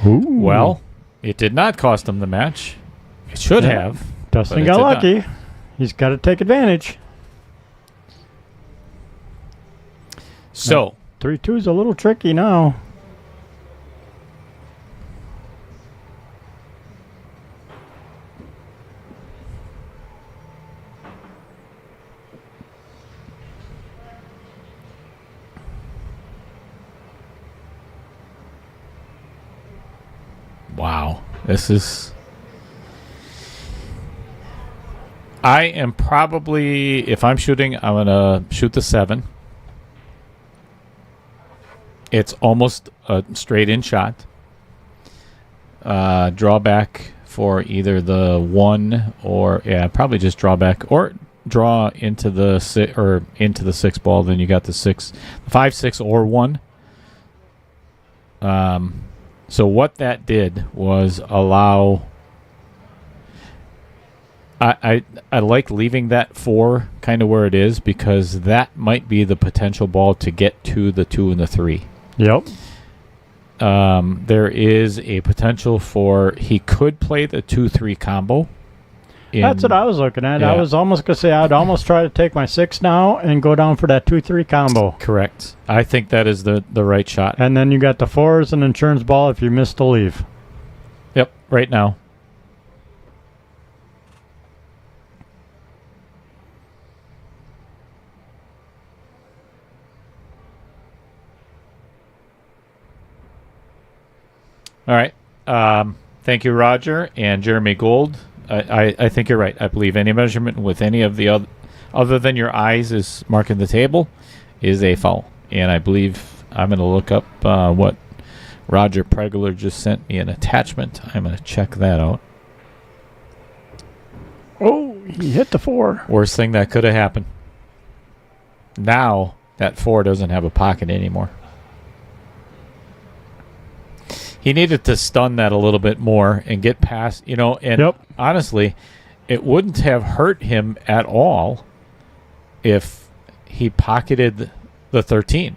Ooh. Well, it did not cost him the match. It should have. Dustin got lucky. Not. He's got to take advantage. So 3-2 is a little tricky now. Wow. This is... I am probably, if I'm shooting, I'm going to shoot the 7. It's almost a straight-in shot. Draw back for either the 1 or, probably just draw back or draw into the 6 ball. Then you got the 6, 5, 6, or 1. So what that did was allow. I like leaving that 4 kind of where it is because that might be the potential ball to get to the 2 and the 3. Yep. There is a potential for he could play the 2-3 combo. That's what I was looking at. Yeah. I was almost going to say I'd almost try to take my 6 now and go down for that 2-3 combo. Correct. I think that is the right shot. And then you got the 4 as an insurance ball if you miss the leave. Yep, right now. All right. Thank you, Roger and Jeremy Gold. I think you're right. I believe any measurement with any of the other than your eyes is marking the table is a foul. And I believe I'm going to look up what Roger Pregler just sent me an attachment. I'm going to check that out. Oh, he hit the 4. Worst thing that could have happened. Now that 4 doesn't have a pocket anymore. He needed to stun that a little bit more and get past, and honestly, it wouldn't have hurt him at all if he pocketed the 13.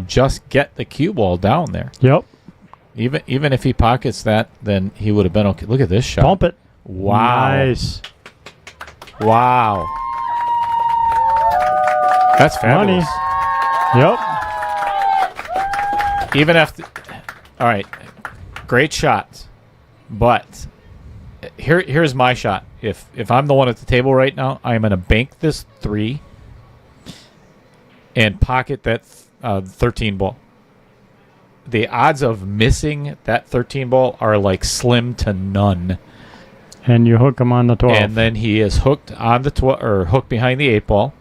Just get the cue ball down there. Yep. Even if he pockets that, then he would have been okay. Look at this shot. Pump it. Wow. Nice. Wow. That's fabulous. Money. Yep. Even after... All right. Great shot, but here's my shot. If I'm the one at the table right now, I'm going to bank this 3 and pocket that 13 ball. The odds of missing that 13 ball are like slim to none. And you hook him on the 12. And then he is hooked on the 12 or hooked behind the 8 ball.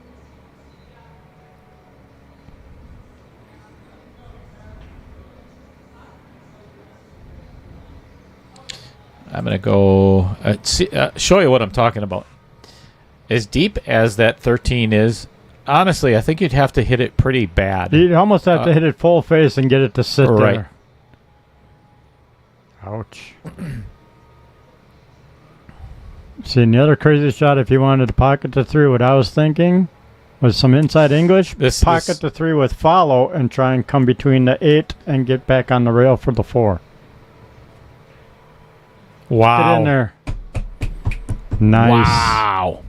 I'm going to go show you what I'm talking about. As deep as that 13 is, honestly, I think you'd have to hit it pretty bad. You'd almost have to hit it full face and get it to sit right. there. Ouch. See, and the other crazy shot, if you wanted to pocket the 3, what I was thinking was some inside English. Pocket the 3 with follow and try and come between the 8 and get back on the rail for the 4. Wow. Get in there. Nice. Wow.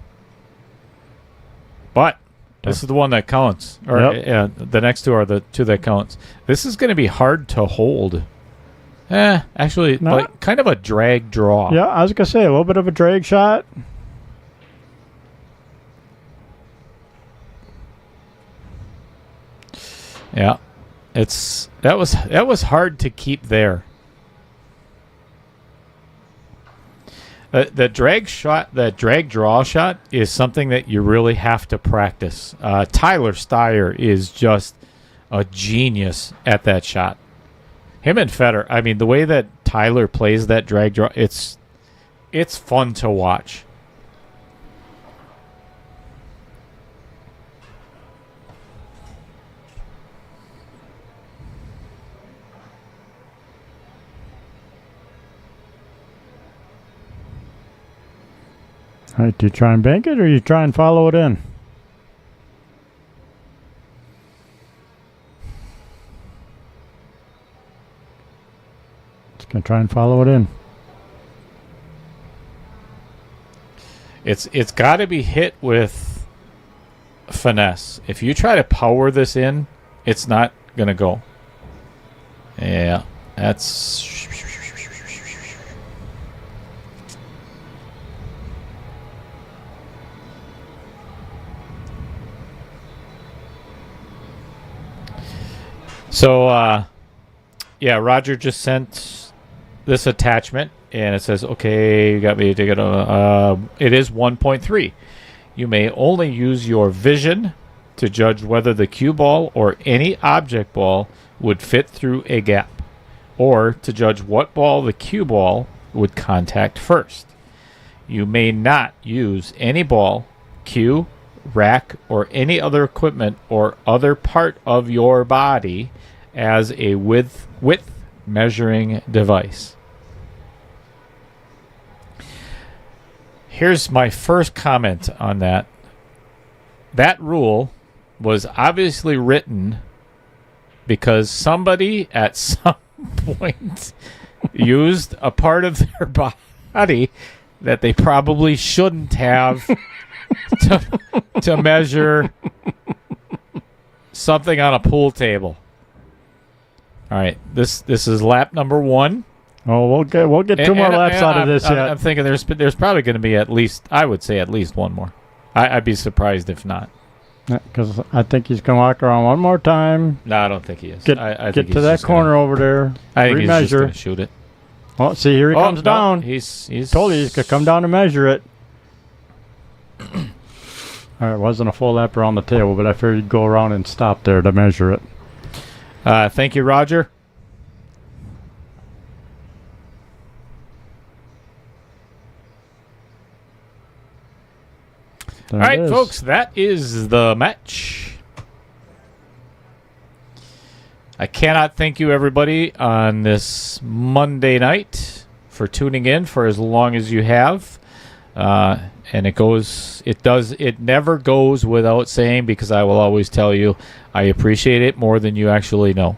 But this is the one that counts. Or the next 2 are the 2 that counts. This is going to be hard to hold. Actually, like kind of a drag draw. Yeah, I was going to say a little bit of a drag shot. Yeah. That was hard to keep there. The drag shot, the drag draw shot is something that you really have to practice. Tyler Steyer is just a genius at that shot. Him and Federer, I mean, the way that Tyler plays that drag draw, it's fun to watch. All right, do you try and bank it or you try and follow it in? Just going to try and follow it in. It's got to be hit with finesse. If you try to power this in, it's not going to go. Yeah, that's... So, yeah, Roger just sent this attachment, and it says, okay, you got me to get it is 1.3. You may only use your vision to judge whether the cue ball or any object ball would fit through a gap, or to judge what ball the cue ball would contact first. You may not use any ball, cue, rack, or any other equipment or other part of your body as a width measuring device. Here's my first comment on that. That rule was obviously written because somebody at some point used a part of their body that they probably shouldn't have to measure something on a pool table. All right, this is lap number 1. Oh, we'll get two more laps out of this yet. I'm thinking there's probably going to be at least one more. I'd be surprised if not. Because I think he's going to walk around one more time. No, I don't think he is. I think to that corner over there. I think he's just going remeasure. to shoot it. Oh, see, here he comes down. He's Told you he's going to come down to measure it. All right, it wasn't a full lap around the table, but I figured he'd go around and stop there to measure it. Thank you, Roger. There All right, it is. folks, that is the match. I cannot thank you, everybody, on this Monday night for tuning in for as long as you have. And it never goes without saying, because I will always tell you I appreciate it more than you actually know.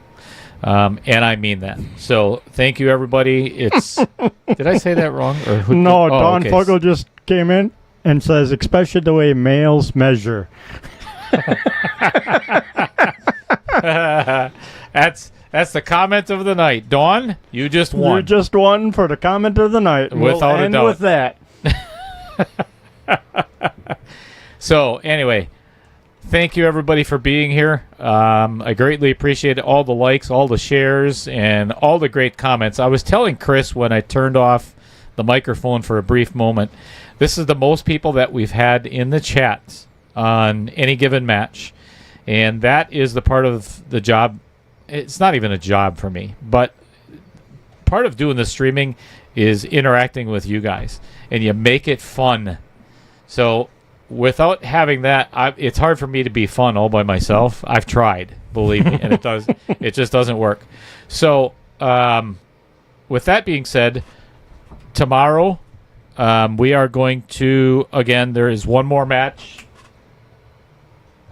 And I mean that. So thank you, everybody. Did I say that wrong? Or No, Don Fogel just came in and says, especially the way males measure. That's the comment of the night. Dawn, you just won. You just won for the comment of the night. Without a end doubt. with that. So anyway, thank you everybody for being here. I greatly appreciate all the likes, all the shares, and all the great comments. I was telling Chris when I turned off the microphone for a brief moment, this is the most people that we've had in the chat on any given match, and that is the part of the job. It's not even a job for me, but part of doing the streaming is interacting with you guys, and you make it fun. So without having that, it's hard for me to be fun all by myself. I've tried, believe me, and it just doesn't work. So with that being said, tomorrow we are going to, again, there is one more match.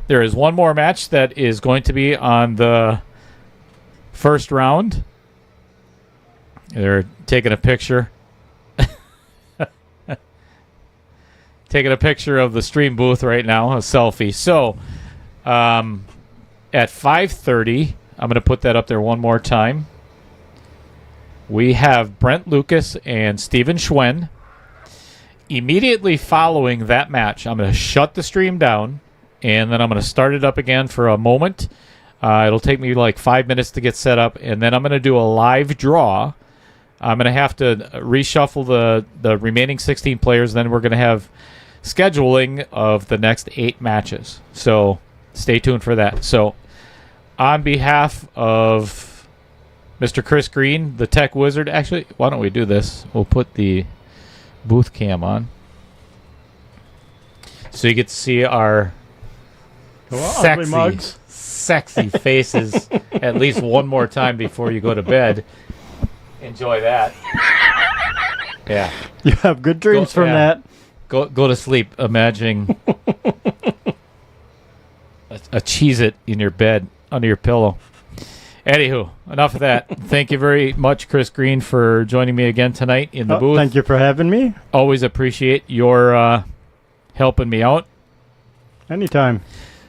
There is one more match that is going to be on the first round. They're taking a picture. Taking a picture of the stream booth right now, a selfie. So, at 5:30, I'm going to put that up there one more time. We have Brent Lucas and Steven Schwen. Immediately following that match, I'm going to shut the stream down, and then I'm going to start it up again for a moment. It'll take me like 5 minutes to get set up, and then I'm going to do a live draw. I'm going to have to reshuffle the remaining 16 players. Then we're going to have scheduling of the next 8 matches. So stay tuned for that. So on behalf of Mr. Chris Green, the Tech Wizard, actually, why don't we do this? We'll put the booth cam on so you get to see our sexy faces at least one more time before you go to bed. Enjoy that. Yeah. You have good dreams from that. Go to sleep imagining a Cheez-It in your bed under your pillow. Anywho, enough of that. Thank you very much, Chris Green, for joining me again tonight in the booth. Thank you for having me. Always appreciate your helping me out. Anytime.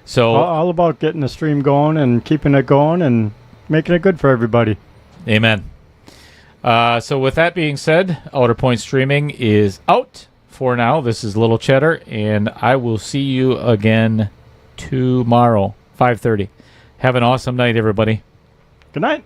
So all about getting the stream going and keeping it going and making it good for everybody. Amen. So with that being said, Outer Point Streaming is out for now. This is Little Cheddar, and I will see you again tomorrow, 5:30. Have an awesome night, everybody. Good night.